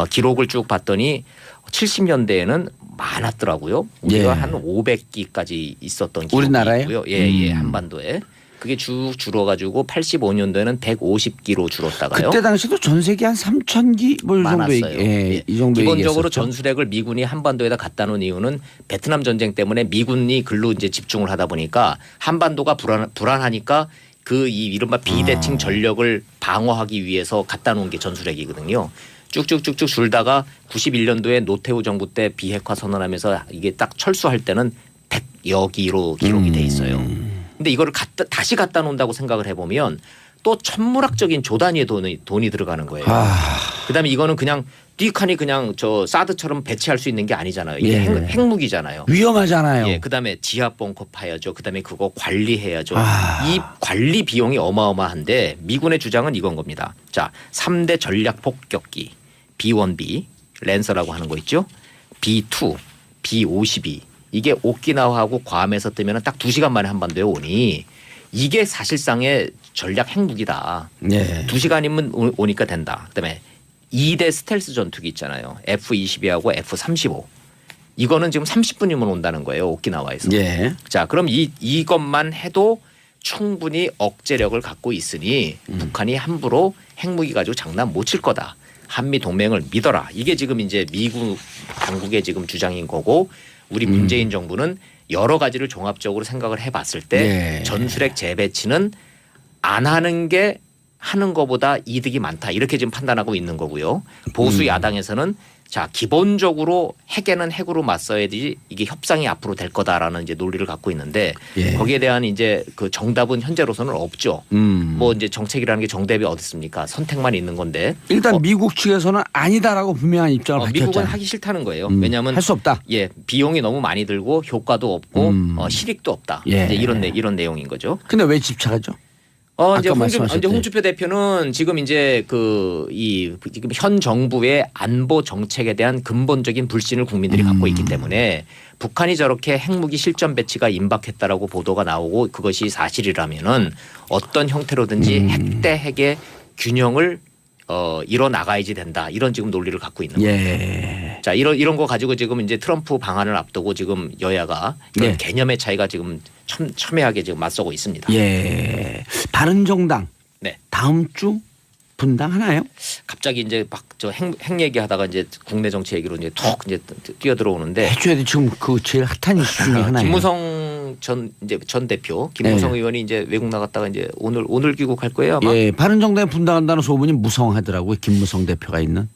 기록을 쭉 봤더니 70년대에는 많았더라고요. 우리가 예. 한 500기까지 있었던 기록이 우리나라에? 있고요. 예, 한반도에. 그게 쭉 줄어가지고 85년도에는 150기로 줄었다가요. 그때 당시도 전 세계 한 3,000기 뭐 이 정도 많았어요. 예. 이 정도 기본적으로 얘기했었죠. 전술핵을 미군이 한반도에다 갖다 놓은 이유는 베트남 전쟁 때문에 미군이 글로 이제 집중을 하다 보니까 한반도가 불안하니까 그 이 이른바 비대칭 전력을 방어하기 위해서 갖다 놓은 게 전술핵이거든요. 쭉쭉쭉쭉 줄다가 91년도에 노태우 정부 때 비핵화 선언하면서 이게 딱 철수할 때는 100여 기로 기록이 돼 있어요. 근데 이거를 다시 갖다 놓는다고 생각을 해보면 또 천문학적인 조 단위의 돈이 들어가는 거예요. 그다음에 이거는 그냥 띠하니 그냥 저 사드처럼 배치할 수 있는 게 아니잖아요. 이게 예. 핵무기잖아요. 위험하잖아요. 예, 그다음에 지하 벙커 파야죠. 그다음에 그거 관리해야죠. 이 관리 비용이 어마어마한데 미군의 주장은 이건 겁니다. 자, 3대 전략 폭격기 B-1B 랜서라고 하는 거 있죠. B-2, B-52 이게 오키나와하고 괌에서 뜨면 딱 2시간 만에 한반도에 오니 이게 사실상의 전략 핵무기다. 예. 2시간이면 오니까 된다. 그다음에 2대 스텔스 전투기 있잖아요. F-22하고 F-35. 이거는 지금 30분이면 온다는 거예요. 오키나와에서. 예. 자, 그럼 이것만 해도 충분히 억제력을 갖고 있으니 북한이 함부로 핵무기 가지고 장난 못 칠 거다. 한미 동맹을 믿어라. 이게 지금 이제 미국 당국의 지금 주장인 거고 우리 문재인 정부는 여러 가지를 종합적으로 생각을 해봤을 때 예. 전술핵 재배치는 안 하는 게 하는 것보다 이득이 많다. 이렇게 지금 판단하고 있는 거고요. 보수 야당에서는 자, 기본적으로 핵에는 핵으로 맞서야지 이게 협상이 앞으로 될 거다라는 이제 논리를 갖고 있는데 예. 거기에 대한 이제 그 정답은 현재로서는 없죠. 뭐 이제 정책이라는 게 정답이 어디 있습니까? 선택만 있는 건데 일단 미국 측에서는 아니다라고 분명한 입장을 미국은 밝혔잖아요. 하기 싫다는 거예요. 왜냐하면 할 수 없다. 예, 비용이 너무 많이 들고 효과도 없고 실익도 없다. 예. 이제 이런 내용인 거죠. 근데 왜 집착하죠? 이제 아까 말씀하셨대. 홍준표 대표는 지금 이제 지금 현 정부의 안보 정책에 대한 근본적인 불신을 국민들이 갖고 있기 때문에 북한이 저렇게 핵무기 실전 배치가 임박했다라고 보도가 나오고 그것이 사실이라면은 어떤 형태로든지 핵 대 핵의 균형을 이뤄 나가야지 된다. 이런 지금 논리를 갖고 있는 거예요. 예. 자, 이런 거 가지고 지금 이제 트럼프 방안을 앞두고 지금 여야가 그런 예. 개념의 차이가 지금 첨예하게 지금 맞서고 있습니다. 예. 바른정당 네. 다음 주 분당하나요? 갑자기 이제 막 저 핵 얘기하다가 이제 국내 정치 얘기로 이제 툭 이제 뛰어들어오는데 해줘야 돼. 지금 그 제일 핫한 이슈 중에 하나예요. 김무성 전 대표 김무성 네. 의원이 이제 외국 나갔다가 이제 오늘 귀국할 거예요 아마. 예, 바른정당에 분당한다는 소문이 무성하더라고요. 김무성 대표가 있는.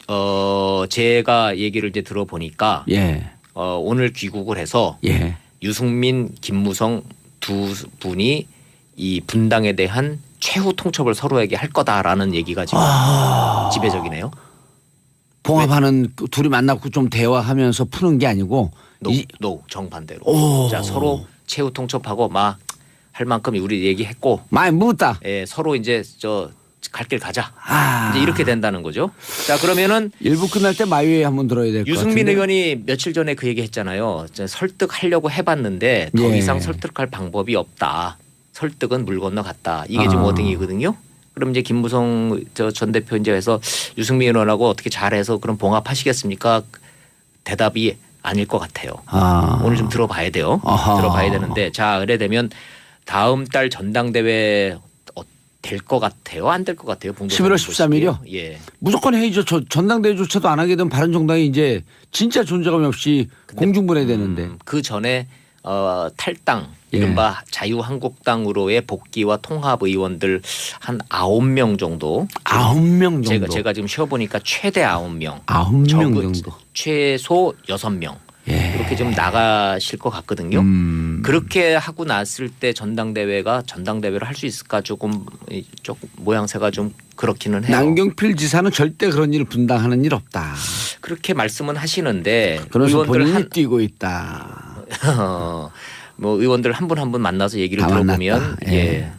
제가 얘기를 이제 들어보니까 예, 오늘 귀국을 해서 예. 유승민, 김무성 두 분이 이 분당에 대한 최후 통첩을 서로에게 할 거다라는 얘기가 지금 지배적이네요. 봉합하는 그 둘이 만나고 좀 대화하면서 푸는 게 아니고 정반대로. 오. 자 서로 최후 통첩하고 막 할 만큼 우리 얘기했고 많이 묻었다. 예, 서로 이제 갈 길 가자. 아. 이제 이렇게 된다는 거죠. 자 그러면은 일부 끝날 때 마이웨이 한번 들어야 될 것 같은데. 유승민 의원이 며칠 전에 그 얘기 했잖아요. 설득하려고 해봤는데 더 예. 이상 설득할 방법이 없다. 설득은 물 건너갔다. 이게 지금 아. 워딩이거든요. 그럼 이제 김무성 전 대표 이제 해서 유승민 의원하고 어떻게 잘해서 그럼 봉합하시겠습니까? 대답이 아닐 것 같아요. 아. 오늘 좀 들어봐야 돼요. 아하. 들어봐야 되는데 자 그래 되면 다음 달 전당대회 될 것 같아요? 안 될 것 같아요? 11월 13일이요? 예. 무조건 해야죠. 전당대회조차도 안 하게 되면 바른정당이 이제 진짜 존재감이 없이 공중분해 되는데. 그 전에 탈당 예. 이른바 자유한국당으로의 복귀와 통합 의원들 한 9명 정도. 9명 정도. 제가 지금 쉬어보니까 최대 9명. 9명 적은 정도. 최소 6명. 예. 이렇게 좀 나가실 것 같거든요. 그렇게 하고 났을 때 전당대회를 할 수 있을까 조금 모양새가 좀 그렇기는 해요. 남경필 지사는 절대 그런 일을 분당하는 일 없다. 그렇게 말씀은 하시는데 그래서 의원들 본인이 뛰고 있다. 뭐 의원들 한 분 한 분 만나서 얘기를 다 들어보면 만났다. 예.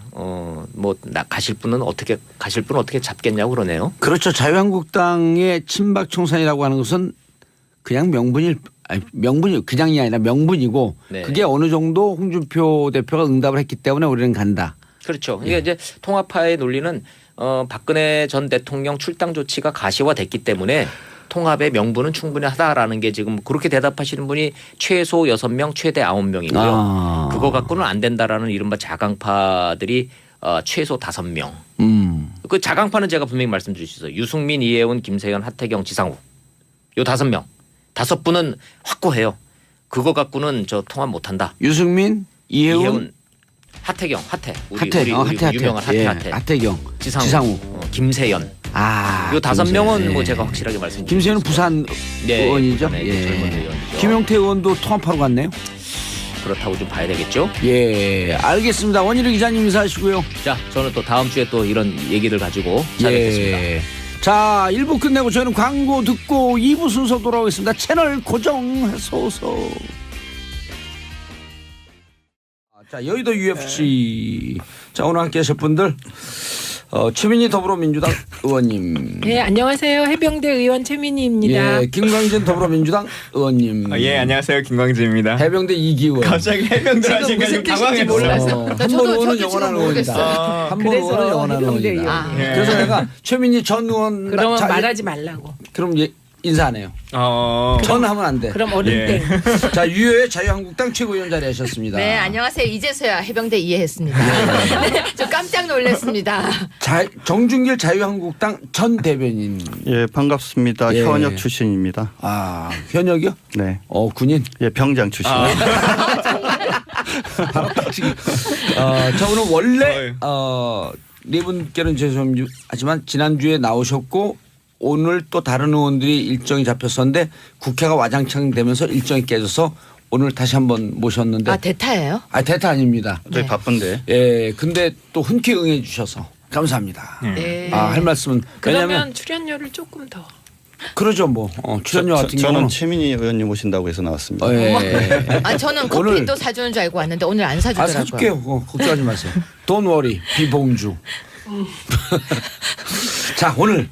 가실 분은 어떻게 잡겠냐고 그러네요. 그렇죠. 자유한국당의 친박 청산이라고 하는 것은 그냥 명분이 그냥이 아니라 명분이고 네. 그게 어느 정도 홍준표 대표가 응답을 했기 때문에 우리는 간다. 그렇죠. 이게 이제 통합파의 논리는 박근혜 전 대통령 출당 조치가 가시화됐기 때문에 통합의 명분은 충분하다라는 게 지금 그렇게 대답하시는 분이 최소 6명, 최대 9명이고요. 아. 그거 갖고는 안 된다라는 이른바 자강파들이 최소 5명. 그 자강파는 제가 분명히 말씀드릴 수 있어요. 유승민, 이해운, 김세현, 하태경, 지상욱. 요 5명. 5분은 확고해요. 그거 갖고는 통합 못한다. 유승민, 이해운, 하태경, 우리 하태. 유명한 예, 하태. 하태경, 지상욱. 김세연. 요 5명은 뭐 제가 확실하게 말씀드립니다. 김세현은 부산 네, 의원이죠. 네, 예. 젊은 의원이죠. 김용태 의원도 통합하러 갔네요. 그렇다고 좀 봐야 되겠죠. 예, 알겠습니다. 원희룡 기자님 인사하시고요. 자, 저는 또 다음 주에 또 이런 얘기들 가지고 찾아뵙겠습니다. 예. 자, 1부 끝내고 저희는 광고 듣고 2부 순서 돌아오겠습니다. 채널 고정하소서. 자, 여의도 UFC. 자, 오늘 함께 하실 분들. 최민희 더불어민주당 의원님. 네, 안녕하세요. 해병대 의원 최민희입니다. 예, 김광진 더불어민주당 의원님. 예, 안녕하세요. 김광진입니다. 해병대 이기 의원. 갑자기 해병대 하시니까 무슨 좀 뜻인지 당황했어요. 몰라서. 한번 저도 의원은 지금 영원한 의원이다. 모르겠어요. 한번 그래서 의원은 영원한 해병대 의원이다. 의원이에요. 아. 그래서 내가 최민희 전 의원 그러면 자, 말하지 말라고. 그럼 인사 안 해요. 전 하면 안 돼. 그럼 어린땡. 자, 유효의 자유한국당 최고위원 자리하셨습니다. 네, 안녕하세요. 이제서야 해병대 이해했습니다. 네, 저 깜짝 놀랐습니다. 정준길 자유한국당 전 대변인. 예, 반갑습니다. 예. 현역 출신입니다. 아, 현역이요? 네. 군인. 예, 병장 출신. 자, 오늘 원래 네 분께는 죄송하지만 지난주에 나오셨고 오늘 또 다른 의원들이 일정이 잡혔었는데 국회가 와장창 되면서 일정이 깨져서 오늘 다시 한번 모셨는데. 아, 대타예요? 아, 대타 아닙니다. 저희 네. 바쁜데. 예, 근데 또 흔쾌 응해 주셔서 감사합니다. 네. 할 말씀은 그러면 왜냐면 출연료를 조금 더. 그러죠 뭐 출연료 같은 저는 경우는 최민희 의원님 오신다고 해서 나왔습니다. 예. 아 저는 오늘- 커피도 사주는 줄 알고 왔는데 오늘 안 사주더라고요. 사줄게요. 걱정하지 마세요. Don't worry, 비봉주. 자 오늘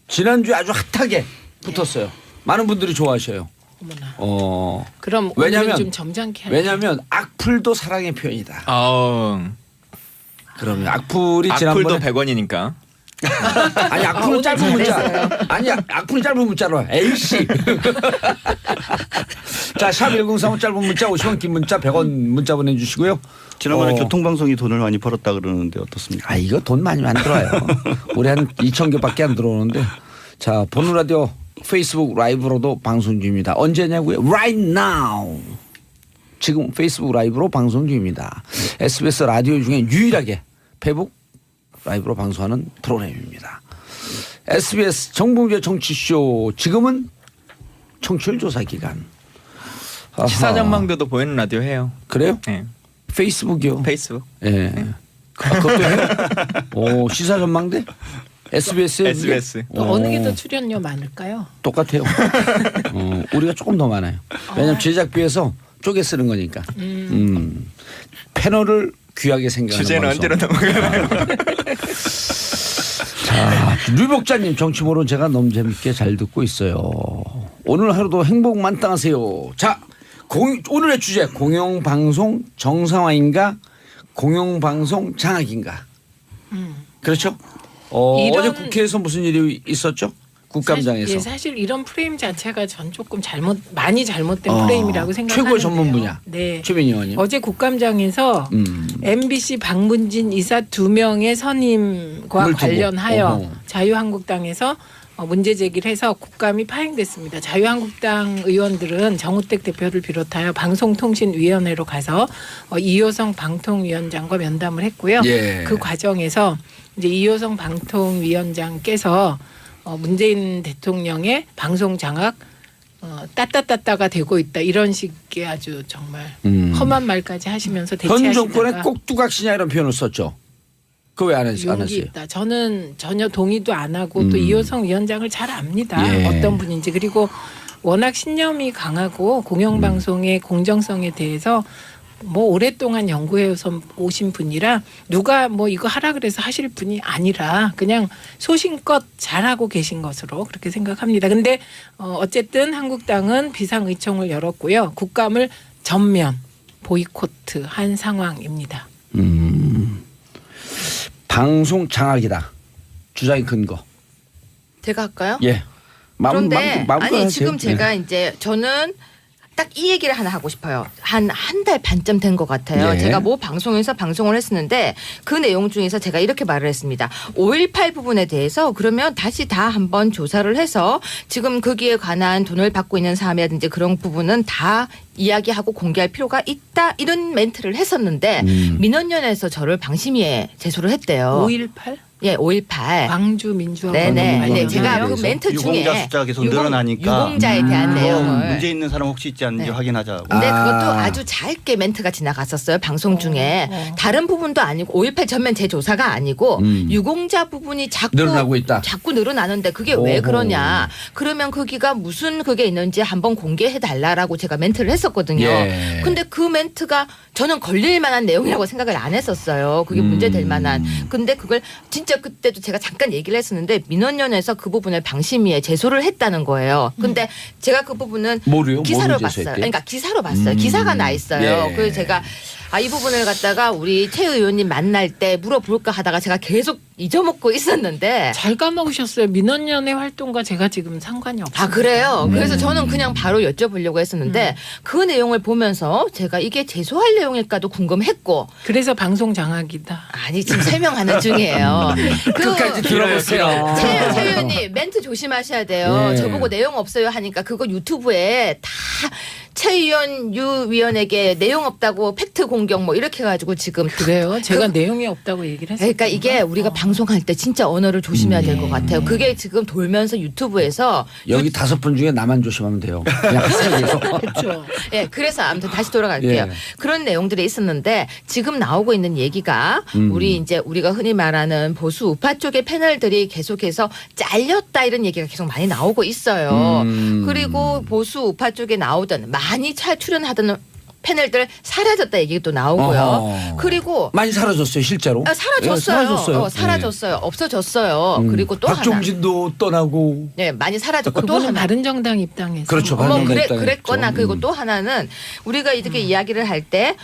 지난주에 아주 핫하게 붙었어요. 많은 분들이 좋아하셔요. 어머나. 그럼 왜냐면- 오늘은 좀 점잖게 할게요. 왜냐하면 악플도 사랑의 표현이다. 그러면 악플이 악플도 지난번에 100원이니까. 아니 악플은 짧은 문자. 아니 악플은 짧은 문자로. 에이씨. 자, 샵 1035 짧은 문자 50원 긴 문자 100원 문자 보내주시고요. 지난번에 교통방송이 돈을 많이 벌었다 그러는데 어떻습니까? 아 이거 돈 많이 안 들어와요. 우리 한 2,000개밖에 안 들어오는데. 자 보는 라디오 페이스북 라이브로도 방송 중입니다. 언제냐고요? Right now. 지금 페이스북 라이브로 방송 중입니다. SBS 라디오 중에 유일하게 페북 라이브로 방송하는 프로그램입니다. SBS 정봉주의 정치쇼 지금은 청취율 조사 기간. 아하. 시사 전망대도 보이는 라디오 해요. 그래요? 네. 페이스북이요? 페이스북. 예. 그것도 해요? 오, 시사 전망대? SBS에 SBS. 또 어느 게 더 출연료 많을까요? 똑같아요. 우리가 조금 더 많아요. 왜냐하면 제작비에서 쪼개 쓰는 거니까. 패널을 귀하게 생각하는 주제는 방송. 언제로 넘어가나요? 자, 류복자님 정치 모론 제가 너무 재밌게 잘 듣고 있어요. 오늘 하루도 행복 만땅하세요. 자, 오늘의 주제 공영방송 정상화인가 공영방송 장악인가. 그렇죠? 어제 국회에서 무슨 일이 있었죠? 국감장에서. 사실 이런 프레임 자체가 전 조금 많이 잘못된 프레임이라고 생각하는데요. 최고의 전문 분야. 네. 최민희 의원님. 어제 국감장에서 MBC 박문진 이사 2명의 선임과 물 두고. 관련하여 어허. 자유한국당에서 문제 제기를 해서 국감이 파행됐습니다. 자유한국당 의원들은 정우택 대표를 비롯하여 방송통신위원회로 가서 이효성 방통위원장과 면담을 했고요. 예. 그 과정에서 이제 이효성 방통위원장께서 문재인 대통령의 방송 장악 따따따따가 되고 있다 이런 식의 아주 정말 험한 말까지 하시면서 현 정권의 대체하시다가 꼭두각시냐 이런 표현을 썼죠. 그거 왜 안 용기 하세요? 있다. 저는 전혀 동의도 안 하고 또 이효성 위원장을 잘 압니다. 예. 어떤 분인지. 그리고 워낙 신념이 강하고 공영방송의 공정성에 대해서 뭐 오랫동안 연구해서 오신 분이라 누가 뭐 이거 하라 그래서 하실 분이 아니라 그냥 소신껏 잘하고 계신 것으로 그렇게 생각합니다. 근데 어쨌든 한국당은 비상의총을 열었고요. 국감을 전면 보이코트 한 상황입니다. 방송 장악이다. 주장이 큰 거. 제가 할까요? 예. 그런데 마음껏 아니 하세요. 지금 예. 제가 이제 저는 딱 이 얘기를 하나 하고 싶어요. 한 달 반쯤 된 것 같아요. 예. 제가 뭐 방송에서 방송을 했었는데 그 내용 중에서 제가 이렇게 말을 했습니다. 5.18 부분에 대해서 그러면 다시 다 한번 조사를 해서 지금 거기에 관한 돈을 받고 있는 사람이라든지 그런 부분은 다 이야기하고 공개할 필요가 있다 이런 멘트를 했었는데 민원연에서 저를 방심위에 제소를 했대요. 5.18? 예, 5.18. 광주 민주화 네네. 운동에 네, 제가 그 관련해서. 멘트 중에 유공자 숫자가 계속 늘어나니까 유공자에 대한 내용을 문제 있는 사람 혹시 있지 않는지 네. 확인하자고. 근데 아. 그것도 아주 짧게 멘트가 지나갔었어요. 방송 중에. 다른 부분도 아니고 5.18 전면 재조사가 아니고 유공자 부분이 자꾸 늘어나고 있다. 자꾸 늘어나는데 그게 왜 오호. 그러냐. 그러면 거기가 무슨 그게 있는지 한번 공개해 달라라고 제가 멘트를 했었거든요. 예. 근데 그 멘트가 저는 걸릴 만한 내용이라고 생각을 안 했었어요. 그게 문제될 만한. 근데 그걸 진짜 그때도 제가 잠깐 얘기를 했었는데 민원연에서 그 부분을 방심위에 제소를 했다는 거예요. 근데 제가 그 부분은 뭐로요? 기사로 뭐로 봤어요. 제소했대요? 그러니까 기사로 봤어요. 기사가 나 있어요. 예. 그래서 제가 이 부분을 갖다가 우리 최 의원님 만날 때 물어볼까 하다가 제가 계속 잊어먹고 있었는데 잘 까먹으셨어요. 민원연의 활동과 제가 지금 상관이 없어요. 아 그래요? 그래서 저는 그냥 바로 여쭤보려고 했었는데 그 내용을 보면서 제가 이게 제소할 내용일까도 궁금했고 그래서 방송 장악이다. 아니 지금 설명하는 중이에요. 끝까지 들어보세요. 최 의원님 멘트 조심하셔야 돼요. 예. 저보고 내용 없어요 하니까 그거 유튜브에 다 최 의원 유 위원에게 내용 없다고 팩트 공격 뭐 이렇게 해가지고 지금 그래요. 제가 내용이 없다고 얘기를 했어요. 그러니까 이게 우리가 방송할 때 진짜 언어를 조심해야 될 것 같아요. 그게 지금 돌면서 유튜브에서 여기 5분 중에 나만 조심하면 돼요. 그냥 하세요. 계속. 그렇죠. 예, 그래서 아무튼 다시 돌아갈게요. 예. 그런 내용들이 있었는데 지금 나오고 있는 얘기가 우리가 흔히 말하는 보수 우파 쪽의 패널들이 계속해서 잘렸다 이런 얘기가 계속 많이 나오고 있어요. 그리고 보수 우파 쪽에 나오던 많이 출연하던 패널들 사라졌다 얘기가 또 나오고요. 어허. 그리고 많이 사라졌어요, 실제로. 사라졌어요. 예, 사라졌어요. 사라졌어요. 없어졌어요. 그리고 또 박종진도 떠나고. 네, 많이 사라졌고 또 그분은 하나. 바른정당 입당에서. 그렇죠. 뭐 바른정당 입장에 그랬거나 있죠. 그리고 또 하나는 우리가 이렇게 이야기를 할 때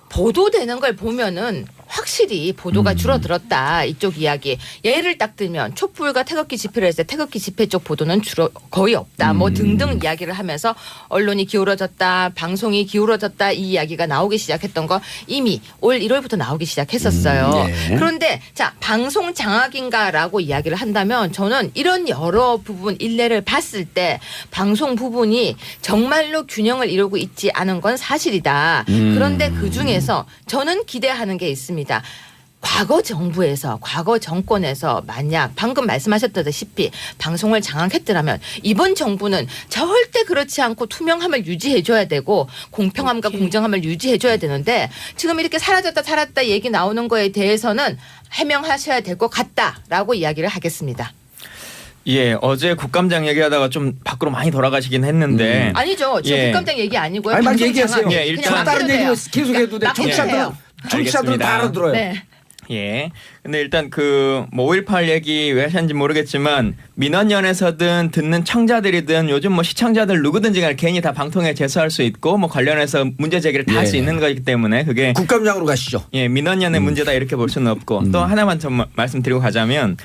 보도되는 걸 보면은 확실히 보도가 줄어들었다 이쪽 이야기. 예를 딱 들면 촛불과 태극기 집회를 했을 때 태극기 집회 쪽 보도는 거의 없다. 뭐 등등 이야기를 하면서 언론이 기울어졌다, 방송이 기울어졌다 이 이야기가 나오기 시작했던 거 이미 올 1월부터 나오기 시작했었어요. 네. 그런데 자 방송 장악인가라고 이야기를 한다면 저는 이런 여러 부분 일례를 봤을 때 방송 부분이 정말로 균형을 이루고 있지 않은 건 사실이다. 그런데 그 중에서 저는 기대하는 게 있습니다. 과거 정부에서 과거 정권에서 만약 방금 말씀하셨다시피 방송을 장악했더라면 이번 정부는 절대 그렇지 않고 투명함을 유지해줘야 되고 공평함과 공정함을 유지해줘야 되는데 지금 이렇게 사라졌다 얘기 나오는 거에 대해서는 해명하셔야 될 것 같다라고 이야기를 하겠습니다. 예, 어제 국감장 얘기하다가 좀 밖으로 많이 돌아가시긴 했는데 아니죠. 지금 예. 국감장 얘기 아니고요. 아니, 막 방송 얘기하세요. 장악. 예, 일단 그냥 다른 막 얘기 해도 계속 해도 돼. 막 해도 돼요. 청취자들은 다 알아들어요. 네. 예. 근데 일단 그 뭐 5.18 얘기 왜 하셨는지 모르겠지만 민원연에서든 듣는 청자들이든 요즘 뭐 시청자들 누구든지 간에 괜히 다 방통에 제소할 수 있고 뭐 관련해서 문제 제기를 다 할 수 예. 있는 거기 때문에 그게 국감장으로 가시죠. 예, 민원연의 문제다 이렇게 볼 수는 없고 또 하나만 좀 말씀드리고 가자면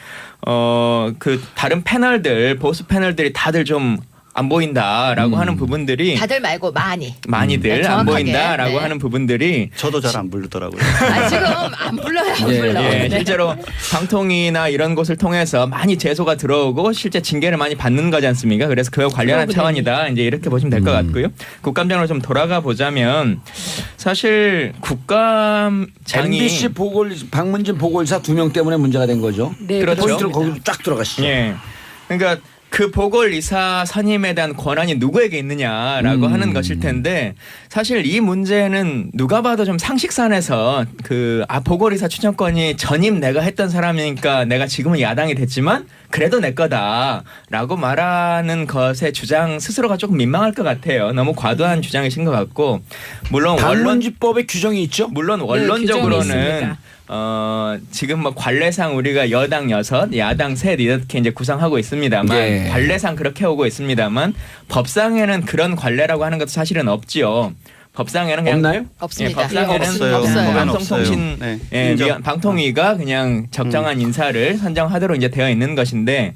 그 다른 패널들 보수 패널들이 다들 좀 안 보인다라고 하는 부분들이 다들 말고 많이들 네, 안 정확하게. 보인다라고 네. 하는 부분들이 저도 잘 안 부르더라고요. 지금 안 불러요. 안 예, 불러. 예, 네. 실제로 방통위나 이런 곳을 통해서 많이 제소가 들어오고 실제 징계를 많이 받는 거지 않습니까? 그래서 그와 관련한 차원이다. 이제 이렇게 보시면 될 것 같고요. 국감장으로 좀 돌아가 보자면 사실 국감장이 MBC 박문진 보궐사 2명 때문에 문제가 된 거죠. 네, 그렇죠. 포인트로 그렇습니다. 거기로 쫙 들어가시죠. 예. 그러니까 그 보궐이사 선임에 대한 권한이 누구에게 있느냐라고 하는 것일 텐데 사실 이 문제는 누가 봐도 좀 상식선에서 보궐이사 추천권이 전임 내가 했던 사람이니까 내가 지금은 야당이 됐지만 그래도 내 거다라고 말하는 것의 주장 스스로가 조금 민망할 것 같아요. 너무 과도한 주장이신 것 같고 물론 방문지법에 규정이 있죠. 물론 규정이 원론적으로는 있습니다. 지금 뭐 관례상 우리가 여당 6, 야당 3 이렇게 이제 구성하고 있습니다만 예. 관례상 그렇게 오고 있습니다만 법상에는 그런 관례라고 하는 것도 사실은 없지요. 법상에는 그냥 없나요? 없습니다. 예, 법상에는 없어요. 없어요. 방송통신 네. 예, 인정. 방통위가 그냥 적정한 인사를 선정하도록 이제 되어 있는 것인데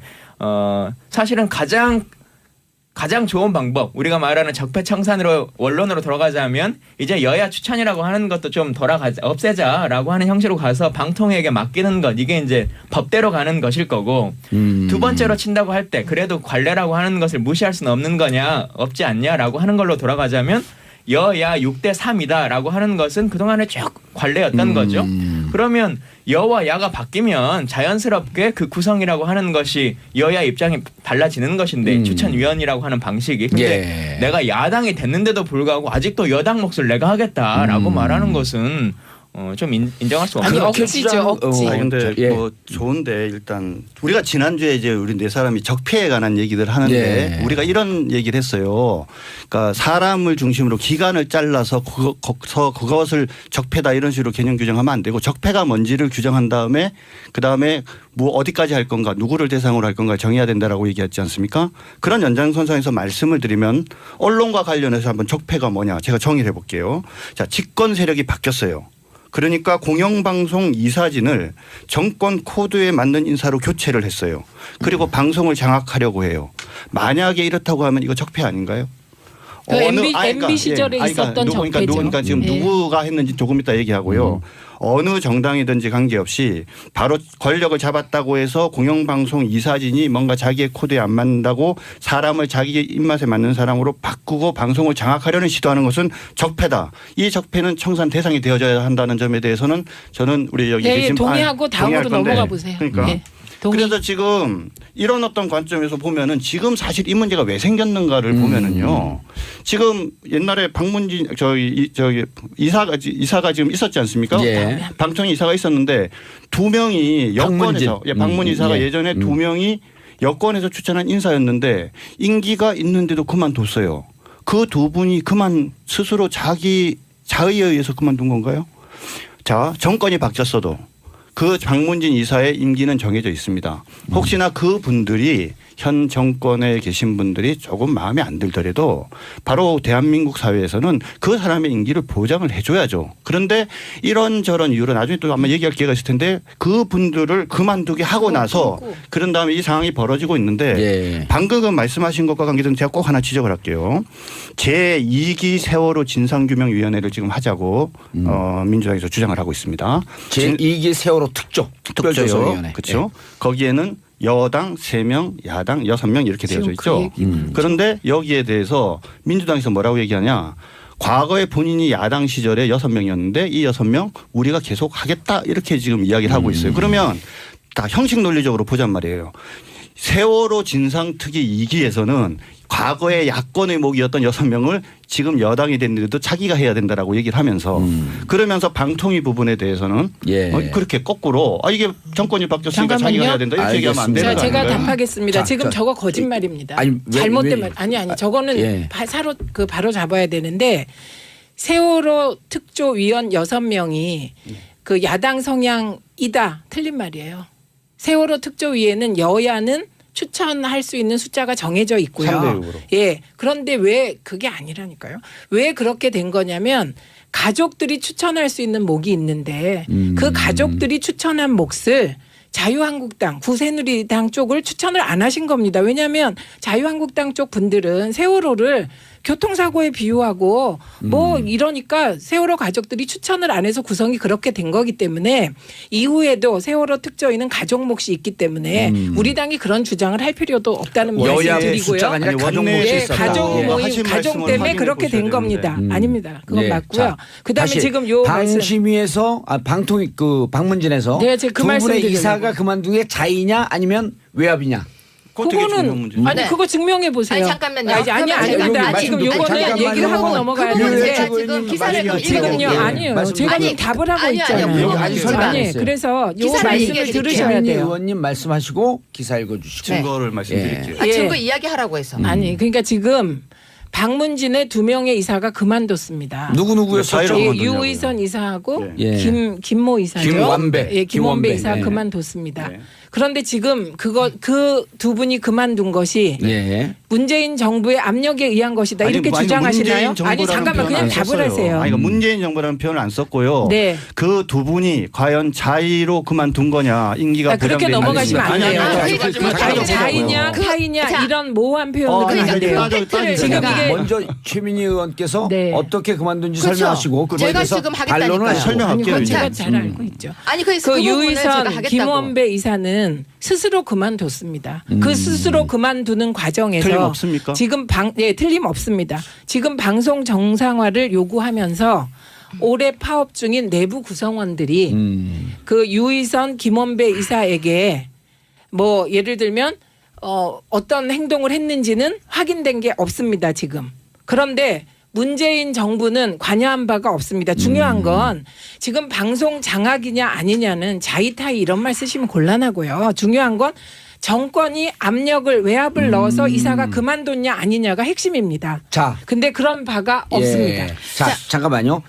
사실은 가장 좋은 방법 우리가 말하는 적폐청산으로 원론으로 돌아가자면 이제 여야 추천이라고 하는 것도 좀 없애자라고 하는 형식으로 가서 방통위에게 맡기는 것 이게 이제 법대로 가는 것일 거고 두 번째로 친다고 할 때 그래도 관례라고 하는 것을 무시할 수는 없는 거냐 없지 않냐라고 하는 걸로 돌아가자면 여야 6대 3이다라고 하는 것은 그동안에 쭉 관례였던 거죠. 그러면 여와 야가 바뀌면 자연스럽게 그 구성이라고 하는 것이 여야 입장이 달라지는 것인데 추천위원이라고 하는 방식이. 근데 예. 내가 야당이 됐는데도 불구하고 아직도 여당 몫을 내가 하겠다라고 말하는 것은 좀 인정할 수 없는 아니, 것 같아요. 억지죠, 억지. 아 근데 예. 뭐 좋은데 일단 우리가 지난주에 이제 우리 네 사람이 적폐에 관한 얘기들 하는데 예. 우리가 이런 얘기를 했어요. 그러니까 사람을 중심으로 기관을 잘라서 그것을 적폐다 이런 식으로 개념 규정하면 안 되고 적폐가 뭔지를 규정한 다음에 그다음에 뭐 어디까지 할 건가 누구를 대상으로 할 건가 정해야 된다라고 얘기했지 않습니까? 그런 연장선상에서 말씀을 드리면 언론과 관련해서 한번 적폐가 뭐냐 제가 정의를 해볼게요. 자, 집권 세력이 바뀌었어요. 그러니까 공영방송 이사진을 정권 코드에 맞는 인사로 교체를 했어요. 그리고 방송을 장악하려고 해요. 만약에 이렇다고 하면 이거 적폐 아닌가요? 그 MB 시절에 있었던 적폐죠. 그러니까 지금 예. 누구가 했는지 조금 이따 얘기하고요. 어느 정당이든지 관계없이 바로 권력을 잡았다고 해서 공영방송 이사진이 뭔가 자기의 코드에 안 맞는다고 사람을 자기 입맛에 맞는 사람으로 바꾸고 방송을 장악하려는 시도하는 것은 적폐다. 이 적폐는 청산 대상이 되어져야 한다는 점에 대해서는 저는 우리 여기 계신 동의하고 다음으로 넘어가 보세요. 그러니까 네. 동의. 그래서 지금 이런 어떤 관점에서 보면은 지금 사실 이 문제가 왜 생겼는가를 보면은요. 지금 옛날에 박문진 저기 이사가 지금 있었지 않습니까? 예. 방통위 이사가 있었는데 두 명이 여권에서 박문진 이사가 예. 예전에 두 명이 여권에서 추천한 인사였는데 임기가 있는데도 그만뒀어요. 그 두 분이 스스로 자기 자의에 의해서 그만둔 건가요? 자, 정권이 바뀌었어도 그 박문진 이사의 임기는 정해져 있습니다. 혹시나 그 분들이 현 정권에 계신 분들이 조금 마음에 안 들더라도 바로 대한민국 사회에서는 그 사람의 임기를 보장을 해줘야죠. 그런데 이런저런 이유로 나중에 또 아마 얘기할 기회가 있을 텐데 그 분들을 그만두게 하고 나서 그런 다음에 이 상황이 벌어지고 있는데 예. 방금 말씀하신 것과 관계된 제가 꼭 하나 지적을 할게요. 제2기 세월호 진상규명위원회를 지금 하자고 민주당에서 주장을 하고 있습니다. 제2기 세월호 특별조사위원회. 그렇죠. 거기에는 여당 3명, 야당 6명 이렇게 되어져 있죠. 그런데 여기에 대해서 민주당에서 뭐라고 얘기하냐. 과거에 본인이 야당 시절에 6명이었는데 이 6명 우리가 계속 하겠다 이렇게 지금 이야기를 하고 있어요. 그러면 다 형식 논리적으로 보잔 말이에요. 세월호 진상특위 2기에서는 과거의 야권의 목이었던 6명을 지금 여당이 됐는데도 자기가 해야 된다라고 얘기를 하면서 그러면서 방통위 부분에 대해서는 예. 그렇게 거꾸로 이게 정권이 바뀌었으니까 자기가 해야 된다 이렇게 얘기하면 안 되는 거 제가 아닌가요? 답하겠습니다. 자, 지금 자, 저거 거짓말입니다. 아니, 잘못된 왜? 말. 아니 저거는 예. 바로 잡아야 되는데 세월호 특조위원 6명이 그 야당 성향이다. 틀린 말이에요. 세월호 특조위에는 여야는 추천할 수 있는 숫자가 정해져 있고요. 3대 6으로. 예. 그런데 왜 그게 아니라니까요. 왜 그렇게 된 거냐면 가족들이 추천할 수 있는 몫이 있는데 그 가족들이 추천한 몫을 자유한국당, 구새누리당 쪽을 추천을 안 하신 겁니다. 왜냐하면 자유한국당 쪽 분들은 세월호를 교통사고에 비유하고 뭐 이러니까 세월호 가족들이 추천을 안 해서 구성이 그렇게 된 거기 때문에 이후에도 세월호 특조위는 가족 몫이 있기 때문에 우리 당이 그런 주장을 할 필요도 없다는 여야 말씀을 숫자가 드리고요. 아니라 가족 원내 몫이 예, 있었다. 가족 예. 모임, 하신 가족 말씀을 때문에 확인해 그렇게 된 보셔야 겁니다. 되는데. 아닙니다. 그건 예. 맞고요. 자, 그다음에 다시 지금 요 말씀. 방심위에서 방통위 방문진에서 네, 제가 그 두 말씀 분의 드리려고. 이사가 그만둔 게 자의냐 아니면 외압이냐? 그거 되게 중요한 문제죠. 아니 네. 그거 증명해 보세요. 아니, 잠깐만요. 아니 그러면 아닙니다. 제가 지금 말씀 요거는 잠깐만요. 얘기를 하고 넘어가야 그 부분은 되는데 제가 지금 기사를 좀 지금요 읽어볼게요. 아니에요. 말씀 제가 아니, 지금 답을 하고 아니요, 있잖아요. 아니요. 아니, 설명 안 아니 했어요. 그래서 요 기사를 말씀을 얘기해드릴게요. 들으셔야 최민희 돼요. 의원님 말씀하시고 기사 읽어주시고. 증거를 말씀드릴게요. 아, 예. 증거 이야기하라고 해서. 아니 그러니까 지금 박문진의 2명의 이사가 그만뒀습니다. 누구였었죠? 자유로 예, 그만뒀냐고요. 유의선 이사하고 예. 김모 이사죠. 김완배. 예, 김원배 김원배. 이사 네. 그만뒀습니다. 네. 그런데 지금 그 두 분이 그만둔 것이 예. 문재인 정부의 압력에 의한 것이다 이렇게 아니, 주장하시나요? 문재인 아니 정부라는 잠깐만 표현을 그냥 안 답을 썼어요. 하세요. 아니, 그러니까 문재인 정부라는 표현을 안 썼고요. 네. 그 두 분이 과연 자의로 그만둔 거냐 임기가 그렇게 보장돼 넘어가시면 안 돼요. 아니, 자의냐 그- 타의냐 자. 이런 모호한 표현은 그러니까 안 돼요. 팩트를 지금 제가 이게 먼저 최민희 의원께서 네. 어떻게 그만둔지 그렇죠. 설명하시고 그거에 제가 대해서 지금 하겠다니까요. 반론을 하시고. 설명할게요. 그건 이제. 제가 잘 알고 있죠. 아니 그래서 그 그 부분은 제가 유의선 하겠다고. 김원배 이사는 스스로 그만뒀습니다. 그 스스로 그만두는 과정에서 틀림없습니까? 지금 틀림없습니다. 지금 방송 정상화를 요구하면서 올해 파업 중인 내부 구성원들이 그 유의선 김원배 이사에게 뭐 예를 들면 어떤 행동을 했는지는 확인된 게 없습니다. 지금. 그런데 문재인 정부는 관여한 바가 없습니다. 중요한 건 지금 방송 장악이냐 아니냐는 자의타의 이런 말 쓰시면 곤란하고요. 중요한 건 정권이 압력을 외압을 넣어서 이사가 그만뒀냐 아니냐가 핵심입니다. 자, 근데 그런 바가 없습니다. 예. 자, 잠깐만요.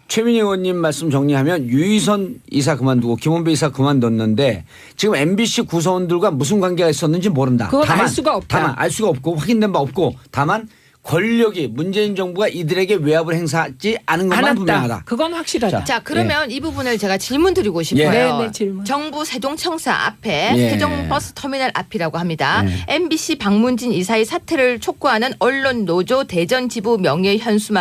최민희 의원님 말씀 정리하면 유의선 이사 그만두고 김원배 이사 그만뒀는데 지금 MBC 구성원들과 무슨 관계가 있었는지 모른다. 그건 알 수가 없다. 다만 알 수가 없고 확인된 바 없고 다만 권력이 문재인 정부가 이들에게 외압을 행사하지 않은 것만 분명하다. 그건 확실하다. 자 그러면 이 부분을 제가 질문 드리고 싶어요. 네, 네, 질문. 정부 세종청사 앞에 예. 세종버스터미널 앞이라고 합니다. 예. MBC 박문진 이사의 사퇴를 촉구하는 언론 노조 대전지부 명예현수막